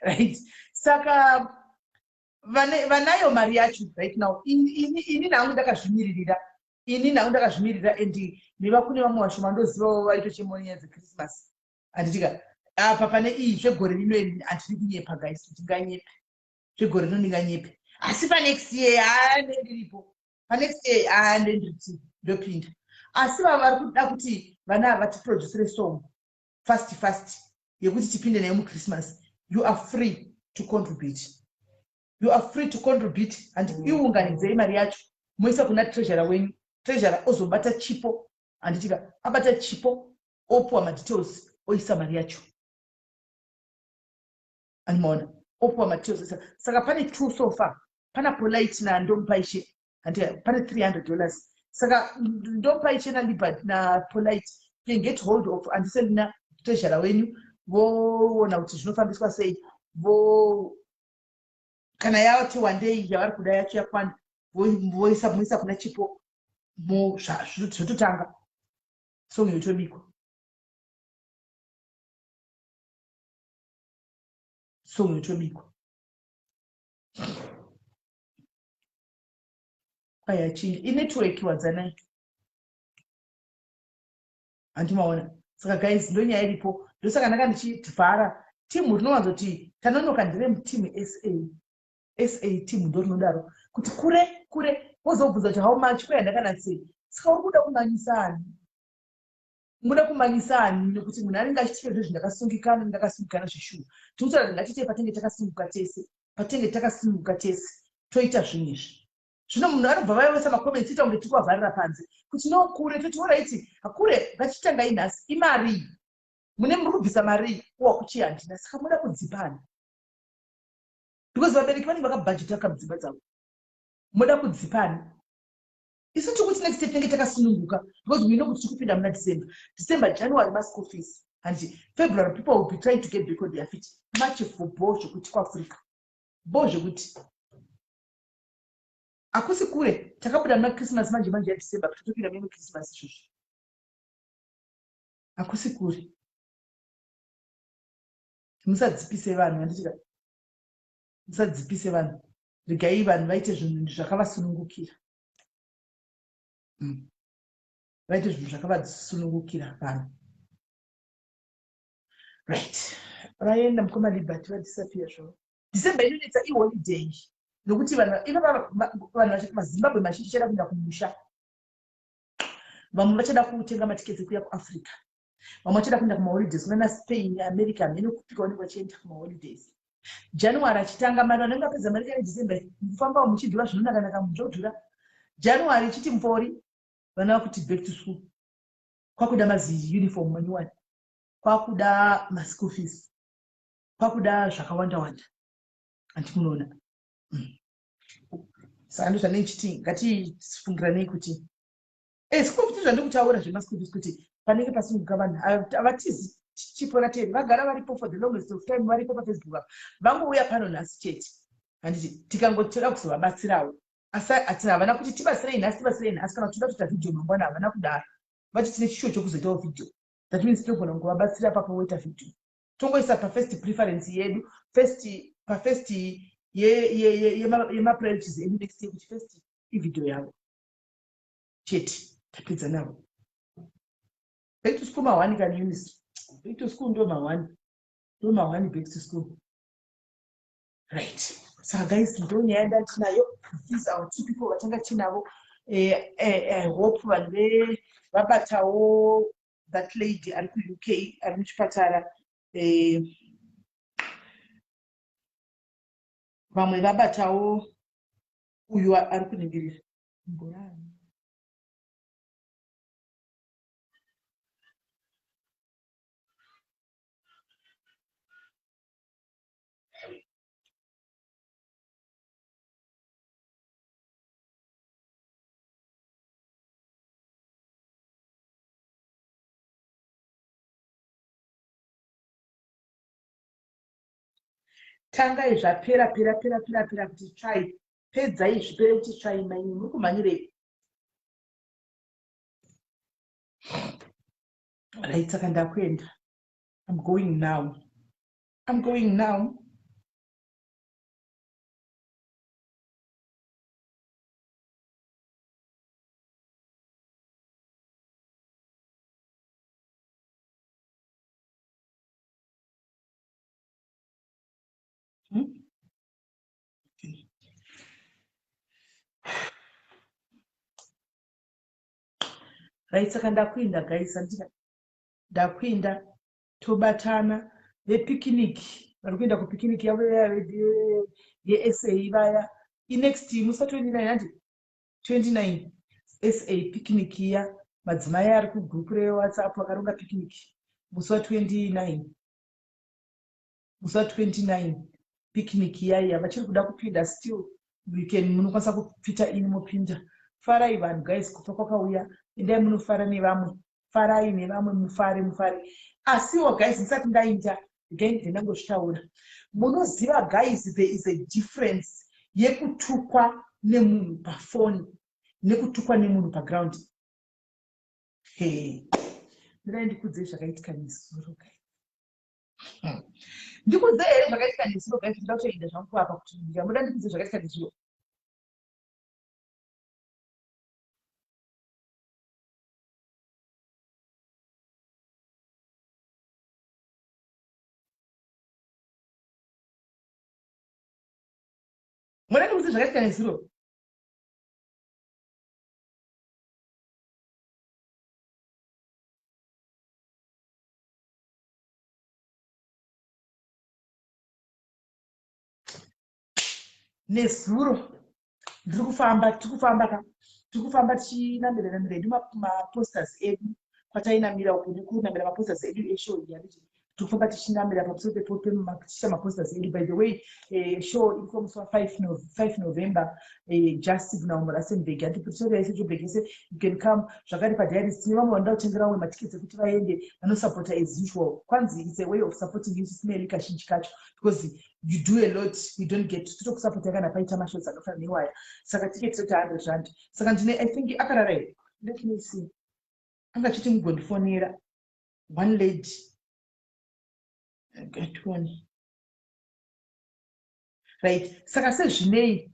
right. Saka vanayo mari yacho right now. Ini nangu ndakazvimirira. And neva kune vamwe vashoma ndoziva vaito chemonyaya dzeChristmas. Anditika apa pane iyi zvegore rino handiri kunyepa guys kuti nganyepe. Zvegore rino ndinganyepe. Asi pa next year ndiripo. Pa next year ndiripo ndopinda. Asi vari kuda kuti vana vatiproducere song fast yekuti tipinde nayo muChristmas. You are free to contribute. And iunganidzei mari yacho moisa kuna treasurer wenyu. Treasurer ozobata Chipo anditika abata Chipo opuwa madetails oisa mari yacho. Animaona opuwa madetails. Saka pane two so far. Pana Polite na Ndompaishe anditika pane $300. Saka Ndompaishe na Liberty na Polite can get hold of andisendina treasurer wenyu voona kuti zvinofambiswa sei vo kana yati one day yavari kuda yacho yakwana voisa kuna Chipo mo zvototanga song yotobikwa. Kwaya chini inetwork wadzanai andimaona. Saka guys ndonyaya iripo ndosaka ndanga ndichivhara timu rinowanzoti tanonoka ndire mutimu SA timu ndo rinodaro kuti kure wozobvunza kuti how much kwaya ndakanasei. Saka uri kuda kumanyisa ani nekuti munhu anenge achitike zvezvi ndakasungikana zvishuu. Tinotaura ngatiite patenge takasunguka tese toita zvinhu izvi. Zvino munhu anobva vaivesa makomenti ita kunge tikuavharira panze kuti no kure totiuraiti akure ngatitangai nhasi imari mune muri kubvisa mari wakuchihandina. Saka muda kudzipana because vabereki vanenge vakabhajeta kamdzimba dzavo. Muda kudzipana. Isu tikuti next tinenge takasununguka because we know kuti tikupinda muna December, January maschool fees and February people will be trying to get back on their feet. Much for bojo kuti kwaAfrica. Bojo kuti akusi kure takabuda muna Christmas manje ya December tutopinda mimi Christmas shushu. Akusi kure. Musadzipise vanhu handitika. Musadzipise vanhu. Regai vanhu vaite zvinhu zvakavasunungukira. Vaite zvinhu zvakavasunungukira vanhu. Right. Vaenda mukoma Liberty vadisappear zvo. December inonetsa iholiday. Nokuti vanhu maZimbabwe mazhinji chada kuenda kumusha. Vamwe vachada kutenga matiketi kuya kuAfrica. Vamwe vachada kuenda kumaholidays kuna Spain, America, mene kupika vanenge vachienda kumaholidays. January achitanga mari vanenge vapedza mari kana December mufamba muchidhura zvinonaka mudhodhura. January chiti mpori vana vakuti back to school. Kwakuda mazi uniform manyuwani. Kwakuda ma-school fees. Kwakuda zvakawanda. Antimunoona. Saka ndo zvanei chiti ngatifungiranei kuti school fees zvandikutaura zvema-school fees kuti panenge pasunguka vanhu avatizi chipora teri vagara varipo for the longest of time varipo paFacebook vangouya pano nhasi chete handiti tikangotoda kuzovabatsirawo asi hatina havana kuti tibatsirei nhasi kana toda kuita vhidhiyo mangwana havana kudaro vati tine chishuwo chokuzoitawo vhidhiyo that means tinogona kungovabatsira papo woita vhidhiyo tongoisa pafirst preference yedu pafirst yemapriorities edu next year kuti first ivhidhiyo yavo chete tapedza navo. Back to school mawani can use. Back to school ndo mawani back to school. Right. So guys, don't yanda tinayo. These are two people watanga tinavo. I hope vale vabatawo that lady at UK at Muchipatara. Vamwe vabatawo uyu ari kuningirira. Tangai zvapera kuti try pedzai zvipere kuti try maini muri kumhanyirei. Right, saka ndakuenda. I'm going now. Okay. Right, saka ndakuenda guys, ndakuenda tobatana vepicnic vari kuenda kupicnic yavo yeSA vaya next musa 29 handi 29 SA picnic iya madzimai ari kugroup reWhatsApp akaronga picnic musa 29 picnic iya vachiri kuda kupinda still weekend munokwanisa kupita ini mopinda. Farai vanhu guys, kufa kwakauya, endai munofara nevamwe, farai nevamwe, mufare. Asiwo guys, ndisati ndaita ndinangozvitaura. Munoziva guys, there is a difference yekutukwa nemunhu pafoni nekutukwa nemunhu paground. Ndidai ndikudze zvakaitika nesoro guys. Ndikudze here zvakaitika nesoro guys, ndida kutoenda zvangu apa kuti muda ndikudze zvakaitika nesoro. Muda ndikudze zvakaitika nesoro. Nezuro ndiri kufamba tichinamira edu maposters edu kwatainamira uko ndikunamira maposters edu eshow yariti tikufamba tichinamira pamusoro tichiita maposters edu. By the way, show iri musi wa5 November just now muRustenburg and Pretoria ise Joburg ise you can come. Zvakare padiaries tine vamwe vanoda kutengera vamwe matickets ekuti vaende vanosupporta as usual. Kwanzi it's a way of supporting you SIS kazhinji kacho because you do a lot, we don't get to support kana paita mashows akafana newaya. Saka ticket rate 100 rand. Saka ndine I think akarara. Let me see. Anga chiti mugondifonera one lady. Get one. Right. Saka sezvinei.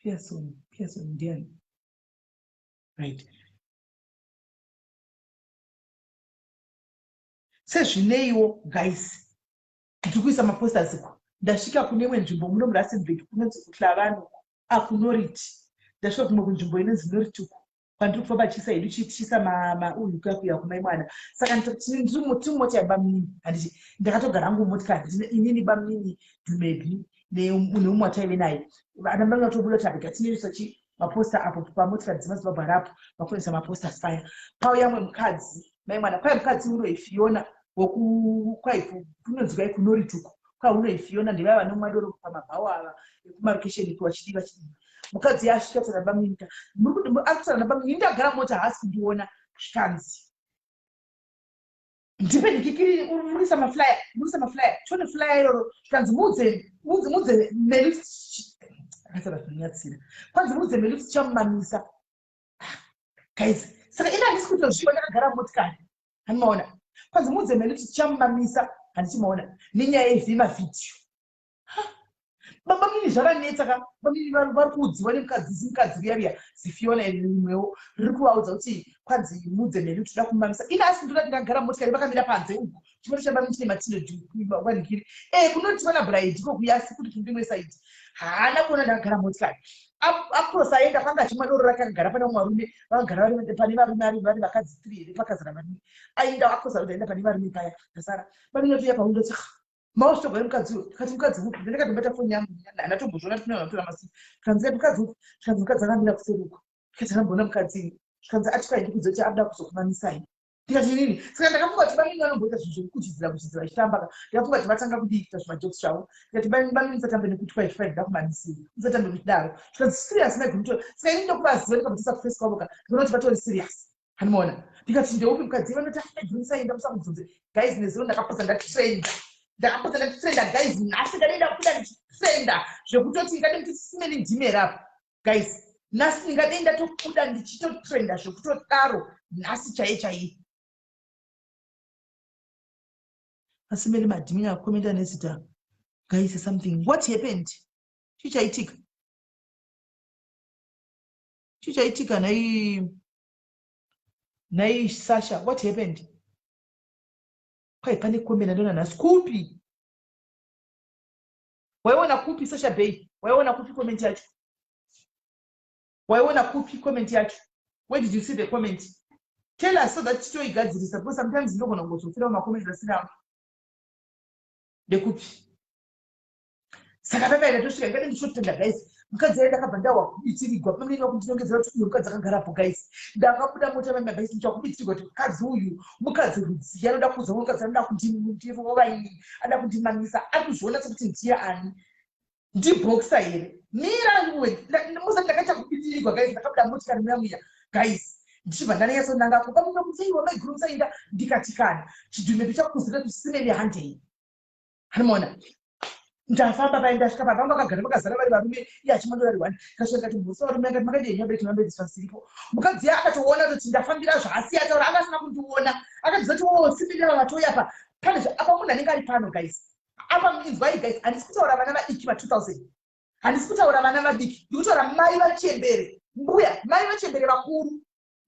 Pearson ndiani. Right. Sezvineiwo guys. Ndikuisa maposters uko. Ndasvika kune imwe nzvimbo muno muRustenburg kunonzi kuTlavano akunoriti. Ndasvika kumwe kunzvimbo inonzi noriti uko pandiri kufamba chisa hedu chichisa uyu kuya kumai mwana saka timoti yabamini handiti ndakatogara hangu motikari inini bamini dhumebi neumwe wataive naye ana mai vatobuda kuti arega tineisa maposta apo pamotikari dzemazimbabwe rapo vakuisa maposta fire pauya mwe mukadzi mai mwana kwai mukadzi unoifiona wokukwai kunonzi kwai kunorituko kwai unoifiona ndevaiva nomwadoro pamabhawo ava ekumarokesheni kuvachidiva chidiva mukadzi yasvika tsana baminika akutsana baminika ndagara mota haasi kundiona zvikanzi ndipendikikiri murisa maflyer chone flyer iroro zvikanzi mudze melifti akasara zvinonyatsira kwanzi mudze melifti chamumamisa guys saka ina handisi kuti zviwa ndakagara motikari handimaona kwanzi mudze melifti chamumamisa handichimaona nenyaya yevhimavhidhiyo bamini zvakanetsa bamini vari kuudziwa nemukadzi riya zifiona rimwewo riri kuvaudza kuti kwanzi mudze mheri toda kumamisa ina asi ndodati ndagara motikari vakamira panze uku chimoto chabamini chine matinodwanikiri kunoti vana braid kokuyasi kuti kundimwe saidi haana kuona ndakagara motikari akurosa aenda kwanga achimadoro rake akagara pane mwarume vakagara pane varume vari vakadzi 3 here vakazara varume aenda akurosa kuti aenda pane varume paya ndasara bamini atoya paundoti mausitogwa nemukadzi uyo kati mukadzi uyu ndakatombeta foni yangu handatombozvona tinotora masiku kanzi mukadzi uyu kanzi mukadzi akamira kuseruka kati akamboona mukadzi kanzi atikaindi kuzoti ada kuzokumamisai ndikati nini saka ndakafunga kuti bamini vanomboita zvinhu zvekukuchidzira vachitambaka ndikafunga kuti vatanga kudiita zvimajoks zvavo ndikati bamini musatambe nekuti kwai zvifai ndida kumamisira musatambe kudaro zvikanzi serious naigunoto saka ini ndokuvaziva ndikabvisa kufesi kwavoka ndikuona kuti vatori serious handimaona ndikati ndeupi mukadzi vanoti aigunisai ndamusamubvunze guys nezuro ndakaposa ndatrenda guys nhasi ndadenda kuda ndichitrenda zvekutoti ngade kuti simeni ndimera apo guys nhasi ndingadenda tokuda ndichitotrenda zvekutodaro nhasi chaiye asimeli madhimini akomenda nezita guys something what happened chichaitika nai Sasha what happened kwai pane komenda ndona nhasi kupi waiona kupi Sasha Bay waiona kupi comment yacho where did you see the comment tell us so that titoigadzirisa because sometimes ndogona kungozofira mumakomenti asina ndekupi saka pakaenda tosvika ngade ndichotenda guys mukadzi aenda akabva ndawakubitirigwa pamwe ndinokundinongedzera kuti uyu mukadzi akagarapo guys ndakabuda mota guys ndichakubitirigwa kuti mukadzi uyu mukadzi rudziya anoda kuzoona mukadzi anoda kundirovaini anoda kundimamisa ari kuzviona sekuti ndiye ani ndibhokisa here miranguwe musati ndakaita kubitirigwa guys ndakabuda motikari muyamuya guys ndichibva ndanyatsonangapo pamwe nokutseiwa maigurumsainda ndikatikana chidhumepi chakuzira kuti simeni handei hanimona ndafamba paindasvika pavanga vakagara vakazara vari varume iye achimando vari 1 kasvika kati mbusa varume akati makadii nyamba itimambedziswa siripo mukadzi akatoona kuti ndafambira zvasi ataura akasina kundiona akatizoti simira vatoya pa pane apa munhu anenge ari pano guys apa inzwai guys handisi kutaura vana vadiki va2000 handisi kutaura vana vadiki ndikutaura mai vachembere mbuya mai vachembere vakuru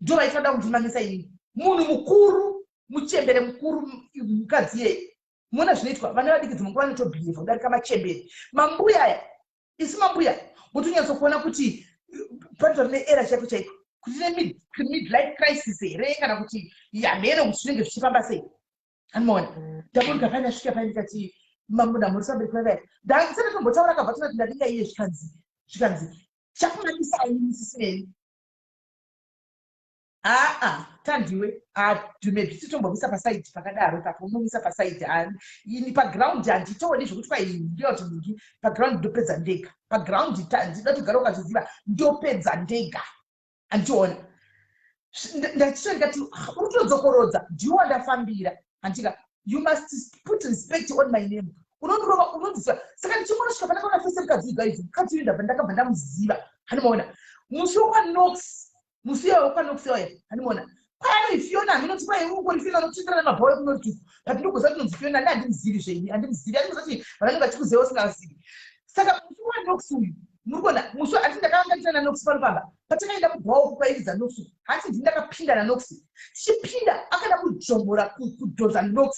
ndo vaitoda kundimamisa inini munhu mukuru muchembere mukuru mukadzi yeye muna zvinoitwa vana vadiki dzimwe vanotobhihevha kudarika machemberi mambuya aya isi mambuya mutonyatsokuona kuti patori neera chaiko chaiko kuti midlife crisis here kana kuti yamene kuti zvinenge zvichifamba sei anomaona ndaburuka pane asvika pane ndikati mamuna muri samberi kwavai ndasati tombotaura kabva tonati ndadinga iye zvikanzi chakumamisai misisimeni tandiwe dhumepi titombomisa pasaiti pakadaro pakunomisa pasaiti ini pagraundi handitooni zvokuti kwaindioti mingi pagraundi ndopedza ndega pagraundi ndida kugara ukazviziva ndopedza ndega handiona ndachitondikati uri kutodzokorodza ndiwo wandafambira handika you must put respect on my name unondirova unonzisa saka ndichimonosvika pandakaona fese mukadzi igaizi mukadzi uyu ndakabva ndamuziva hanimaona musi wakanox musiya wakanoxiwa hanimona kwaanoifiona aminoti kwai ungorifiona nokuchitirana mabhawa ekunotuku but ndokuza kuti nonzifiona ndi handimzivi zvenyi handimzivi andimuzati vanenge vachikuziva usingazivi saka musi wanox uyu muri kuona musi hati ndakaanganisa nanox panopamba patakaenda kubhawa ukukwairiza nox hati ndini ndakapinda nanox tichipinda akaenda kujombora kudhonza nox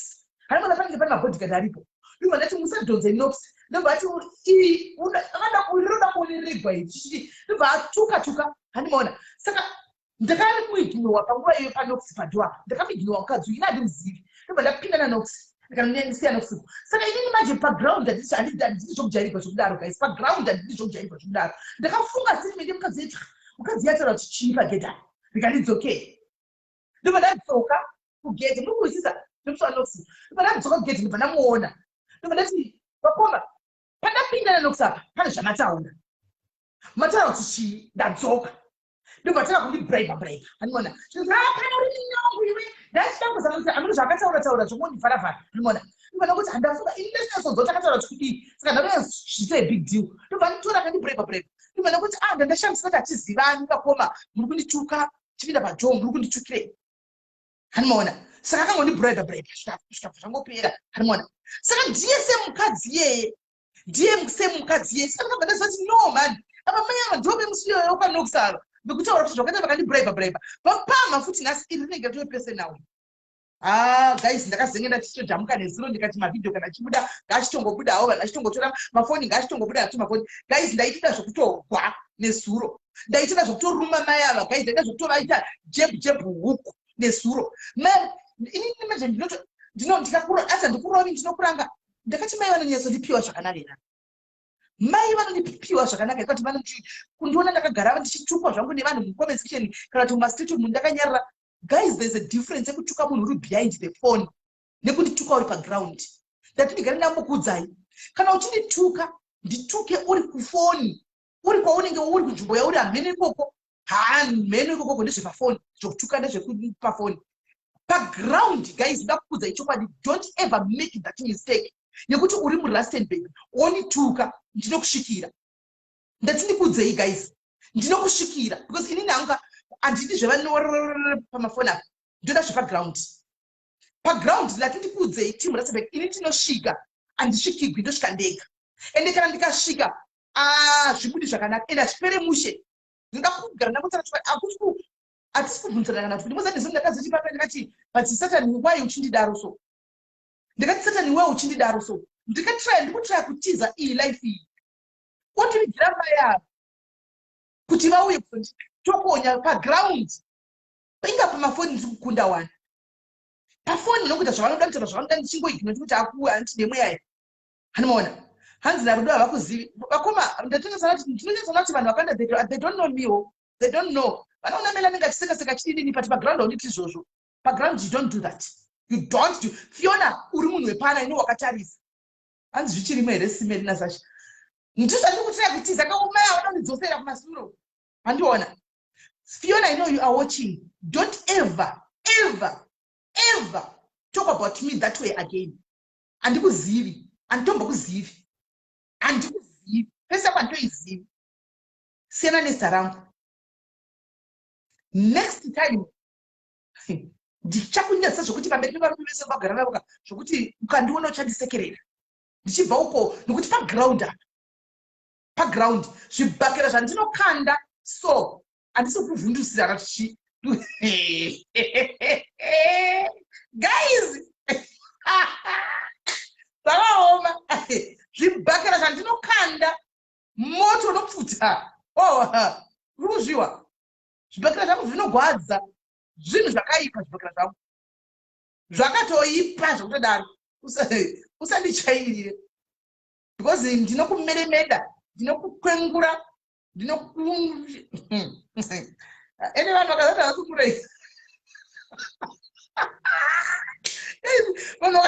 hanimona panenge pane mabhodhigadi aripo ivo ndati musadhonze nox ndobva ati roda kuoneregwa ichichiti ndobva atuka handimaona saka ndakari kuignore panguva iyo panox padhua ndakamuignore mukadzi uyu inandimuzivi ndobva ndapinda nanox ndikanosiya nox saka inini manje paground handidi zvokujairwa zvokudaro guys paground handidi zvokujairwa zvokudaro ndakafunga statement yemukadzi yetu mukadzi yataura kuti chii pagedha ndikandidzoke ndobva ndadzoka kugedhe muri kuwisisa ndokusva nox ndobva ndadzoka kugedhe ndobva ndamuona ndobva ndati vakoma pandapinda nanox apa pane zvamataura mataura kuti chii ndadzoka ndobva tava kundibraiba andimona kana uri minyongo iwe ndachitangozama kuti amene zvakataura zvongondivharavhara andimona ndobva ndakuti handafunga ini ndasinazodzoti akataura kuti saka ndabaa zvise big deal ndobva nditora kandibraiba ndobva ndakuti ndandashandisa kuti hatizivani vakoma muri kundituka chipinda pajo muri kunditukirei andimona saka akangondibraiba kusvika zvangopera andimona saka ndiye semukadzi yeye saka ndabva ndazivati no man apa manyama ndobe musiyo yopanokusara ndokutaura kuti zvakaita vakandibraiba vapama futi nhasi iri rinenge ritoepese nawo guys ndakazengenda tichitojamuka nezuro ndikati mavhidhiyo kana achibuda ngachitongobudawo vanhu vachitongotora mafoni ngachitongobuda nato mafoni guys ndaitida zvokutorwa nezuro ndaitida zvokutoruma mai ava guys ndaita zvokutovaita jebhu huku nezuro inini manje ndikakura asi ndikuroni ndinokuranga ndakati mai vanonyatsondipiwa zvakanaka era mai vanondipiwa zvakanaka ikati kundiona ndakagara ndichitukwa zvangu nevanhu mucomment section kana kuti mumastreet munhu ndakanyarara guys there's a difference yekutuka munhu uri behind the phone nekundituka uri paground ndati ndigare ndambokuudzai kana uchindituka ndituke uri kufoni uri kwaunenge uri kunzvimbo yauri hamhene ikoko hamhene ikoko ndezvepafoni zvokutuka ndezvepafoni paground guys ndakuudzai chokwadi don't ever make that mistake nekuti uri murustenburg onituka ndinokushikira ndati ndikuudzei guys ndinokushikira because inini hanga handidi zvevanoorororo pamafoni apa ndoda zvepaground paground lati ndikuudzei timu rustenburg ini tinosvika handisvikigwi ndosvika ndega ende kana ndikasvika zvibudi zvakanaka ende hachipere mushe ndingakugara ndakutaura kuti hatisi kubvunzana kana kuti ndimozandizo ndakazoti papa ndikati but satani why uchindidaro so ndikati satani why uchindidaro so ndikutraya kutiza iyi life iyi otivigira mai ava kuti vauye kuzonditokonya paground inga pamafoni ndiri kukunda wani pafoni ndinokuita zvavanoda kutaura zvavanoda ndichingoigino ndikuti akuwa handine mweya hanomaona hanzi narudo havakuzivi vakoma ndinonyatsoona kuti vanhu vakanda they don't know me they don't know vanaona mela nenge achisekaseka chidinini pati paground haunditi izvozvo paground you don't do that you don't do Fiona uri munhu wepana ino wakatarisa hanzi zvichirimo here simeri nasacha ndizvandiri kutraya kutiza kaumaya vanondidzosera kumasuro handiona Fiona I know you are watching don't ever talk about me that way again handikuzivi handitombokuzivi pese kwandoizivi siyana nezita rangu next time ndichakunyatsa zvokuti pamberi pevarume vese vagara navo zvokuti ukandiona uchandisekerera ndichibva uko nokuti paground zvibhakera zvandinokanda so handisi kuvhundusira kati guys zvavaoma zvibhakera zvandinokanda moto unopfuta ruzviwa zvibhakera zvangu zvinogwadza zvinhu zvakaipa zvibhakera zvangu zvakatoipa zvokutodaro usandichairire because ndinokumeremeda ndinokukwengura ene vanhu vakazati vakumurei vanhu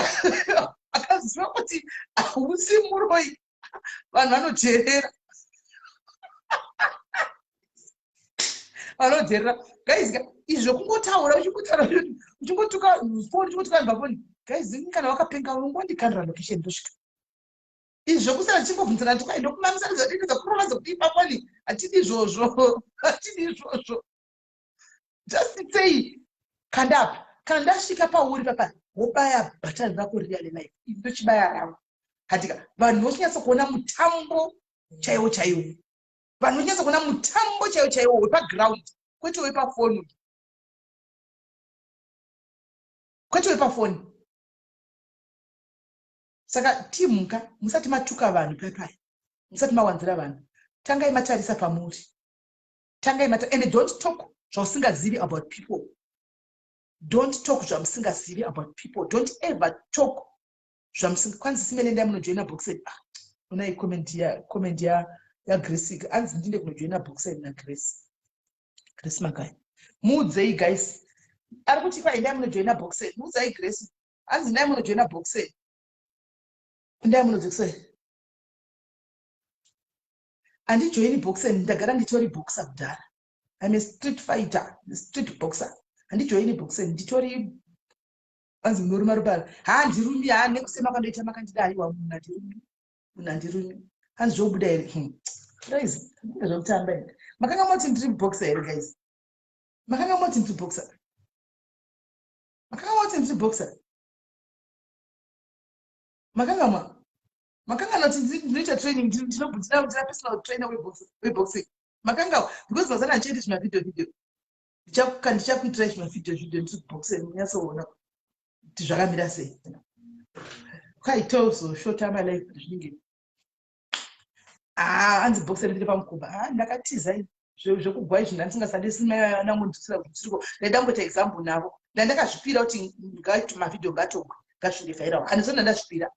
vakaziva kuti hausi muroi vanhu vanojerera guys izvo kungotaura uchingotuka foni uchingotuka mbafoni guys kana wakapenga ungondikandira location ndosvika izvo kusana chingobvunzana ndokumamisana zvatinoza kurova zokuti ipaponi hatidi izvozvo just say kandapa kana ndasvika pauri papa wobaya bhatani rako real life ndochibaya ravo katika vanhu vochinatsa kuona mutambo chaiwo vanhu vochinatsa kuona mutambo chaiwo wepaground kwete wepafoni saka timhuka musati matuka vanhu paipai musati mawanzira vanhu tangai matarisa pamuri and don't talk zvausingazivi about people. Don't talk zvamusingazivi about people. Don't ever talk zvamusinga. Kwanzi simene nda munojoina boxing. Unai comment ya Grace. Anzi ndinde kunojoina boxing na Grace. Grace Magai. Mudzei guys. Ari kuti kwa nda munojoina boxing. Mudzei Grace. Anzi nda munojoina boxing. Nda munojoina. Andi join boxing ndagara nditori boxer kudhara. I'm a street fighter, a street boxer. Andi join boxing nditori anzi munoruma rubara. Ndirumi nekusema kandoita makandidai wa munandirumi. Anzi zvobuda here. Guys, zvokutamba here. Makanga moti ndiri boxer here guys. Makanga moti ndiri boxer. Makanga moti ndiri boxer. Makanga noti ndinoita training ndinobudzira personal trainer weboxing. Makanga because mazana ncheti zvima video. Ndichakuitira zvima video ndiri boxing munyasoona kuti zvakamira sei. Quite also short time my life zvinenge. Anzi boxer ndiri pamukumba. Ndakatiza zvokugwa izvi ndandingasadisi namundutsira kutsiriko. Ndangota example navo. Ndakazvipira kuti ngati mavideo ngatogwa. Ngazvindefairawo. Andizona ndazvipira.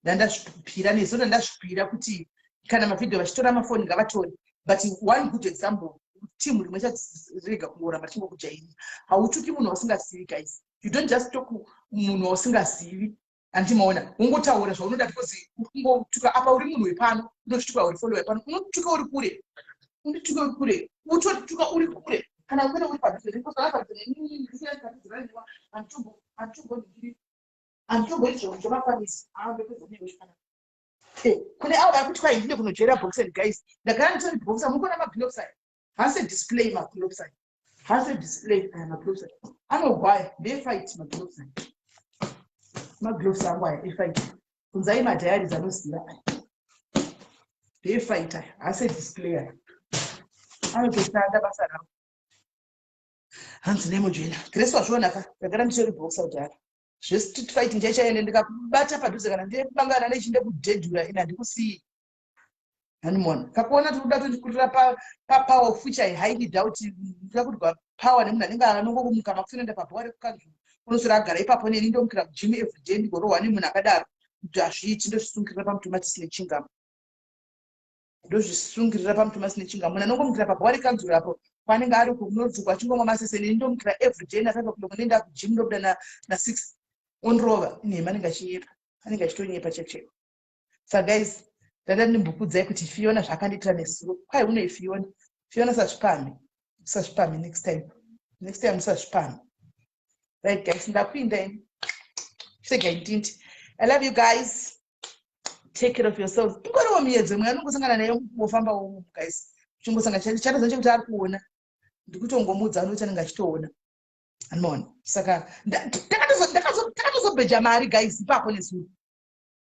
Ndandazvipira nezona ndazvipira kuti kana mavideo vachitora mafoni ngavatore. But one good example, team rimwe chazirega kungoramba tingokujairi. Hautuki munhu wasingasivi guys. You don't just talk munhu wasingasivi. Andimaona ungotaura zvaunoda because ungotuka apa uri munhu wepano, unotuka uri follow wepano, unotuka uri kure. Unotuka uri kure. Kana ukena uri padhuze ndipo saka nini ndisiyakatiziraniwa antongo izvo zvomafambisi aambekuzoneushana kune avo vari kuti kwaindine kunojera boxing guys ndagara nditori boxer mukona magloves aya hase display magloves aya hase display magloves aya anogwaya ndefight magloves aya magloves angu aya efight kunzai madhayaris anoziva aya ndefight aya hase display aya anotoshanda basa ravo hanzi nemojoina Grace wazvionaka ndagara nditori boxer kudhara street fighting chaichaende ndikabata padhuze kana ndebangana nechinde kudhedhura ina ndikusiyi hanimona kakuona tikuda tondikurira papower of which I highly doubt ndira kuti power nemunhu anenge anongokumuka makutoenda pabhawa rekukanzvu unosora agara ipapo neni ndomukira kugym everyday ndigorohwa nemunhu akadaro kuti hazviiti ndozvisungirira pamutomati nechingamo munhu anongomukira pabhawa rekanzvu rapo kwanenge ari kunodzugwa achingomwa masese neni ndomukira everyday nataka kudo kunenda kugym ndobuda na6 onrova inhema anenge achitonyepa checheko. So guys, ndada ndimbokudzai kuti Fiona zvakandiitira nesuro. Kwai une Fiona sazvipamhi next time musazvipamhi. Right guys, ndakuinda ini. Shega intindi. I love you guys. Take care of yourselves. Ingoriwo miyedzo mwe anongosangana naye mufamba umu guys. Chingosangana chatozanje kuti ari kuona. Ndikutongomudza anoti anenge achitoona. Anona. Saka takatozobheja mari guys ipapo nezuro.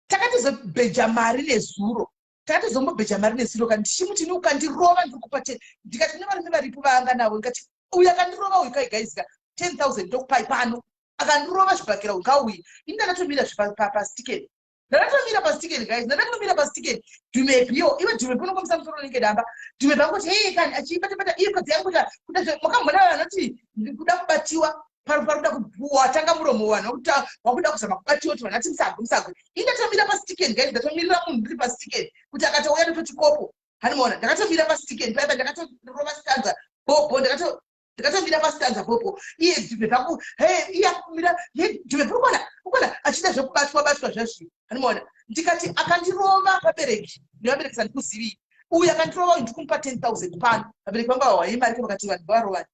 Takatozobheja mari nezuro. Takatozombobheja mari nezuro kandi chimuti ni ukandirova ndikupa 10. Ndikati nevarume varipo vaanga navo ndikati uya kandirova uyu kai guys 10,000 ndokupai pano. Akandirova zvibhakira ukauya. Indakatomira pastikeni. Ndakatomira pastikeni guys. Ndakatomira pastikeni. Dhumepiyo iwe dhumepi unokomisa musoro nenge damba. Dhumepi angoti hey kani achibata iyo kodzi yangu kuti mwakambona vanoti ndikuda kubatiwa paruda kupuwa tanga muromo wana kuti wakuda kuzama kubatiwa kuti vanati musago. Indatomira pastikeni guys. Ndatomirira munhu ndiri pastikeni kuti akatouya nepachikopo. Hanimona ndakatomira pastikeni paipa ndakatorova stanza bobo ndakatomira pastanza bobo iye dhumepi angu hey iye akumira dhumepi ukona achida zvekubatwa zvazvi. Hanimona ndikati akandirova pabereki ndinoberekesa ndikuzivi uyu akandirova uyu ndikumupa 10,000 pano vabereki vangu vawaimari vakati vanhu varovani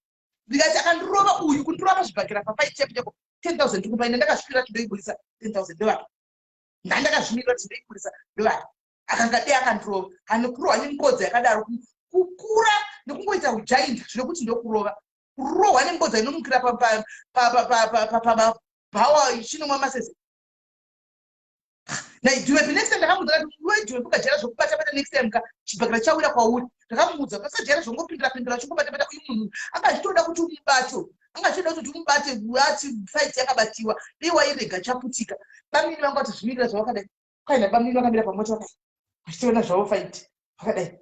ndikati akandirova uyu kundirova zvibhakira papaichepcheko 10,000 ndikupa ine ndakazvipira kuti ndoibudisa 10,000 ndovati ndandakazvimirira kuti ndoibudisa ndovati akangade akandirova hanokurwa nengodzi yakadaro kukura nekungoita ujainda zvinokuti ndokurova kurohwa nengodzi inomukira pabhawa chinomwa masese. Dhumepi next time ndakamudza kuti iwe dhumepi ukajera zvokubata next time chibhakira chawira kwauri. Ndakamudza pasajera zvongopindira chingobata uyu munhu angachitoda kuti umubato. Angachitoda kuti umubate ati fight yakabatiwa. Dei wairega chaputika. Bamini vangu ati zvimirira zvawakadai. Kwaina bamini vakamira pamota vakadai. Achitoona zvavo fight. Vakadai.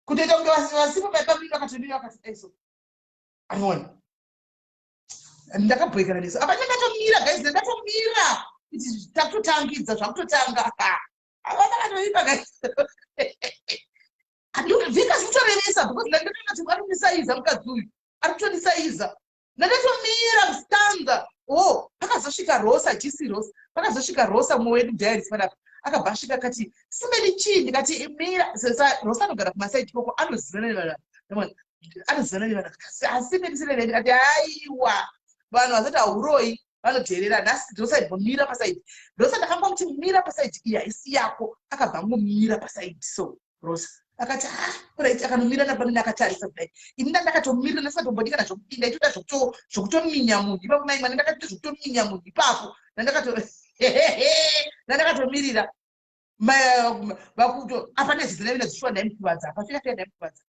kutoita kunge vasipo paipamira akatomira akati aiso anoona ndakabhoekana nesu apa ndakatomira guys ndakatomira kuti takutotangidza zvakutotanga avana katoipa guys andivhika zvikutorevesa because ndandatoona kuti arikundisaiza mukadzi uyu ari kutondisaiza ndakatomira mustanza pakazosvika rosa jisi rosa pakazosvika rosa mumwe wedu diaris panapa akabva asvika akati simeni chii ndikati mira rosa anogara kumasaidi koko anozivana nevana asi menisinene ndikati aiwa vanhu vasati hauroi vanoteerera nhasi rosa ibvomira pasaidi rosa ndakambomuti mira pasaidi iya haisi yako akabva angomira pasaidi so rosa akati right akanomira napanini akatarisa kudai ini ndandakatomira ndasingatombodikana zvokuti ndaitoda zvokutominya munhu ipapo mai mwana ndakatoita zvokutominya munhu ipapo ndandakatomirira vakuto apa nezvizinavina zvishuwa ndaimukuvadza apa fia ndaimukuvadza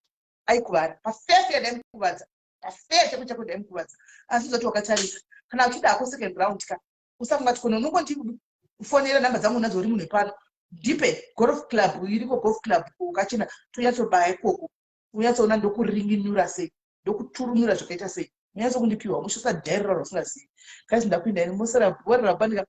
aikuvara pafefia ndaimukuvadza pafea cheko chako ndaimukuvadza asi zoti wakatarisa kana uchidako second round ka usangati kono unongondifonera namba dzangu nadzo uri munhu pano ndipe golf club iriko golf club ukachena tonyatsobaya ikoko unyatsoona ndokuringinura sei ndokuturunura zvakaita sei unyatsokundipiwa mushosa dhairira rausingazivi kazi ndakuinda ini mosara bhora rapandika